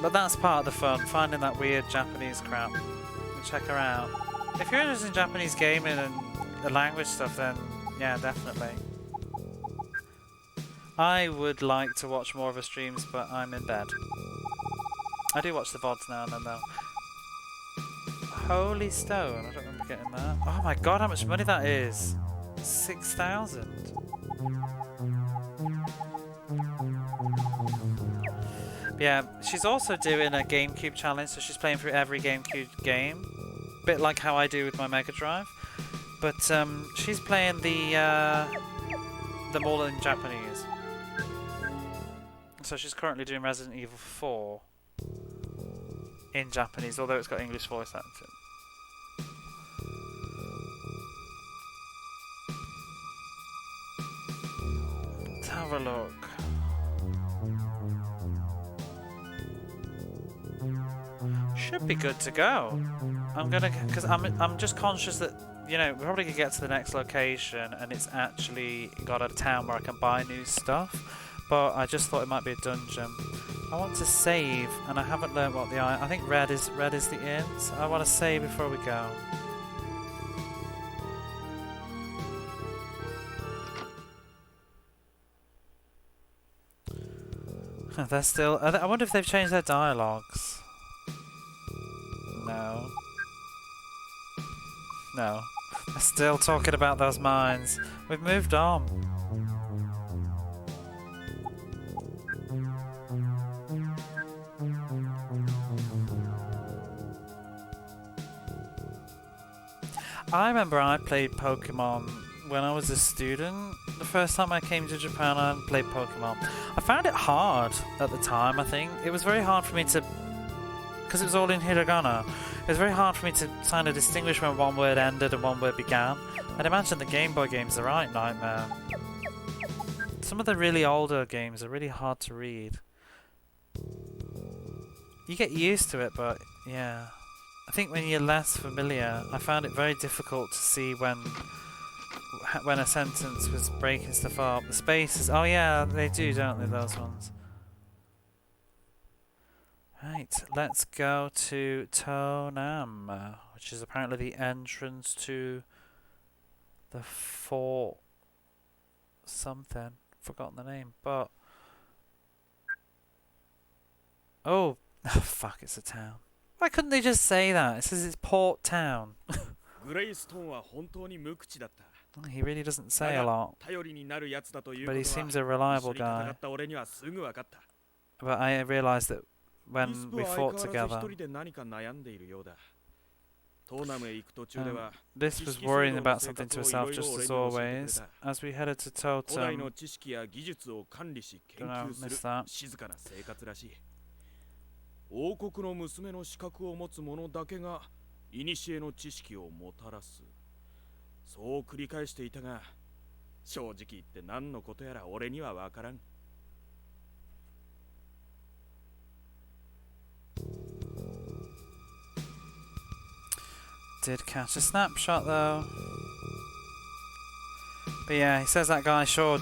But that's part of the fun, finding that weird Japanese crap. Check her out. If you're interested in Japanese gaming and the language stuff, then yeah, definitely. I would like to watch more of her streams, but I'm in bed. I do watch the VODs now and then though. Holy stone, I don't remember getting that. Oh my god, how much money that is! 6,000. Yeah, she's also doing a GameCube challenge, so she's playing through every GameCube game. Bit like how I do with my Mega Drive. But she's playing them all in Japanese. So she's currently doing Resident Evil 4 in Japanese, although it's got English voice acting. Let's have a look. Should be good to go. I'm gonna, because I'm just conscious that, you know, we're probably gonna get to the next location and it's actually got a town where I can buy new stuff. But I just thought it might be a dungeon. I want to save, and I haven't learned what the I think red is the inn. So I want to save before we go. They're still. I wonder if they've changed their dialogues. No. No. They're still talking about those mines. We've moved on. I remember I played Pokemon when I was a student. The first time I came to Japan, I played Pokemon. I found it hard at the time, I think. It was very hard for me to... because it was all in hiragana. It was very hard for me to kind of distinguish when one word ended and one word began. I'd imagine the Game Boy games are right nightmare. Some of the really older games are really hard to read. You get used to it, but yeah. I think when you're less familiar, I found it very difficult to see when a sentence was breaking stuff up. The spaces, oh yeah, they do, don't they, those ones? Right, let's go to Tonam, which is apparently the entrance to the fort something. Forgotten the name, but... oh, fuck, it's a town. Why couldn't they just say that? It says it's Port Town. He really doesn't say a lot. But he seems a reliable guy. But I realised that when we fought together, this was worrying about something to herself just as always. As we headed to Totem, don't know, missed that. 王国の娘の資格を持つ者だけが古の知識をもたらす。そう繰り返していたが、正直言って何のことやら俺にはわからん。Did catch a snapshot though. But yeah, he says that guy sure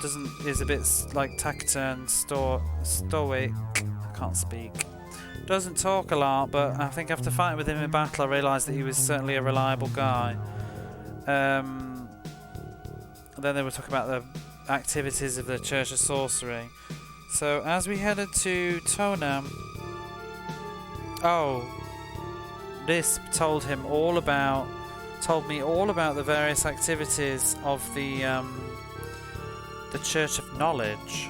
is a bit like taciturn, stoic. I can't speak. Doesn't talk a lot, but I think after fighting with him in battle, I realised that he was certainly a reliable guy. Then they were talking about the activities of the Church of Sorcery. So as we headed to Tonam, Lisp told me all about the various activities of the Church of Knowledge.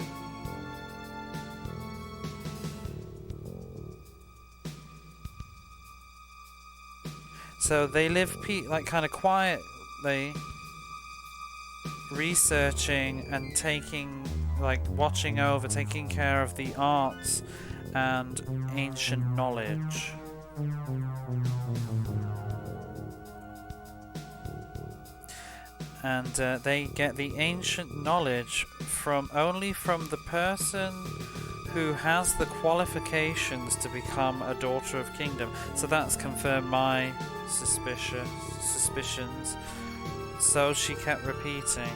So they live kind of quietly, researching and watching over, taking care of the arts and ancient knowledge. And they get the ancient knowledge only from the person who has the qualifications to become a Daughter of Kingdom. So that's confirmed my suspicions. So she kept repeating.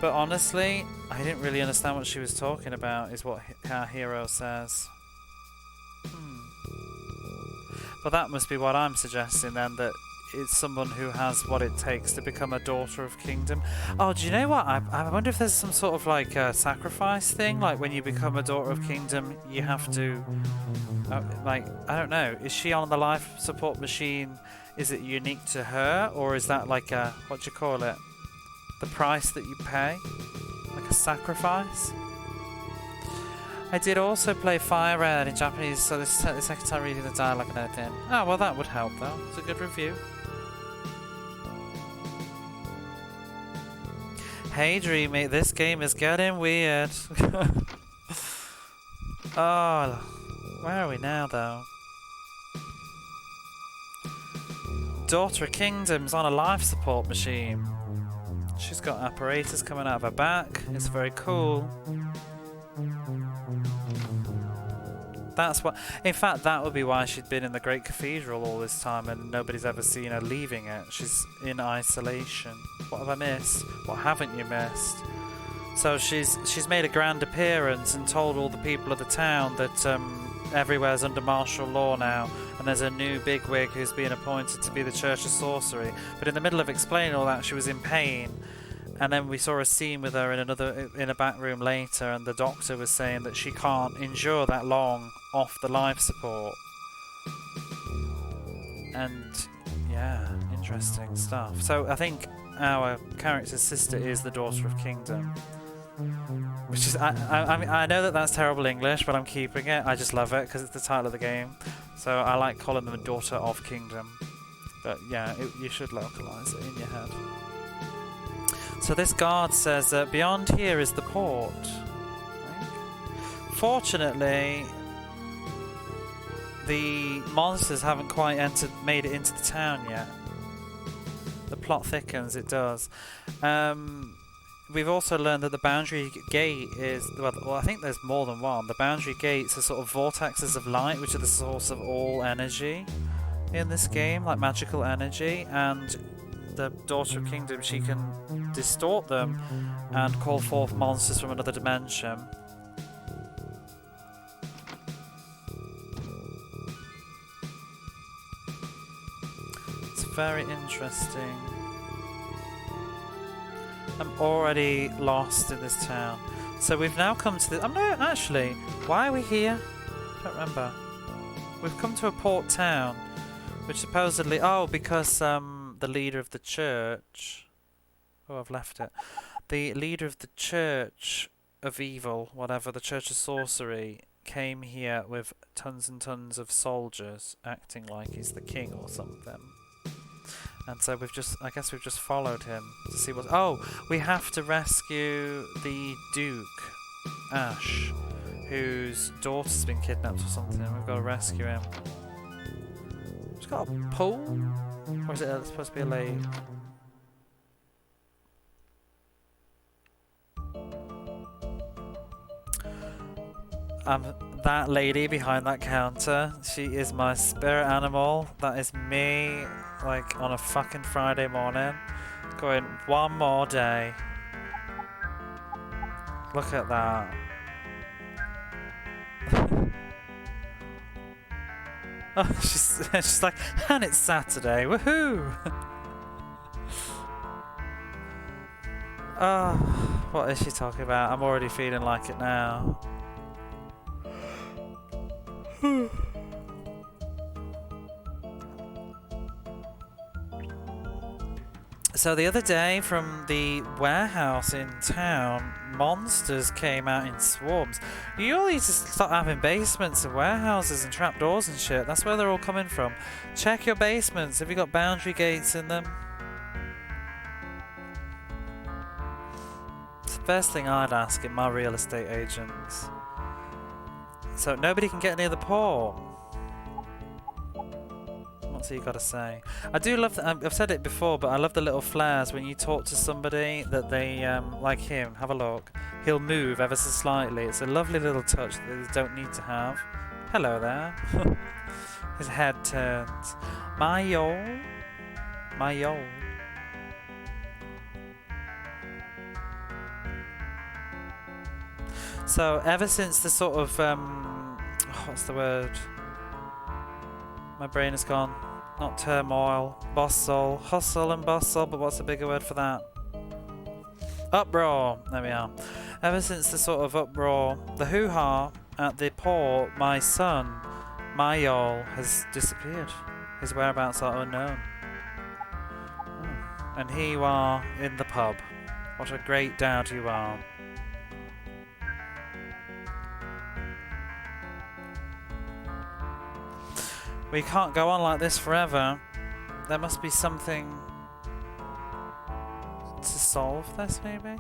But honestly, I didn't really understand what she was talking about, is what our hero says. But that must be what I'm suggesting then, that it's someone who has what it takes to become a Daughter of Kingdom. Oh, do you know what? I wonder if there's some sort of like sacrifice thing, like when you become a Daughter of Kingdom, you have to, I don't know, is she on the life support machine? Is it unique to her, or is that like a, what do you call it? The price that you pay? Like a sacrifice? I did also play Fire Red in Japanese, so this is the second time reading the dialogue and everything. Oh, well that would help though. It's a good review. Hey Dreamy, this game is getting weird. Oh, where are we now though? Daughter of Kingdom's on a life support machine. She's got apparatus coming out of her back. It's very cool. That's what. In fact, that would be why she'd been in the Great Cathedral all this time, and nobody's ever seen her leaving it. She's in isolation. What have I missed? What haven't you missed? So she's made a grand appearance and told all the people of the town that everywhere's under martial law now, and there's a new bigwig who's been appointed to be the Church of Sorcery. But in the middle of explaining all that, she was in pain. And then we saw a scene with her in a back room later, and the doctor was saying that she can't endure that long off the life support. And yeah, interesting stuff. So I think our character's sister is the Daughter of Kingdom, which is I mean, I know that that's terrible English, but I'm keeping it. I just love it because it's the title of the game. So I like calling them a Daughter of Kingdom. But yeah, you should localize it in your head. So this guard says, beyond here is the port. Fortunately, the monsters haven't quite made it into the town yet. The plot thickens, it does. We've also learned that the boundary gate is... Well, I think there's more than one. The boundary gates are sort of vortexes of light, which are the source of all energy in this game, like magical energy, and the Daughter of Kingdom, she can distort them and call forth monsters from another dimension. It's very interesting. I'm already lost in this town. So we've now come to the... no, actually, why are we here? I don't remember. We've come to a port town, which supposedly... Oh, because the leader of the church... Oh, I've left it. The leader of the Church of Evil, whatever, the Church of Sorcery, came here with tons and tons of soldiers, acting like he's the king or something. And so I guess we've just followed him to see what... Oh, we have to rescue the Duke, Ash, whose daughter's been kidnapped or something. We've got to rescue him. It's got a pool? Or is it supposed to be a lake? That lady behind that counter, she is my spirit animal. That is me, like, on a fucking Friday morning, going, one more day. Look at that. Oh, she's like, and it's Saturday, woohoo! Oh, what is she talking about? I'm already feeling like it now. So the other day, from the warehouse in town, monsters came out in swarms. You all need to start having basements and warehouses and trapdoors and shit. That's where they're all coming from. Check your basements. Have you got boundary gates in them? It's the first thing I'd ask in my real estate agents. So nobody can get near the port. What's he got to say? I do love that. I've said it before, but I love the little flares when you talk to somebody that they like him. Have a look. He'll move ever so slightly. It's a lovely little touch that they don't need to have. Hello there. His head turns. My yo. So ever since the sort of what's the word? My brain has gone. Not turmoil, bustle, hustle and bustle, but what's a bigger word for that? Uproar. There we are. Ever since the sort of uproar, the hoo-ha at the port, my son, Mayol, has disappeared. His whereabouts are unknown. Oh. And here you are in the pub. What a great dad you are. We can't go on like this forever. There must be something to solve this, maybe?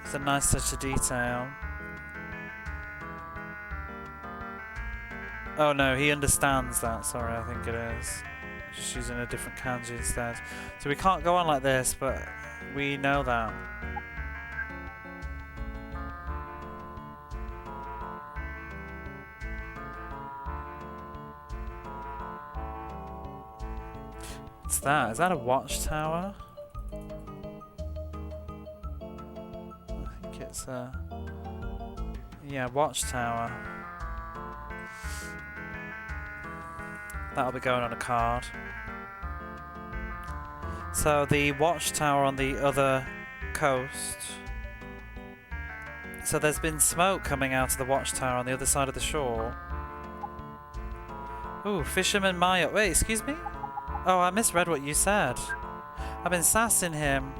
It's a nice touch of detail. Oh no, he understands that. Sorry, I think it is. just using a different kanji instead. So we can't go on like this, but we know that. What's that? Is that a watchtower? I think it's a... yeah, watchtower. That'll be going on a card. So the watchtower on the other coast. So there's been smoke coming out of the watchtower on the other side of the shore. Ooh, Fisherman Mayo. Wait, excuse me? Oh, I misread what you said. I've been sassing him.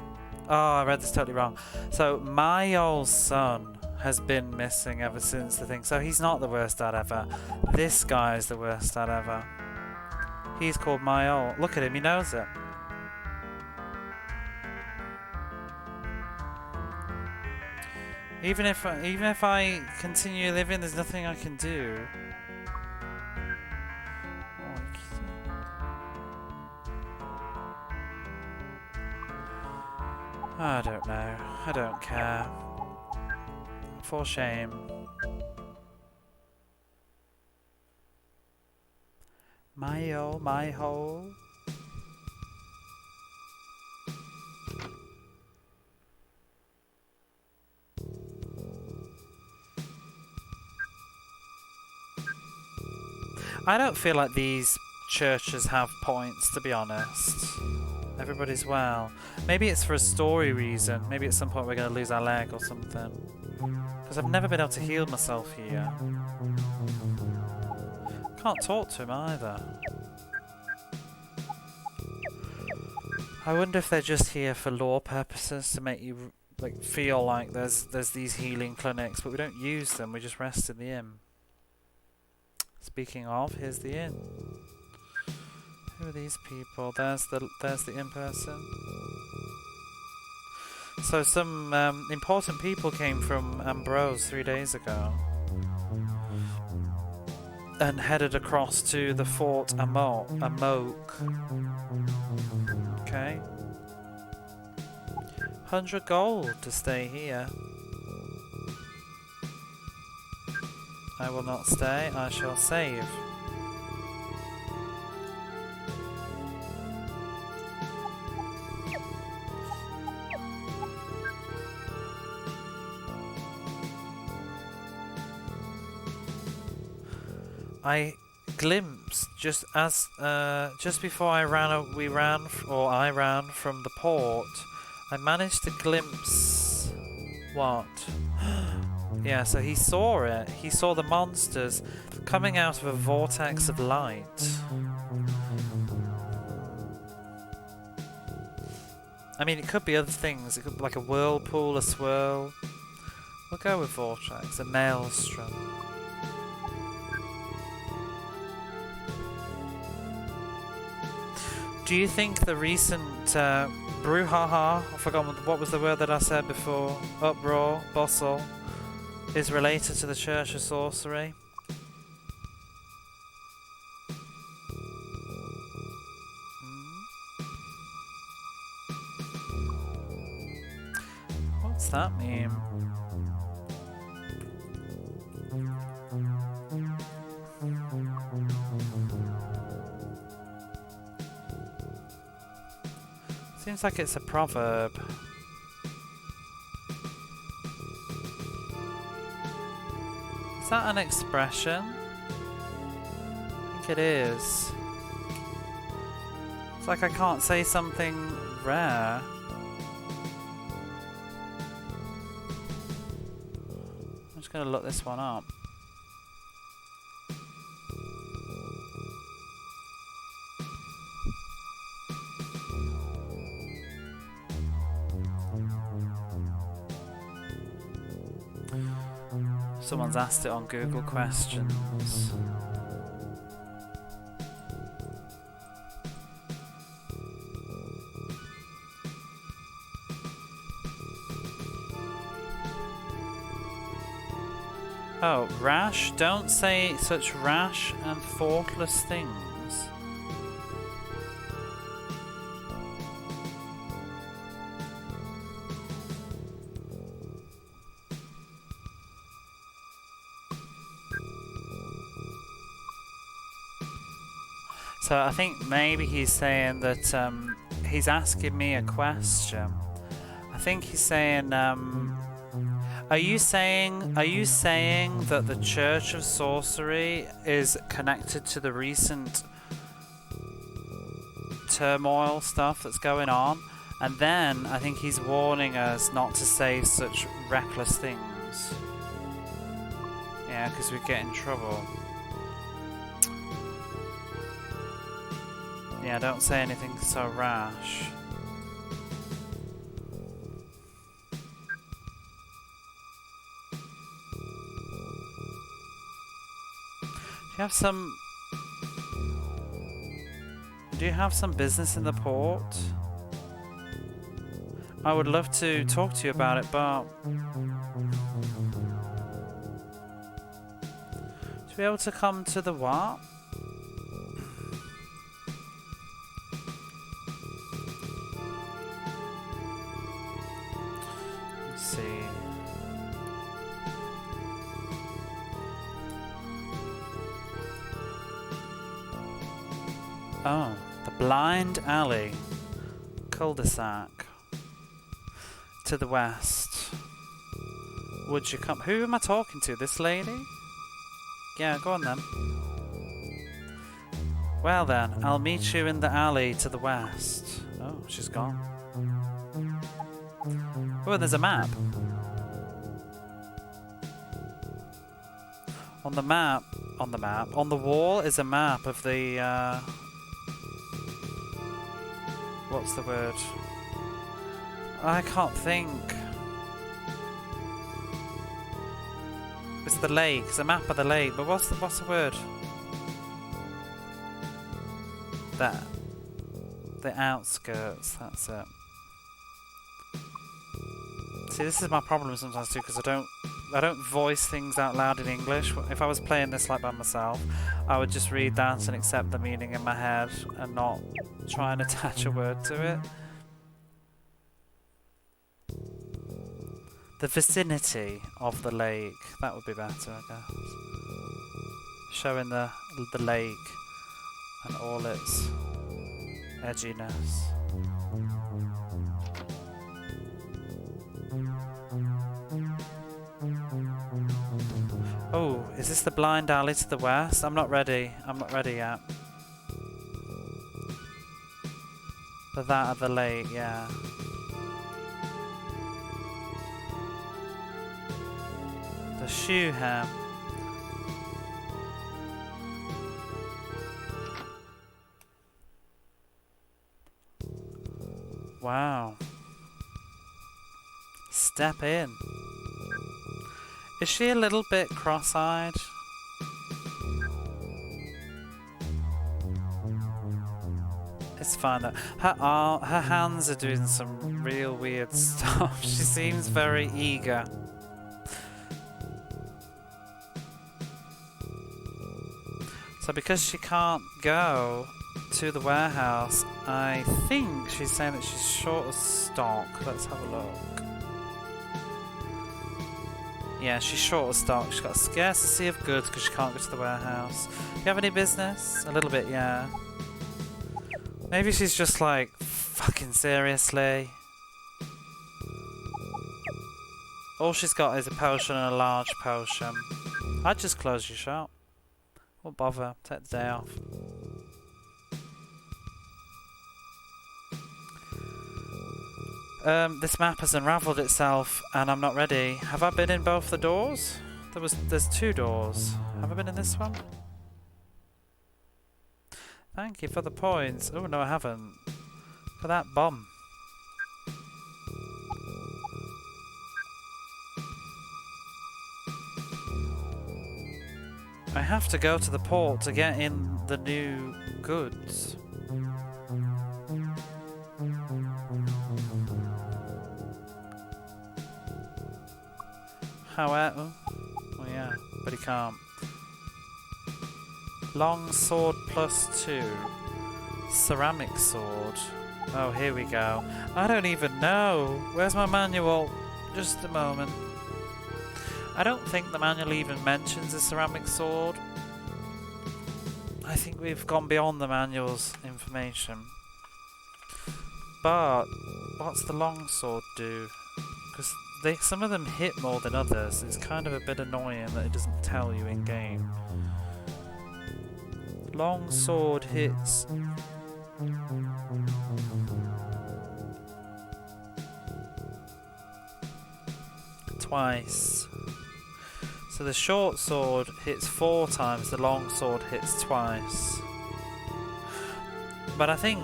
Oh, I read this totally wrong. So Mayo's son has been missing ever since the thing. So he's not the worst dad ever. This guy is the worst dad ever. He's called Mayo. Look at him, he knows it. Even if I continue living, there's nothing I can do. I don't know. I don't care. For shame. My-oh, my-ho. I don't feel like these churches have points, to be honest. Everybody's well. Maybe it's for a story reason. Maybe at some point we're going to lose our leg or something. Because I've never been able to heal myself here. Can't talk to him either. I wonder if they're just here for lore purposes to make you like feel like there's these healing clinics, but we don't use them. We just rest in the inn. Speaking of, here's the inn. Who are these people? There's the inn person. So some important people came from Ambrose 3 days ago and headed across to the Fort Amok. Okay. 100 gold to stay here. I will not stay, I shall save. I glimpsed just before I ran from the port. I managed to glimpse what? Yeah, so he saw it. He saw the monsters coming out of a vortex of light. I mean, it could be other things. It could be like a whirlpool, a swirl. We'll go with vortex, a maelstrom. Do you think the recent brouhaha, I forgot what was the word that I said before, uproar, bustle, is related to the Church of Sorcery? What's that mean? Seems like it's a proverb. Is that an expression? I think it is. It's like I can't say something rare. I'm just gonna look this one up. Someone's asked it on Google Questions. Oh, rash? Don't say such rash and thoughtless things. So I think maybe he's saying that he's asking me a question. I think he's saying, are you saying that the Church of Sorcery is connected to the recent turmoil stuff that's going on? And then I think he's warning us not to say such reckless things. Yeah, because we get in trouble. Yeah, don't say anything so rash. Do you have some business in the port? I would love to talk to you about it, but to be able to come to the what? Let's see. Oh, the blind alley. Cul-de-sac. To the west. Would you come? Who am I talking to? This lady? Yeah, go on then. Well then, I'll meet you in the alley to the west. Oh, she's gone. Oh, and there's a map. On the wall is a map of the, what's the word? I can't think. It's the lake. It's a map of the lake. But what's the word? That. The outskirts. That's it. See, this is my problem sometimes too, because I don't voice things out loud in English. If I was playing this like by myself, I would just read that and accept the meaning in my head and not try and attach a word to it. The vicinity of the lake. That would be better, I guess. Showing the lake and all its edginess. Oh, is this the blind alley to the west? I'm not ready. I'm not ready yet. For that of the lake, yeah. The shoe hem. Wow. Step in. Is she a little bit cross-eyed? It's fine though. Her hands are doing some real weird stuff. She seems very eager. So because she can't go to the warehouse, I think she's saying that she's short of stock. Let's have a look. Yeah, she's short of stock. She's got a scarcity of goods because she can't go to the warehouse. Do you have any business? A little bit, yeah. Maybe she's just like, fucking seriously. All she's got is a potion and a large potion. I'd just close your shop. Won't bother. Take the day off. This map has unravelled itself and I'm not ready. Have I been in both the doors? There's two doors. Have I been in this one? Thank you for the points. Oh no, I haven't. For that bomb. I have to go to the port to get in the new goods. However, oh yeah, but he can't. Long sword +2. Ceramic sword. Oh, here we go. I don't even know. Where's my manual? Just a moment. I don't think the manual even mentions a ceramic sword. I think we've gone beyond the manual's information. But what's the longsword do? Because some of them hit more than others. It's kind of a bit annoying that it doesn't tell you in game. Longsword hits twice. So the short sword hits 4 times, the long sword hits twice. But I think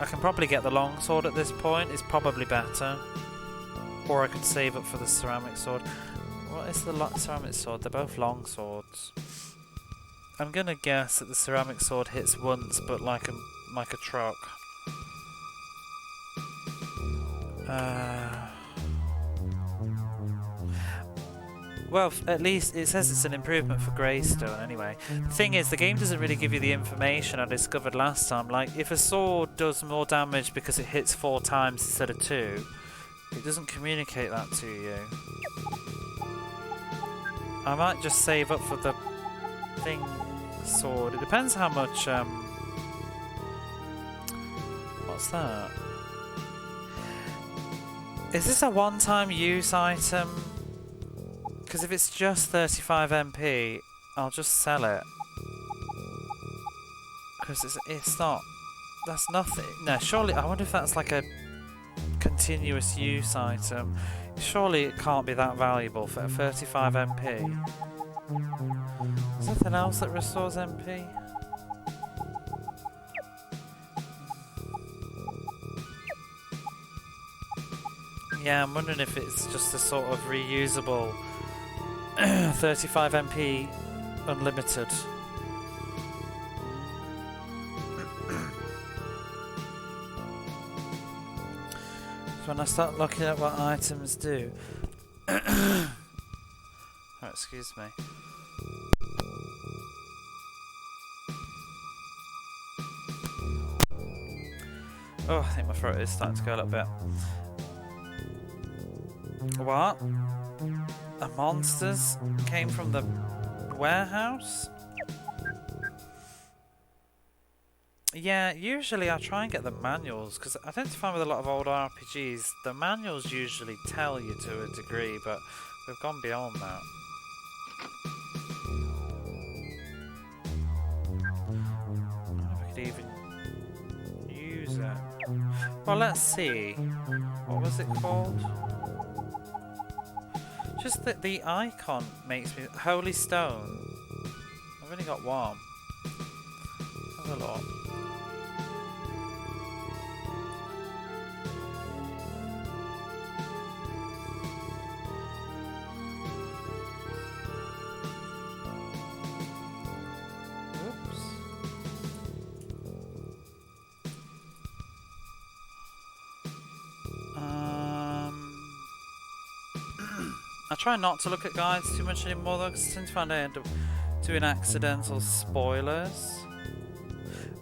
I can probably get the long sword at this point, it's probably better. Or I could save up for the ceramic sword. What is the ceramic sword? They're both long swords. I'm gonna guess that the ceramic sword hits once, but like a truck. Well, at least it says it's an improvement for Greystone anyway. The thing is, the game doesn't really give you the information I discovered last time. Like, if a sword does more damage because it hits 4 times instead of 2, it doesn't communicate that to you. I might just save up for the thing sword. It depends how much, what's that? Is this a one-time use item? Because if it's just 35 MP, I'll just sell it. Because it's not... That's nothing. No, surely... I wonder if that's like a continuous use item. Surely it can't be that valuable for 35 MP. Is there anything else that restores MP? Yeah, I'm wondering if it's just a sort of reusable 35 MP unlimited. So when I start looking at what items do... Oh, excuse me. Oh, I think my throat is starting to go a little bit. What? The monsters came from the warehouse? Yeah, usually I try and get the manuals, because I tend to find with a lot of old RPGs, the manuals usually tell you to a degree, but we've gone beyond that. I don't know if I could even use it. Well, let's see. What was it called? Just that the icon makes me... Holy Stone. I've only got one. Have a lot. Oops. I try not to look at guides too much anymore though, because I tend to find I end up doing accidental spoilers.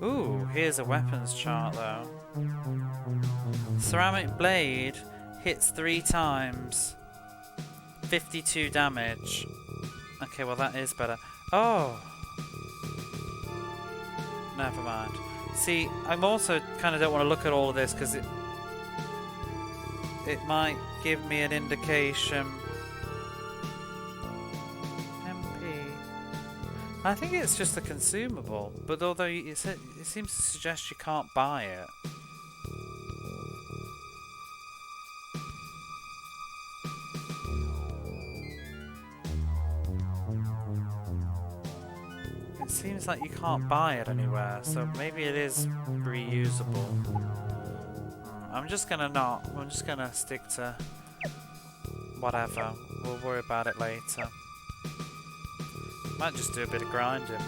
Ooh, here's a weapons chart though. Ceramic blade hits 3 times, 52 damage. Okay, well that is better. Oh! Never mind. See, I'm also kind of don't want to look at all of this because it might give me an indication. I think it's just a consumable, but although it seems to suggest you can't buy it. It seems like you can't buy it anywhere, so maybe it is reusable. I'm just gonna stick to whatever. We'll worry about it later. Might just do a bit of grinding.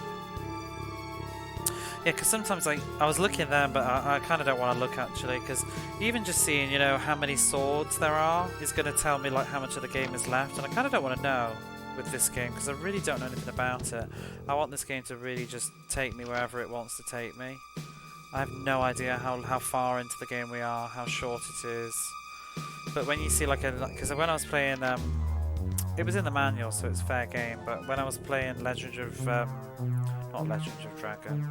Yeah, because sometimes I was looking there, but I kind of don't want to look actually, because even just seeing, you know, how many swords there are is going to tell me like how much of the game is left, and I kind of don't want to know with this game because I really don't know anything about it. I want this game to really just take me wherever it wants to take me. I have no idea how far into the game we are, how short it is. But when you see like because when I was playing it was in the manual, so it's fair game. But when I was playing Legend of not Legend of Dragon,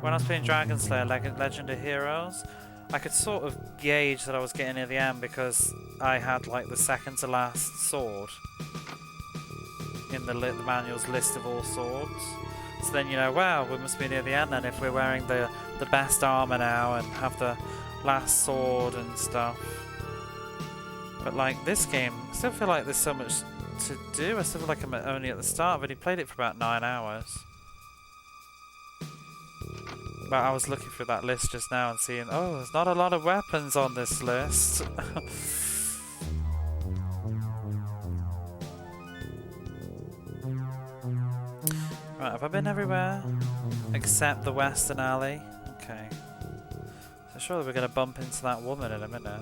when I was playing Dragon Slayer Legend of Heroes, I could sort of gauge that I was getting near the end because I had like the second to last sword in the manual's list of all swords. So then you know, wow, we must be near the end then if we're wearing the best armor now and have the last sword and stuff. But like this game, I still feel like there's so much to do. I still feel like I'm only at the start. I've only played it for about 9 hours. But I was looking through that list just now and seeing, oh, there's not a lot of weapons on this list. Right, have I been everywhere? Except the Western Alley? Okay. So surely we're going to bump into that woman in a minute.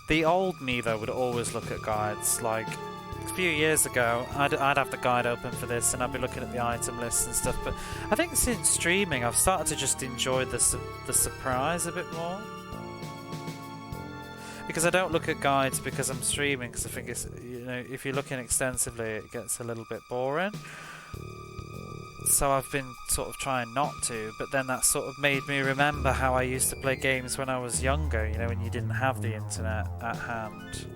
The old me, though, would always look at guides. Like, a few years ago, I'd have the guide open for this and I'd be looking at the item lists and stuff. But I think since streaming, I've started to just enjoy the surprise a bit more. Because I don't look at guides because I'm streaming, because I think it's, you know, if you're looking extensively, it gets a little bit boring. So I've been sort of trying not to, but then that sort of made me remember how I used to play games when I was younger, you know, when you didn't have the internet at hand.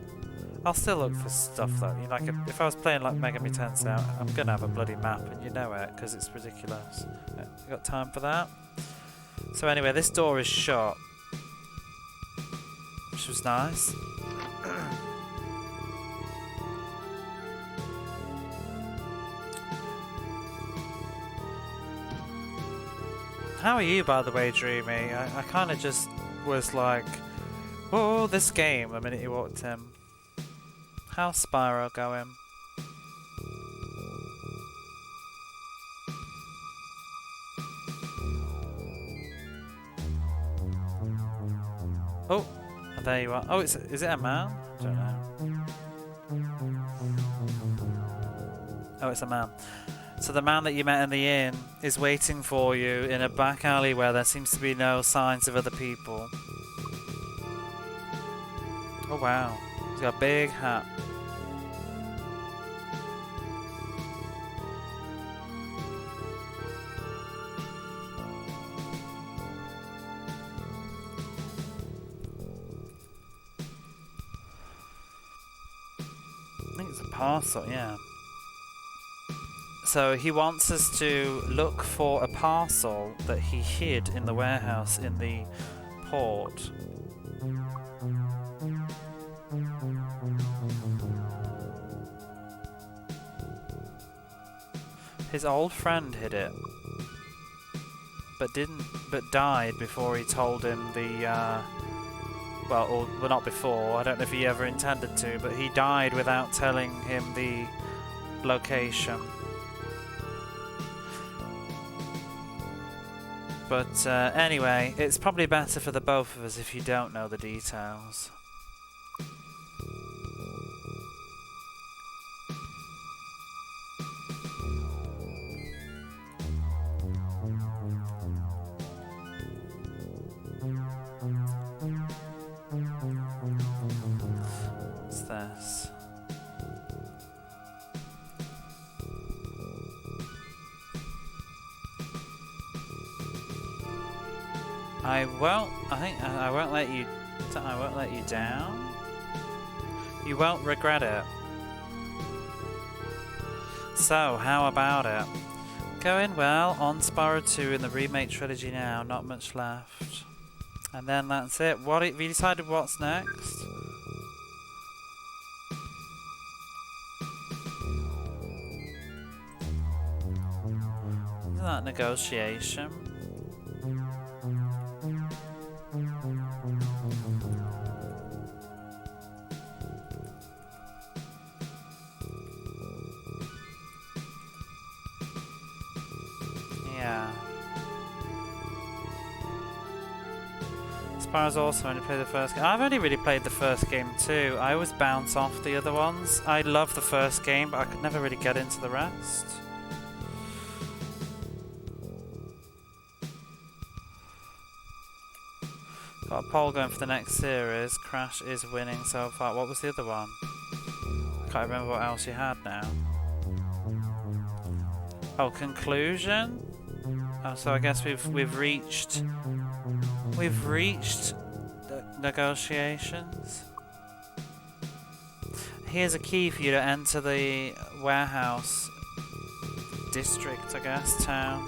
I'll still look for stuff though, you know, like if I was playing like Megami Tensei, I'm gonna have a bloody map and you know it, because it's ridiculous. You got time for that? So anyway, this door is shut, which was nice. How are you, by the way, Dreamy? I kind of just was like, oh, this game, the minute you walked in. How's Spyro going? Oh, there you are. Oh, is it a man? I don't know. Oh, it's a man. So the man that you met in the inn is waiting for you in a back alley where there seems to be no signs of other people. Oh wow, he's got a big hat. I think it's a parcel, yeah. So he wants us to look for a parcel that he hid in the warehouse in the port. His old friend hid it, but died before he told him the well, not before, I don't know if he ever intended to, but he died without telling him the location. But anyway, it's probably better for the both of us if you don't know the details. What's this? I won't let you down. You won't regret it. So, how about it? Going well on Spyro 2 in the remake trilogy now, not much left. And then that's it. What have you decided what's next? Isn't that negotiation? Yeah. Spyro's also only played the first game. I've only really played the first game too. I always bounce off the other ones. I love the first game, but I could never really get into the rest. Got a poll going for the next series. Crash is winning so far. What was the other one? Can't remember what else you had now. Oh, conclusion? Oh, so I guess we've reached the negotiations. Here's a key for you to enter the warehouse district, I guess, town.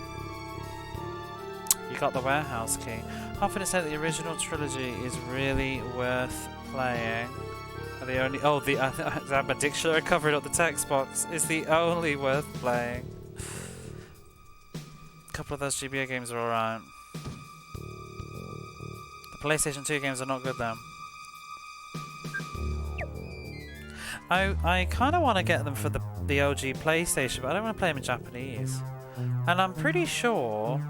You got the warehouse key. Often it's said that the original trilogy is really worth playing. The only I have my dictionary covering up the text box. Is the only worth playing. A couple of those GBA games are alright. The PlayStation 2 games are not good though. I kind of want to get them for the OG PlayStation, but I don't want to play them in Japanese. And I'm pretty sure,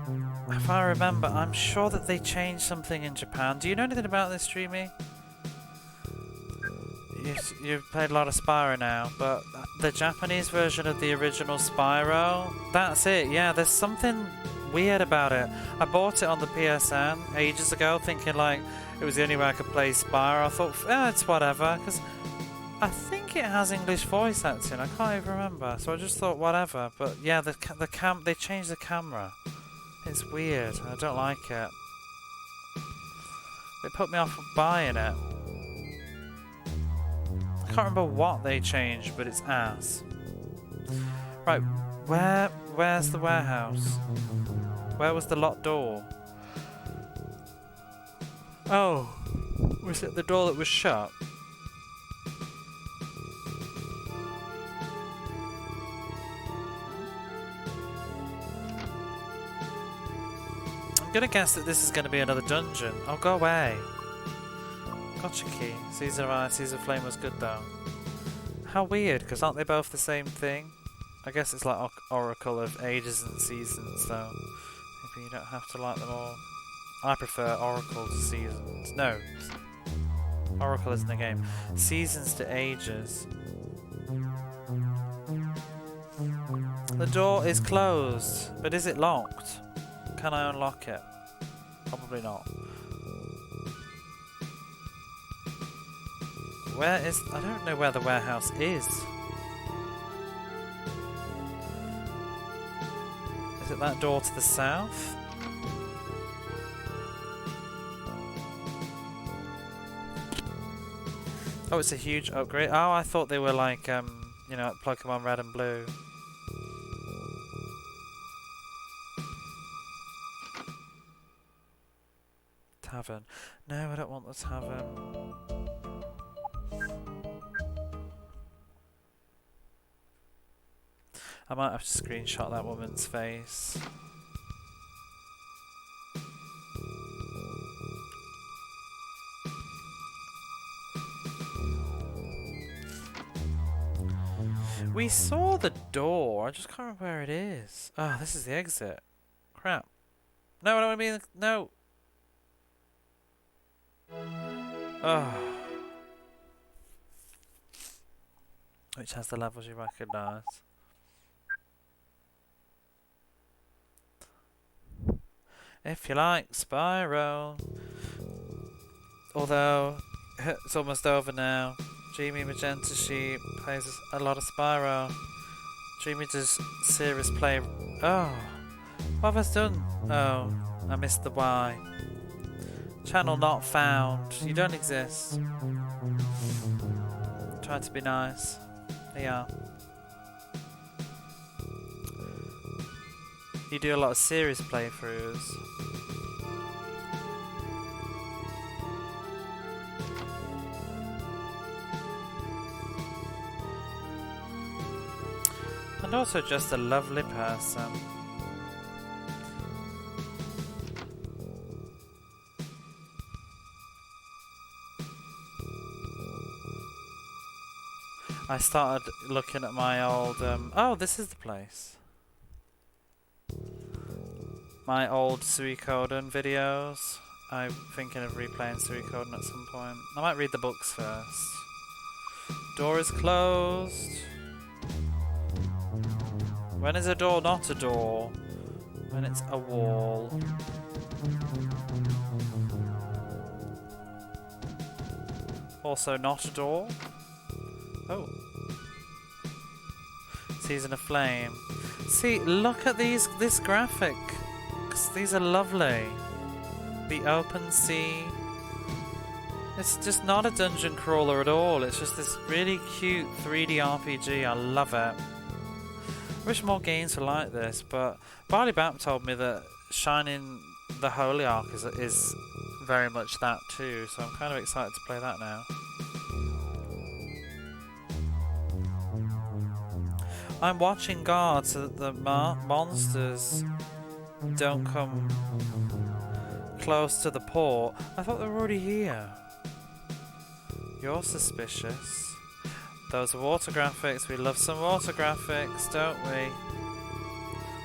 if I remember, I'm sure that they changed something in Japan. Do you know anything about this, Dreamy? You've played a lot of Spyro now, but the Japanese version of the original Spyro, that's it. Yeah, there's something weird about it. I bought it on the PSN ages ago, thinking like it was the only way I could play Spyro. I thought, it's whatever, because I think it has English voice acting. I can't even remember, so I just thought whatever. But yeah, they changed the camera. It's weird. I don't like it. It put me off buying it. I can't remember what they changed, but it's ass. Right, where's the warehouse? Where was the locked door? Oh, was it the door that was shut? I'm gonna guess that this is gonna be another dungeon. Oh, go away. Gotcha key. Caesar of Ice, Caesar of Flame was good though. How weird, because aren't they both the same thing? I guess it's like Oracle of Ages and Seasons though. Maybe you don't have to like them all. I prefer Oracle to Seasons. No. Oracle isn't a game. Seasons to Ages. The door is closed, but is it locked? Can I unlock it? Probably not. Where is... I don't know where the warehouse is. Is it that door to the south? Oh, it's a huge upgrade. Oh, I thought they were like, you know, like Pokemon Red and Blue. Tavern. No, I don't want the tavern. I might have to screenshot that woman's face. We saw the door, I just can't remember where it is. Oh, this is the exit. Crap. No, I don't want to be in the... No! Oh. Which has the levels you recognise. If you like Spyro. Although it's almost over now. Dreamy Magenta, she plays a lot of Spyro. Dreamy does serious play. Oh, what have I done? Oh, I missed the Y. Channel not found. You don't exist. Try to be nice. Yeah. You do a lot of serious playthroughs. And also just a lovely person. I started looking at my old, oh, this is the place. My old Suikoden videos. I'm thinking of replaying Suikoden at some point. I might read the books first. Door is closed. When is a door not a door? When it's a wall. Also not a door. Oh. She's in a flame. See, look at this graphic. These are lovely. The open sea. It's just not a dungeon crawler at all. It's just this really cute 3D RPG. I love it. I wish more games were like this, but Barley Bap told me that Shining the Holy Ark is very much that too, so I'm kind of excited to play that now. I'm watching guard so that the monsters don't come close to the port. I thought they were already here. You're suspicious. Those are water graphics. We love some water graphics, don't we?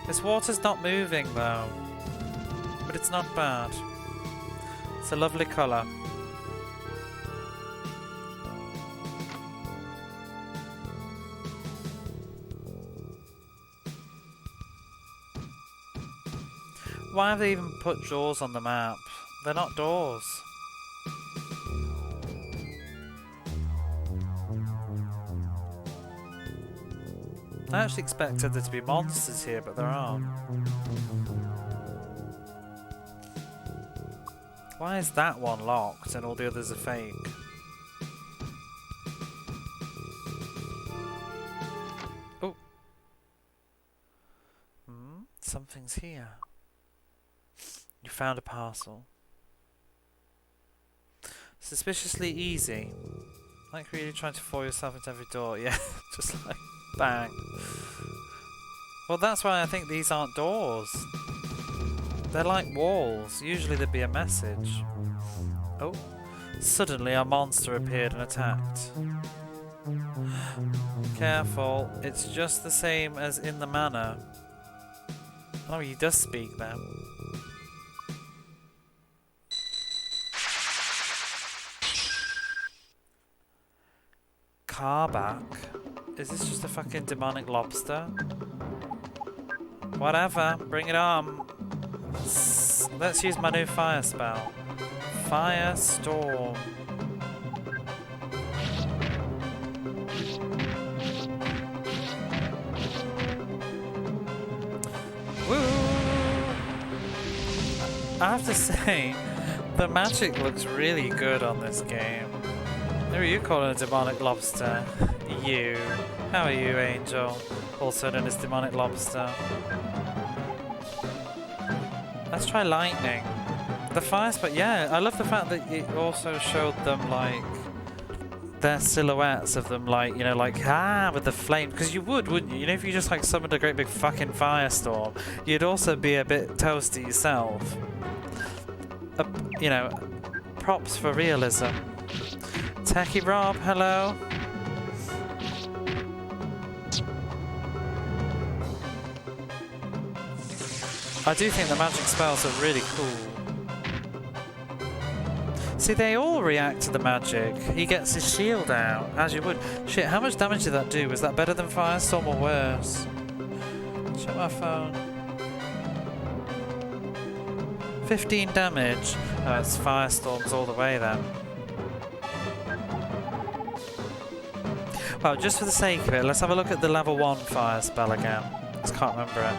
This water's not moving though, but it's not bad. It's a lovely colour. Why have they even put doors on the map? They're not doors. I actually expected there to be monsters here, but there aren't. Why is that one locked and all the others are fake? Oh. Something's here. You found a parcel. Suspiciously easy. Like really trying to fool yourself into every door. Yeah, just like bang. Well, that's why I think these aren't doors. They're like walls. Usually there'd be a message. Oh. Suddenly a monster appeared and attacked. Careful. It's just the same as in the manor. Oh, he does speak then. Carback? Is this just a fucking demonic lobster? Whatever, bring it on. Let's use my new fire spell. Firestorm. Woo! I have to say, the magic looks really good on this game. Who are you calling a demonic lobster? You. How are you, Angel? Also known as demonic lobster. Let's try lightning. The fire spell, yeah, I love the fact that it also showed them like their silhouettes of them, like, you know, like with the flame, because you would, wouldn't you? You know, if you just like summoned a great big fucking firestorm, you'd also be a bit toasty yourself. You know, props for realism. Techie Rob, hello. I do think the magic spells are really cool. See, they all react to the magic. He gets his shield out, as you would. Shit, how much damage did that do? Was that better than Firestorm or worse? Check my phone. 15 damage. Oh, it's Firestorms all the way then. Well, just for the sake of it, let's have a look at the level 1 fire spell again. I just can't remember it.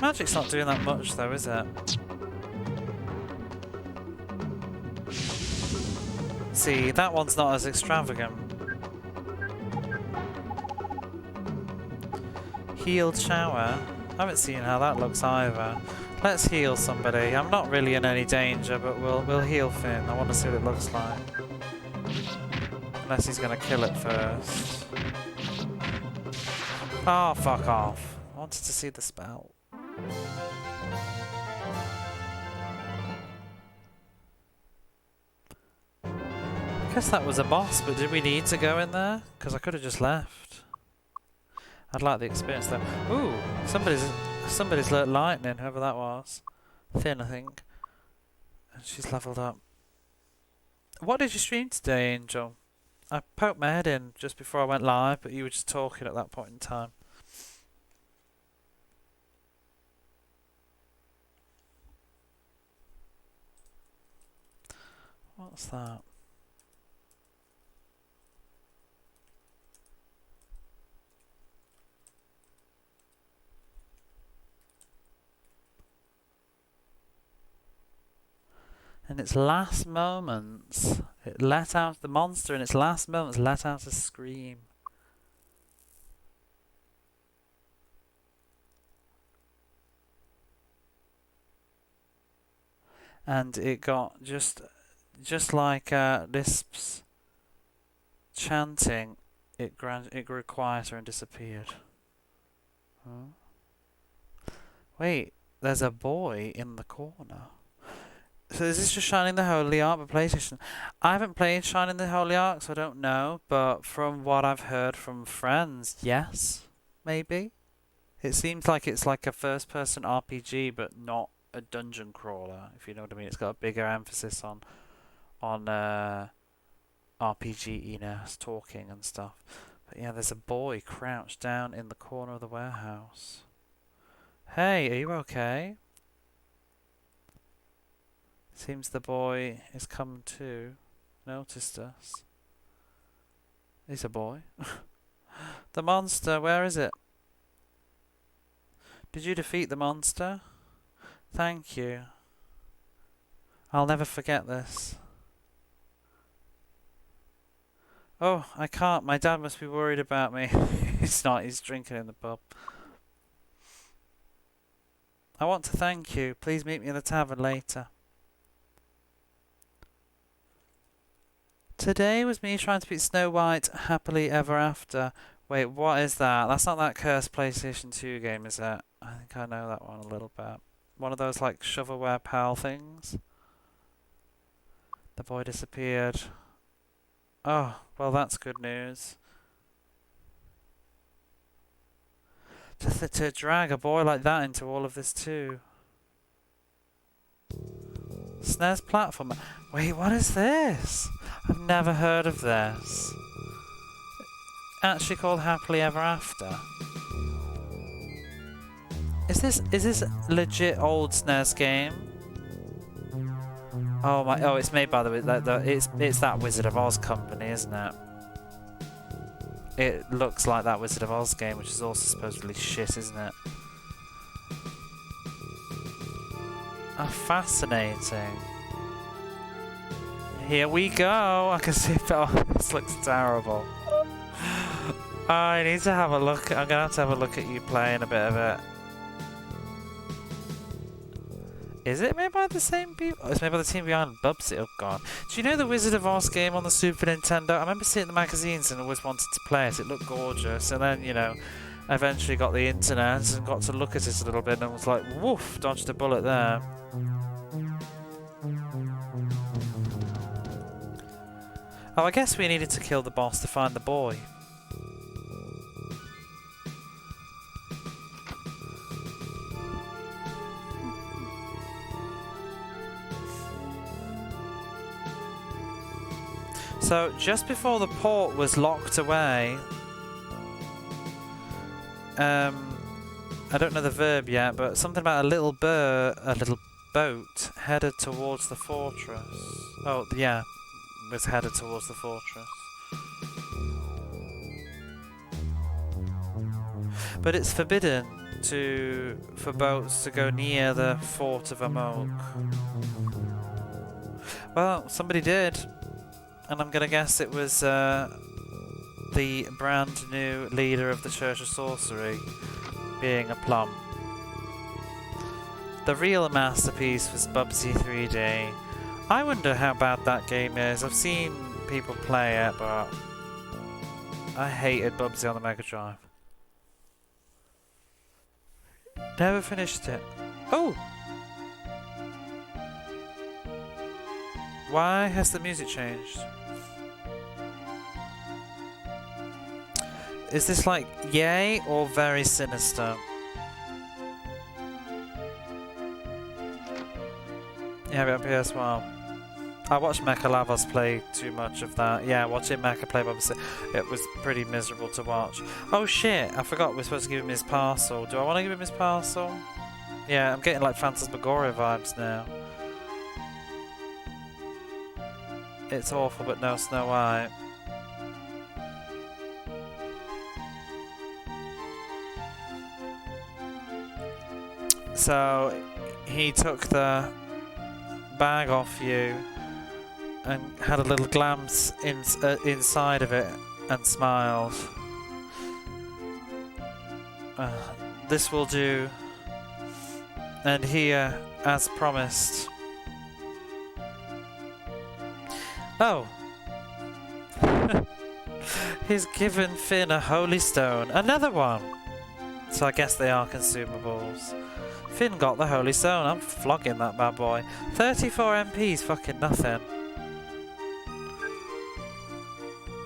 Magic's not doing that much though, is it? See, that one's not as extravagant. Healed shower. I haven't seen how that looks either. Let's heal somebody. I'm not really in any danger, but we'll heal Finn. I want to see what it looks like. Unless he's gonna kill it first. Oh, fuck off. I wanted to see the spell. I guess that was a boss, but did we need to go in there? Because I could have just left. I'd like the experience though. Ooh, somebody's learnt lightning, whoever that was. Finn, I think. And she's leveled up. What did you stream today, Angel? I poked my head in just before I went live, but you were just talking at that point in time. What's that? In its last moments, it let out the monster. In its last moments, let out a scream. And it got just like Lisp's chanting. It grew quieter and disappeared. Huh? Wait, there's a boy in the corner. So is this just Shining the Holy Ark for PlayStation? I haven't played Shining the Holy Ark, so I don't know. But from what I've heard from friends, yes, maybe. It seems like it's like a first-person RPG, but not a dungeon crawler, if you know what I mean. It's got a bigger emphasis on RPG-iness, talking and stuff. But yeah, there's a boy crouched down in the corner of the warehouse. Hey, are you okay? Seems the boy has come to, noticed us. He's a boy. The monster, where is it? Did you defeat the monster? Thank you. I'll never forget this. Oh, I can't. My dad must be worried about me. He's not. He's drinking in the pub. I want to thank you. Please meet me in the tavern later. Today was me trying to beat Snow White happily ever after. Wait, what is that? That's not that cursed PlayStation 2 game, is it? I think I know that one a little bit. One of those like shovelware pal things. The boy disappeared. Oh, well that's good news. To drag a boy like that into all of this too. SNES platformer. Wait, what is this? I've never heard of this. Actually called Happily Ever After. Is this legit old SNES game? Oh my! Oh, it's made by it's that Wizard of Oz company, isn't it? It looks like that Wizard of Oz game, which is also supposedly shit, isn't it? Oh, fascinating. Here we go. I can see it. Oh, this looks terrible. Oh, I need to have a look. I'm gonna have to have a look at you playing a bit of it. Is it made by the same people? Oh, it's made by the team behind Bubsy. Oh god. Do you know the Wizard of Oz game on the Super Nintendo? I remember seeing it in the magazines and always wanted to play it. It looked gorgeous. And then, you know, I eventually got the internet and got to look at it a little bit and was like, woof, dodged a bullet there. Oh, I guess we needed to kill the boss to find the boy. So, just before the port was locked away, I don't know the verb yet, but something about a little boat headed towards the fortress. Oh, yeah, was headed towards the fortress. But it's forbidden for boats to go near the fort of Amok. Well, somebody did. And I'm going to guess it was the brand new leader of the Church of Sorcery, being a plum. The real masterpiece was Bubsy 3D. I wonder how bad that game is. I've seen people play it, but I hated Bubsy on the Mega Drive. Never finished it. Oh! Why has the music changed? Is this like yay or very sinister? Yeah, we have PS1. I watched Mecha Lavos play too much of that. Yeah, watching Mecha play Bubsy, it was pretty miserable to watch. Oh shit, I forgot we're supposed to give him his parcel. Do I want to give him his parcel? Yeah, I'm getting like Phantasmagoria vibes now. It's awful, but no Snow White. So he took the bag off you and had a little glance inside of it and smiled. This will do. And here, as promised. Oh! He's given Finn a holy stone. Another one! So I guess they are consumables. Finn got the holy stone. I'm flogging that bad boy. 34 MP's fucking nothing.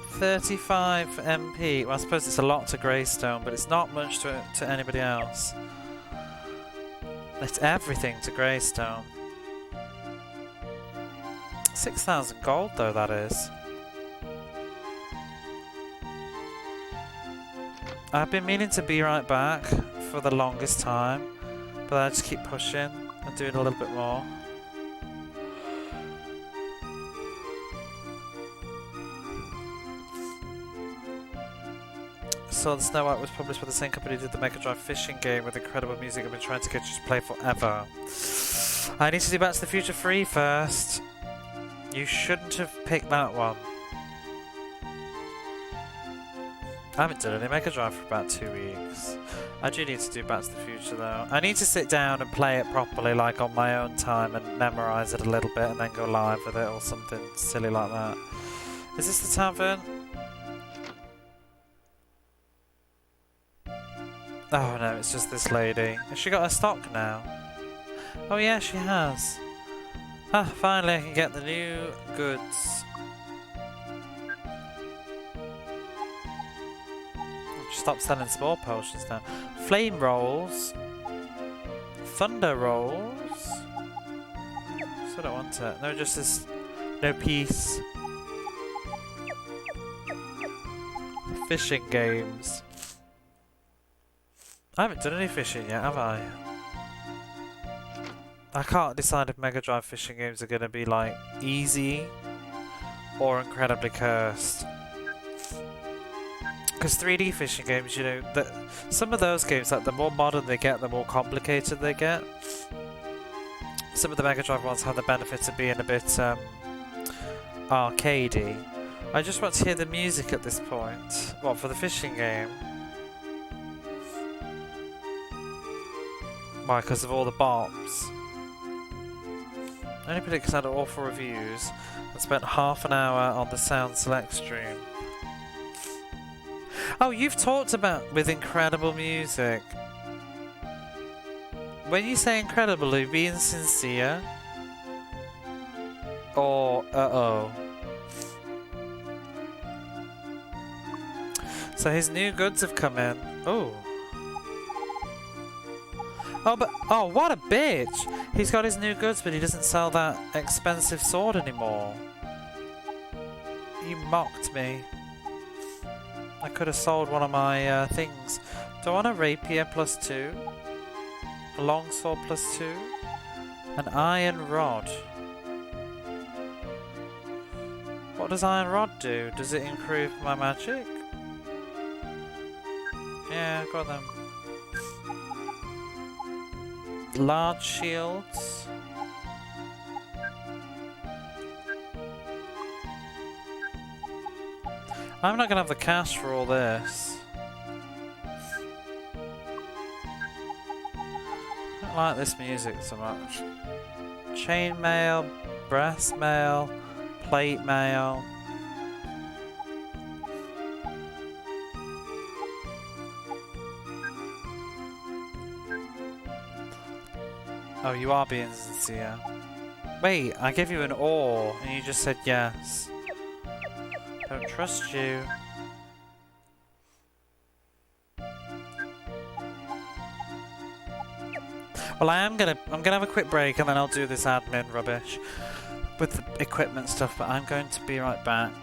35 MP. Well, I suppose it's a lot to Greystone, but it's not much to anybody else. It's everything to Greystone. 6,000 gold, though, that is. I've been meaning to be right back for the longest time, but I just keep pushing and doing a little bit more. So the Snow White was published by the same company who did the Mega Drive fishing game with incredible music I've been trying to get you to play forever. I need to do Back to the Future 3 first. You shouldn't have picked that one. I haven't done any Mega Drive for about 2 weeks. I do need to do Back to the Future though. I need to sit down and play it properly, like on my own time, and memorise it a little bit and then go live with it or something silly like that. Is this the tavern? Oh no, it's just this lady. Has she got her stock now? Oh yeah, she has. Ah, finally I can get the new goods. Stop selling spore potions now. Flame rolls. Thunder rolls. So don't want it. No justice. No peace. Fishing games. I haven't done any fishing yet, have I? I can't decide if Mega Drive fishing games are going to be like easy or incredibly cursed. Because 3D fishing games, you know, some of those games, like the more modern they get, the more complicated they get. Some of the Mega Drive ones have the benefit of being a bit arcadey. I just want to hear the music at this point. What, for the fishing game? Why, because of all the bops. Only Predicts had awful reviews and spent half an hour on the Sound Select stream. Oh, you've talked about with incredible music. When you say incredible, are you being sincere? Or, uh-oh. So his new goods have come in. Oh. Oh, but, oh, what a bitch! He's got his new goods, but he doesn't sell that expensive sword anymore. You mocked me. I could have sold one of my things. Do I want a rapier +2? A longsword +2? An iron rod. What does iron rod do? Does it improve my magic? Yeah, got them. Large shields. I'm not gonna have the cash for all this. I don't like this music so much. Chainmail, brass mail, plate mail. Oh, you are being sincere. Wait, I gave you an ore and you just said yes. Don't trust you. Well, I'm gonna have a quick break and then I'll do this admin rubbish with the equipment stuff, but I'm going to be right back.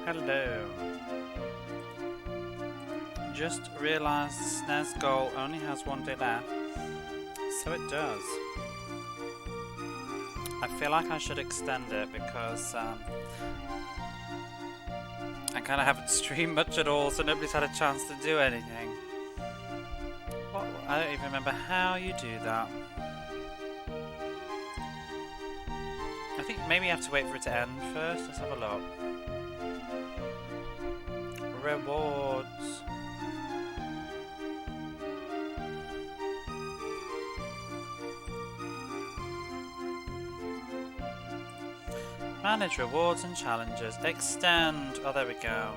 Hello. Just realised the SNES goal only has 1 day left. So it does. I feel like I should extend it because I kind of haven't streamed much at all, so nobody's had a chance to do anything. What? I don't even remember how you do that. I think maybe you have to wait for it to end first. Let's have a look. Rewards. Manage rewards and challenges. Extend. Oh, there we go.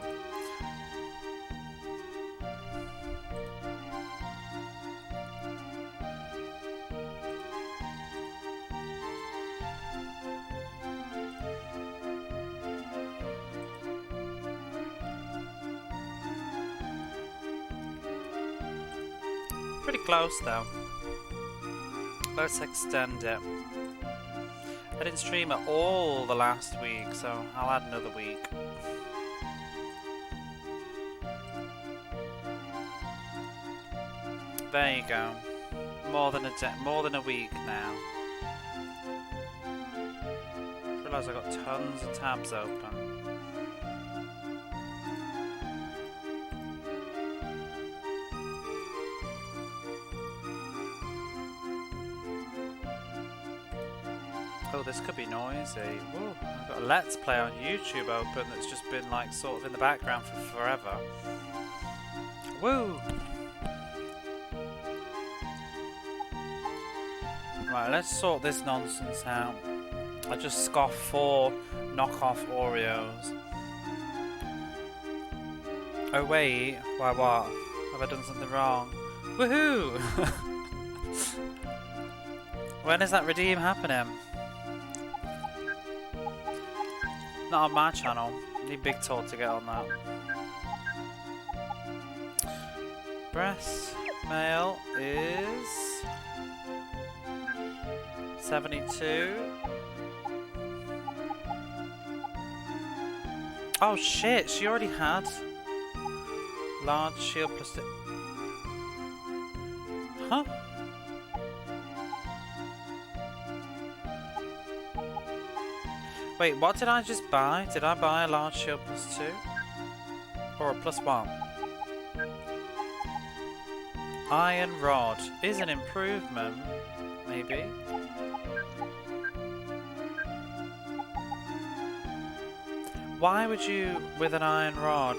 Pretty close though. Let's extend it. I didn't stream it all the last week, so I'll add another week. There you go. More than a week now. I realise I've got tons of tabs open. Oh, this could be noisy. Whoa, I've got a Let's Play on YouTube open that's just been like sort of in the background for forever. Woo! Right, let's sort this nonsense out. I just scoffed 4 knockoff Oreos. Oh wait, why what? Have I done something wrong? Woohoo! When is that redeem happening? Not on my channel. Need Big Talk to get on that. Breast mail is 72. Oh shit, she already had large shield plus. Huh? Wait, what did I just buy? Did I buy a large shield plus 2? Or a plus 1? Iron rod is an improvement, maybe. Why would you with an iron rod?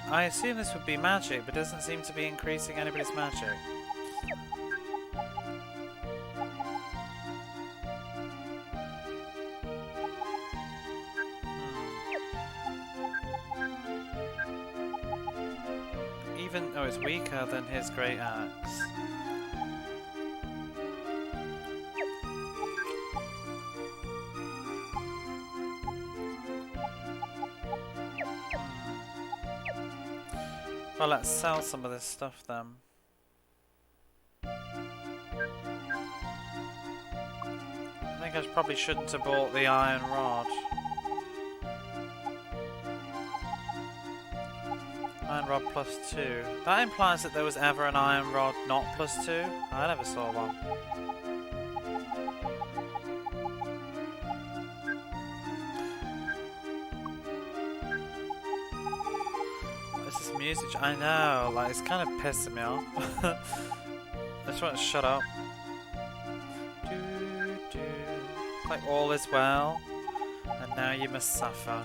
I assume this would be magic, but doesn't seem to be increasing anybody's magic. Oh, it's weaker than his great axe. Well, let's sell some of this stuff then. I think I probably shouldn't have bought the iron rod. Iron rod plus 2. That implies that there was ever an iron rod not plus 2. I never saw one. What's this music? I know, like it's kind of pissing me off. I just want to shut up. Like all is well, and now you must suffer.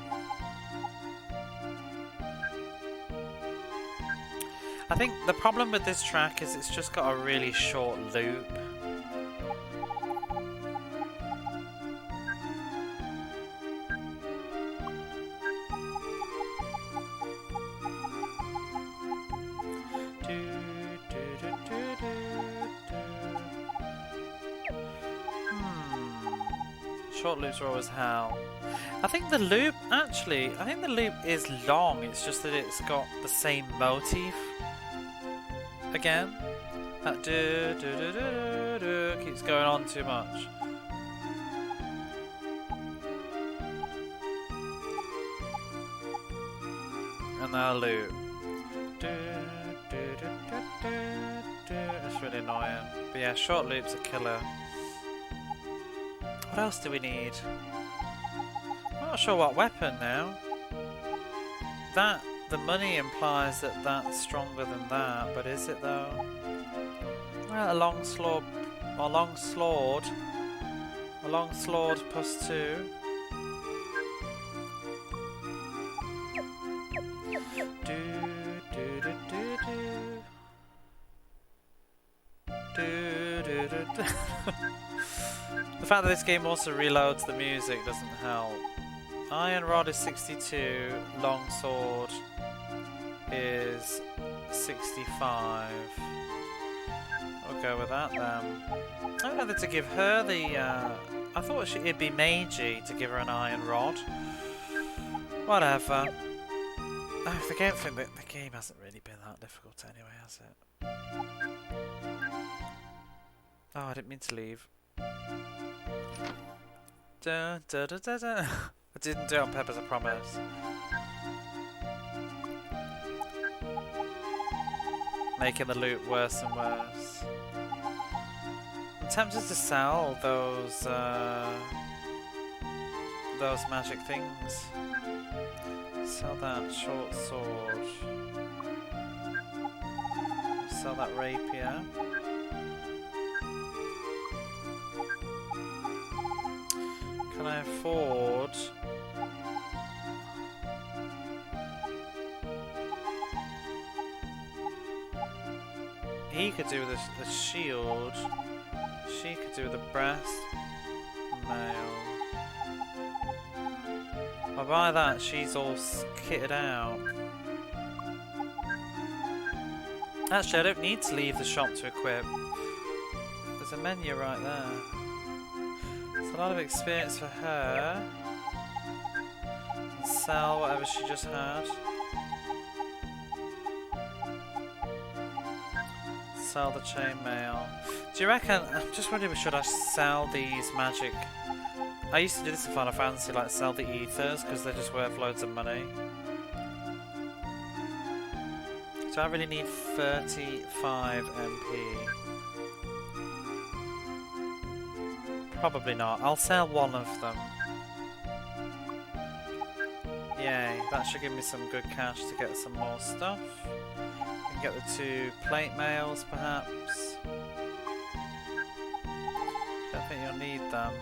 I think the problem with this track is it's just got a really short loop. Short loops are always hell. I think the loop, actually, I think the loop is long, it's just that it's got the same motif. Again, that do do do do do keeps going on too much. And now loot. It's really annoying. But yeah, short loops are killer. What else do we need? I'm not sure what weapon now. That, the money implies that that's stronger than that, but is it though? Well, a long sword +2. The fact that this game also reloads the music doesn't help. Iron Rod is 62, Long Sword is 65. I'll go with that then. I don't know whether to give her the... I thought it'd be Meiji to give her an Iron Rod. Whatever. Oh, the game hasn't really been that difficult anyway, has it? Oh, I didn't mean to leave. Da, da, da, da, da. I didn't do it on purpose, I promise. Making the loot worse and worse. I'm tempted to sell those magic things. Sell that short sword. Sell that rapier. Can I afford... He could do with a shield. She could do with a breast mail. I'll buy that, she's all kitted out. Actually, I don't need to leave the shop to equip. There's a menu right there. It's a lot of experience for her. And sell whatever she just had. Sell the chainmail. Do you reckon, I'm just wondering, should I sell these magic... I used to do this in Final Fantasy, like sell the ethers, because they're just worth loads of money. So I really need 35 MP. Probably not. I'll sell one of them. Yay, that should give me some good cash to get some more stuff. I can get the 2 plate mails, perhaps. Don't think you'll need them.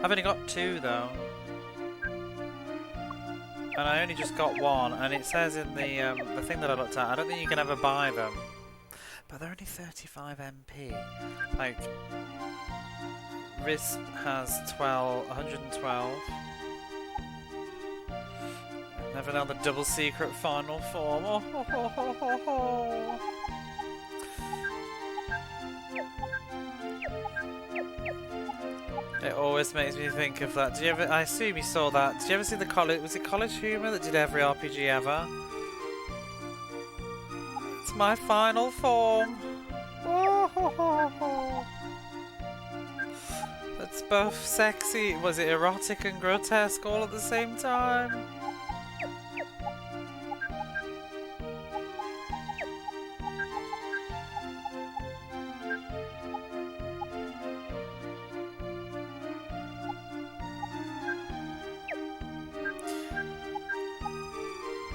I've only got 2 though. And I only just got 1, and it says in the thing that I looked at, I don't think you can ever buy them. But they're only 35 MP. Like, Risp has 112. Never know the double secret final form. Oh, ho, ho, ho, ho, ho. It always makes me think of that. Did you ever? I assume you saw that. Did you ever see the college? Was it College Humor that did every RPG ever? It's my final form. Oh, ho, ho, ho. It's both sexy. Was it erotic and grotesque all at the same time?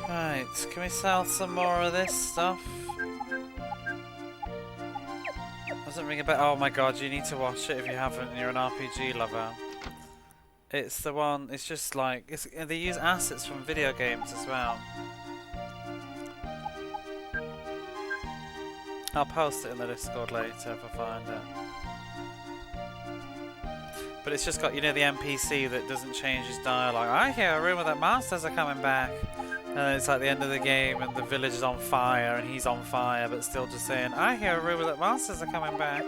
Right, can we sell some more of this stuff? Doesn't ring a bell. Oh my god, you need to watch it if you haven't and you're an RPG lover. It's the one, it's just like, they use assets from video games as well. I'll post it in the Discord later if I find it. But it's just got, you know, the NPC that doesn't change his dialogue. I hear a rumour that monsters are coming back. And then it's like the end of the game and the village is on fire and he's on fire, but still just saying, I hear a rumour that monsters are coming back.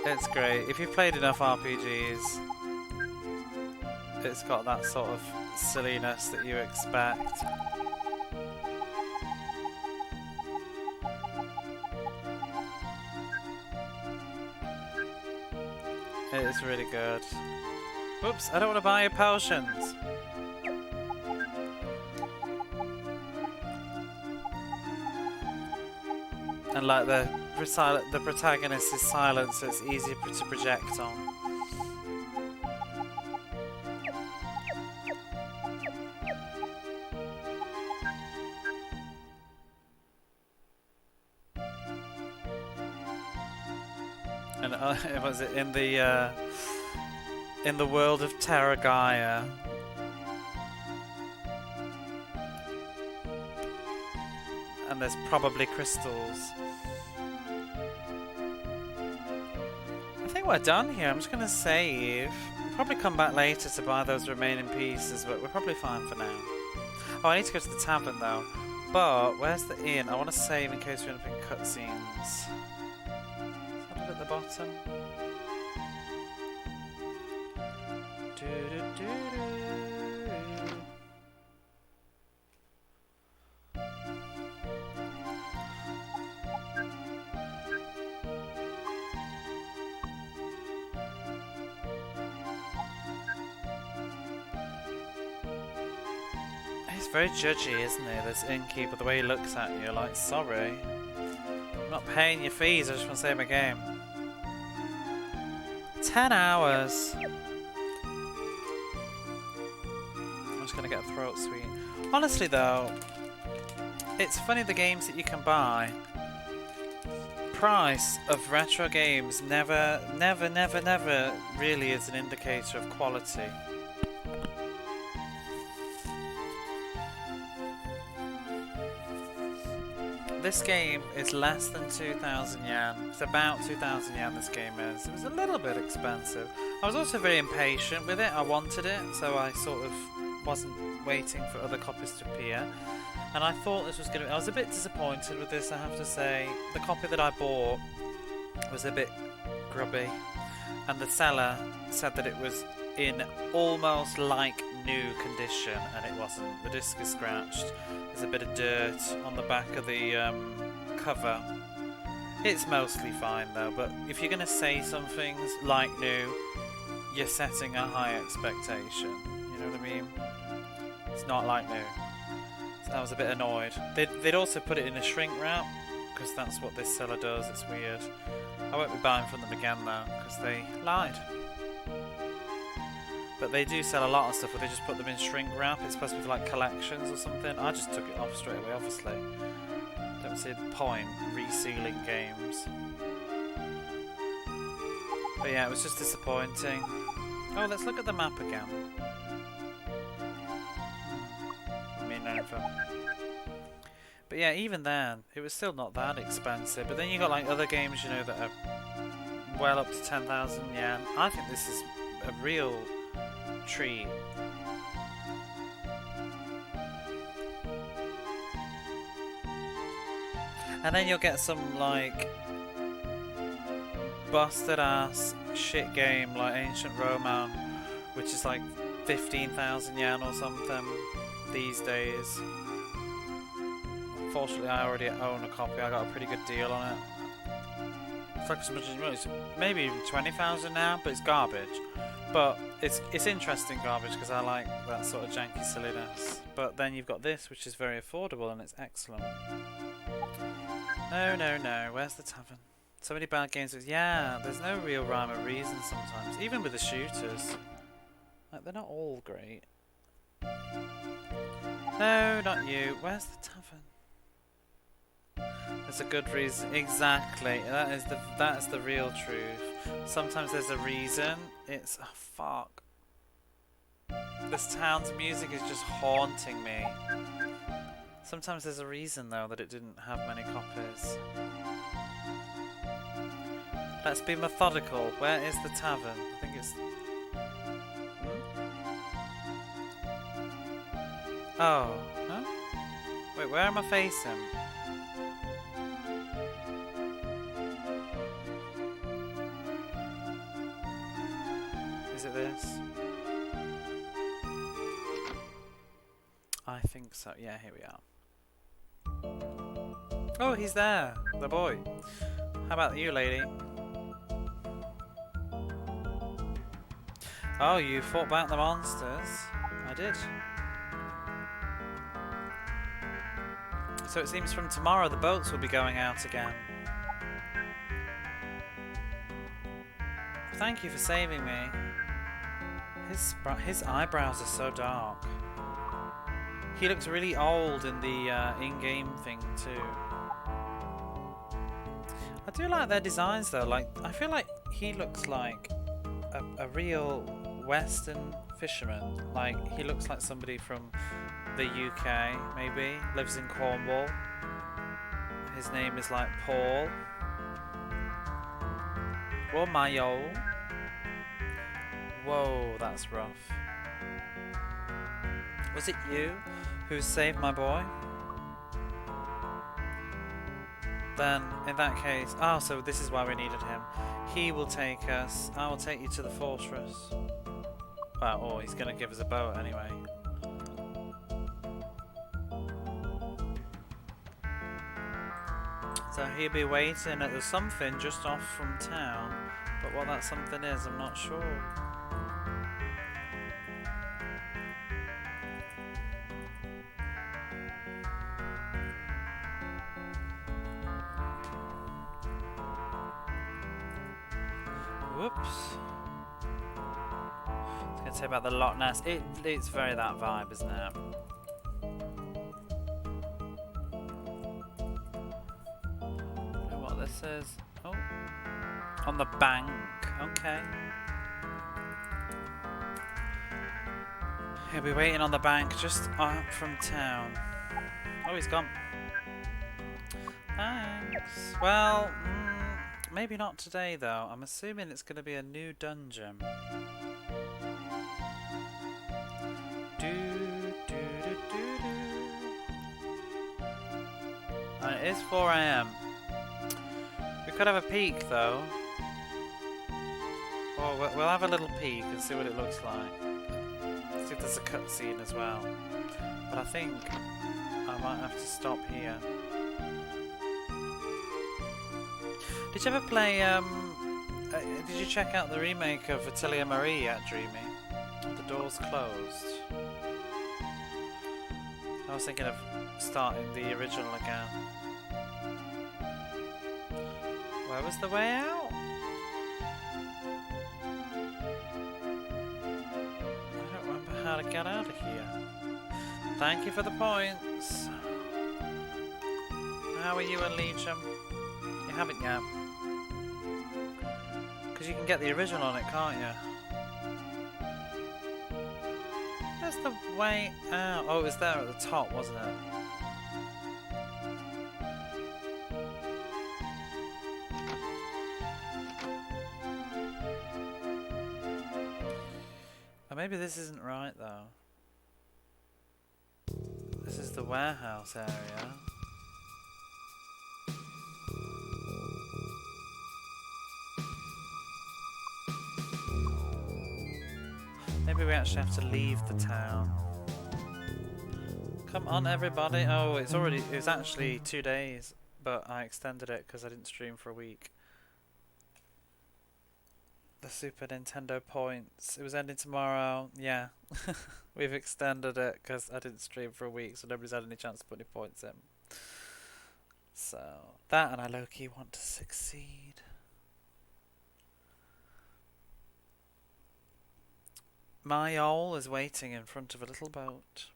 It's great. If you've played enough RPGs, it's got that sort of silliness that you expect. It is really good. Whoops, I don't want to buy your potions. And like the protagonist is silent, so it's easier to project on. And was it in the world of Terra Gaia? And there's probably crystals. I think we're done here. I'm just gonna save. We'll probably come back later to buy those remaining pieces, but we're probably fine for now. Oh, I need to go to the tavern though. But where's the inn? I want to save in case we end up in cutscenes. Is that it at the bottom? He's very judgy, isn't he? This innkeeper, the way he looks at you, like, sorry. I'm not paying your fees, I just want to save my game. 10 hours! I'm just gonna get a throat sweet. Honestly though, it's funny the games that you can buy. Price of retro games never really is an indicator of quality. This game is less than 2,000 yen. It's about 2,000 yen this game is. It was a little bit expensive. I was also very impatient with it. I wanted it, so I sort of wasn't waiting for other copies to appear. And I thought this was going to... I was a bit disappointed with this, I have to say. The copy that I bought was a bit grubby. And the seller said that it was in almost like new condition, and it wasn't. The disc is scratched. There's a bit of dirt on the back of the cover. It's mostly fine though, but if you're going to say something's like new, you're setting a high expectation. You know what I mean? It's not like new. So I was a bit annoyed. They'd also put it in a shrink wrap, because that's what this seller does. It's weird. I won't be buying from them again though, because they lied. But they do sell a lot of stuff where they just put them in shrink wrap. It's supposed to be for like collections or something. I just took it off straight away, obviously. Don't see the point resealing games. But yeah, it was just disappointing. Oh, let's look at the map again. But yeah, even then, it was still not that expensive. But then you got like other games, you know, that are well up to 10,000 yen. I think this is a real treat. And then you'll get some like busted ass shit game like Ancient Roman, which is like 15,000 yen or something these days. Unfortunately, I already own a copy. I got a pretty good deal on it. It's like as much as it's maybe even 20,000 now, but it's garbage. But it's interesting garbage because I like that sort of janky silliness. But then you've got this, which is very affordable and it's excellent. No. Where's the tavern? So many bad games. Yeah, there's no real rhyme or reason sometimes. Even with the shooters, like they're not all great. No, not you. Where's the tavern? There's a good reason. Exactly. That is the real truth. Sometimes there's a reason. It's fuck. This town's music is just haunting me. Sometimes there's a reason though that it didn't have many copies. Let's be methodical. Where is the tavern? I think it's... Oh. Huh? Wait, where am I facing? Is it this? I think so. Yeah, here we are. Oh, he's there. The boy. How about you, lady? Oh, you fought back the monsters. I did. So it seems from tomorrow the boats will be going out again. Thank you for saving me. His eyebrows are so dark. He looks really old in the in-game thing too. I do like their designs though. Like, I feel like he looks like a real Western fisherman. Like, he looks like somebody from the UK, maybe. Lives in Cornwall. His name is like Paul. Or Mayo. Whoa, that's rough. Was it you who saved my boy? Then, in that case... Oh, so this is why we needed him. He will take us. I will take you to the fortress. Well, or he's going to give us a boat anyway. So he'll be waiting at the something just off from town. But what that something is, I'm not sure. Whoops. I was going to say about the Loch Ness. It's very that vibe, isn't it? I don't know what this is. Oh. On the bank. Okay. He'll be waiting on the bank just up from town. Oh, he's gone. Thanks. Well, maybe not today though. I'm assuming it's going to be a new dungeon. And it is 4 AM. We could have a peek though. Oh, we'll have a little peek and see what it looks like. See if there's a cutscene as well. But I think I might have to stop here. Did you ever play, did you check out the remake of Atelier Marie yet, Dreamy? Oh, the door's closed. I was thinking of starting the original again. Where was the way out? I don't remember how to get out of here. Thank you for the points. How are you and Legion? You haven't yet. Because you can get the original on it, can't you? Where's the way out? Oh, it was there at the top, wasn't it? Or maybe this isn't right, though. This is the warehouse area. Maybe we actually have to leave the town. Come on, everybody. Oh, it was actually 2 days, but I extended it because I didn't stream for a week. The Super Nintendo points. It was ending tomorrow. Yeah. We've extended it because I didn't stream for a week, so nobody's had any chance to put any points in. So, that and I low-key want to succeed. My owl is waiting in front of a little boat.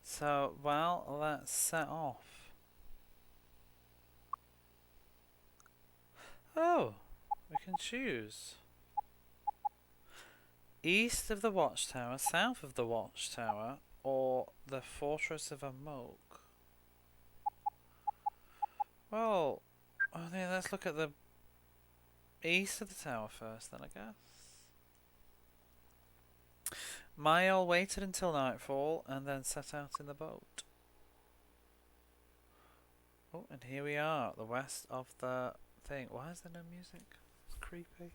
So, well, let's set off. Oh, we can choose. East of the watchtower, south of the watchtower, or the fortress of Amok. Well, I mean, let's look at the east of the tower first then, I guess. Mayol waited until nightfall and then set out in the boat. Oh, and here we are at the west of the thing. Why is there no music? It's creepy.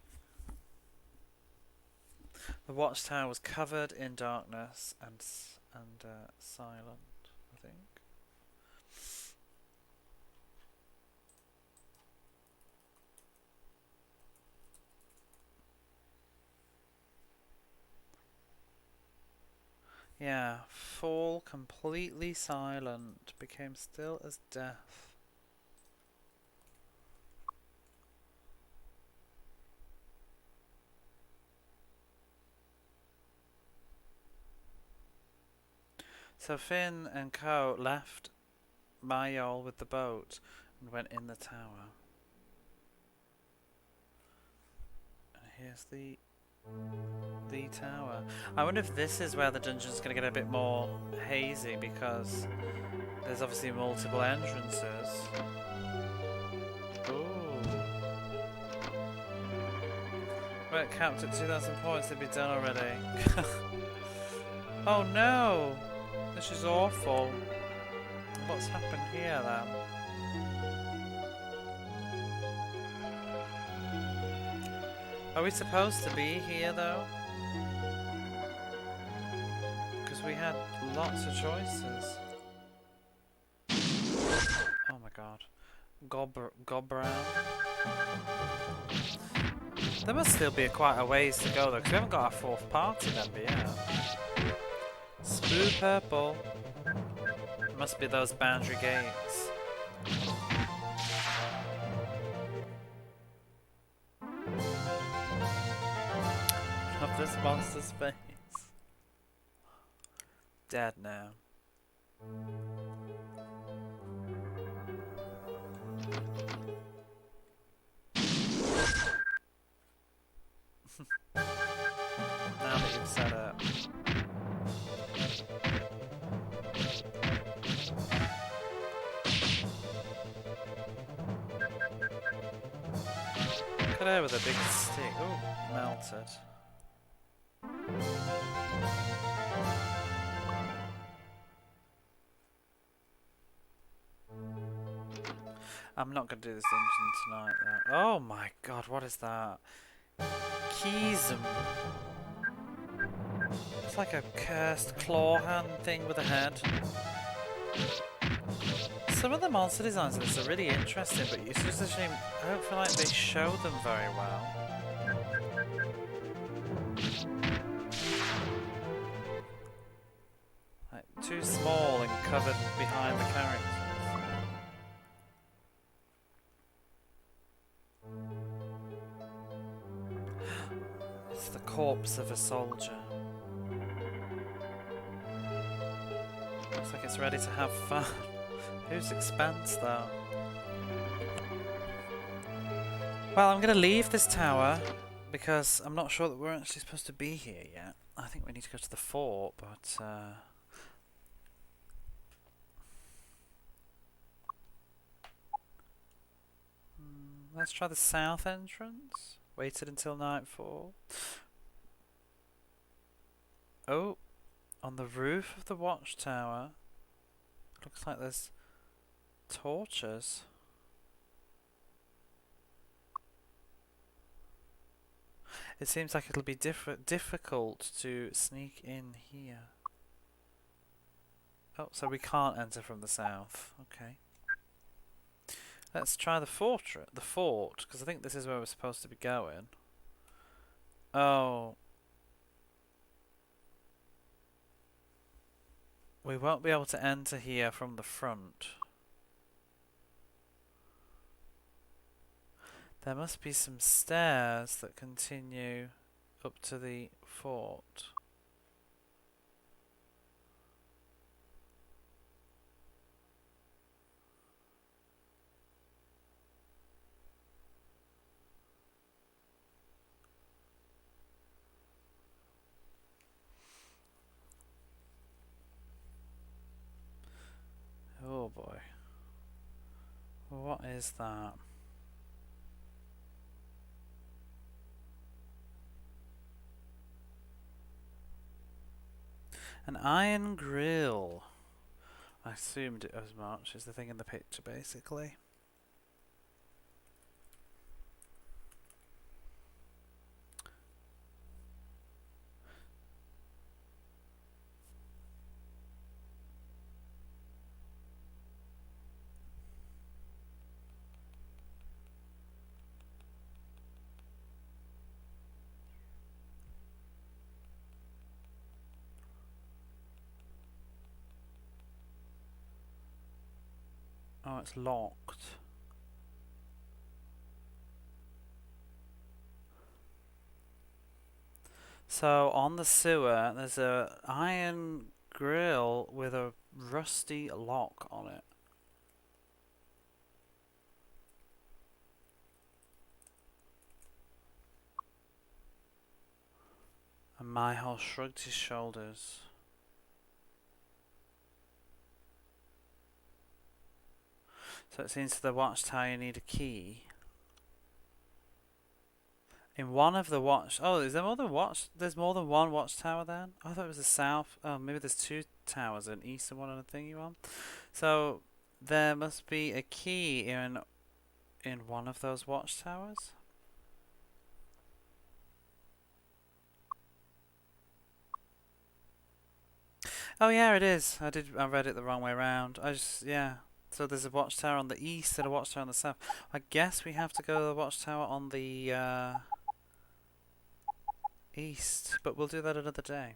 The watchtower was covered in darkness and silent, I think. Yeah, fall completely silent, became still as death. So Finn and Co left Mayol with the boat and went in the tower. And here's the tower. I wonder if this is where the dungeon's going to get a bit more hazy, because there's obviously multiple entrances. Ooh. We're capped at 2,000 points, they'd be done already. Oh no! This is awful. What's happened here then? Are we supposed to be here though? Because we had lots of choices. Oh my god. Gobrown. There must still be quite a ways to go though, because we haven't got our fourth party member yet. Spoo purple. Must be those boundary gates. Of this monster's face. Dead now. Now that you've set up. Cut her with a big stick. Ooh, melted. I'm not going to do this dungeon tonight though. Oh my god, what is that? Keysm. It's like a cursed claw hand thing with a head. Some of the monster designs in this are really interesting, but it's just a shame. I don't feel like they show them very well. Like, too small and covered behind the characters. It's the corpse of a soldier. Looks like it's ready to have fun. Whose expense though? Well, I'm going to leave this tower because I'm not sure that we're actually supposed to be here yet. I think we need to go to the fort, but let's try the south entrance. Waited until nightfall. Oh, on the roof of the watchtower, looks like there's torches. It seems like it'll be difficult to sneak in here. Oh, so we can't enter from the south. Okay. Let's try the fort, because I think this is where we're supposed to be going. Oh. We won't be able to enter here from the front. There must be some stairs that continue up to the fort. Oh boy. What is that? An iron grill. I assumed it as much. Is the thing in the picture basically. Oh, it's locked. So on the sewer, there's a iron grill with a rusty lock on it. And Myhol shrugged his shoulders. So it seems to the watchtower you need a key. In one of the oh, is there more than there's more than one watchtower then? I thought it was the south. Oh, maybe there's two towers, an eastern one and a thingy one. So there must be a key in one of those watchtowers. Oh yeah, it is. I read it the wrong way around. Yeah. So there's a watchtower on the east and a watchtower on the south. I guess we have to go to the watchtower on the east, but we'll do that another day.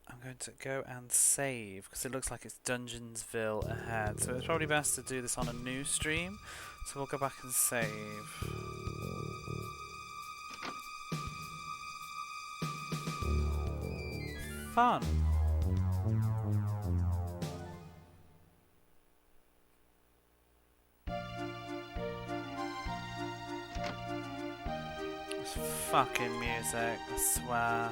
I'm going to go and save because it looks like it's Dungeonsville ahead. So it's probably best to do this on a new stream. So we'll go back and save. Fun. This fucking music, I swear.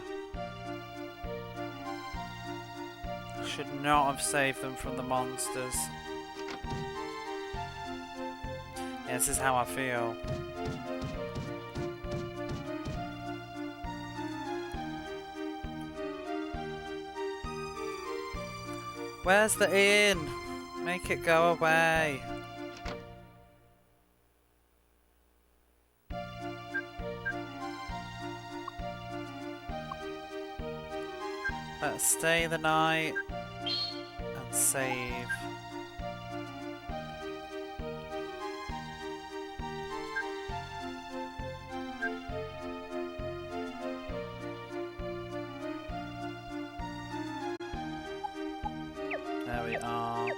I should not have saved them from the monsters. Yeah, this is how I feel. Where's the inn? Make it go away. Let's stay the night and save. There we are.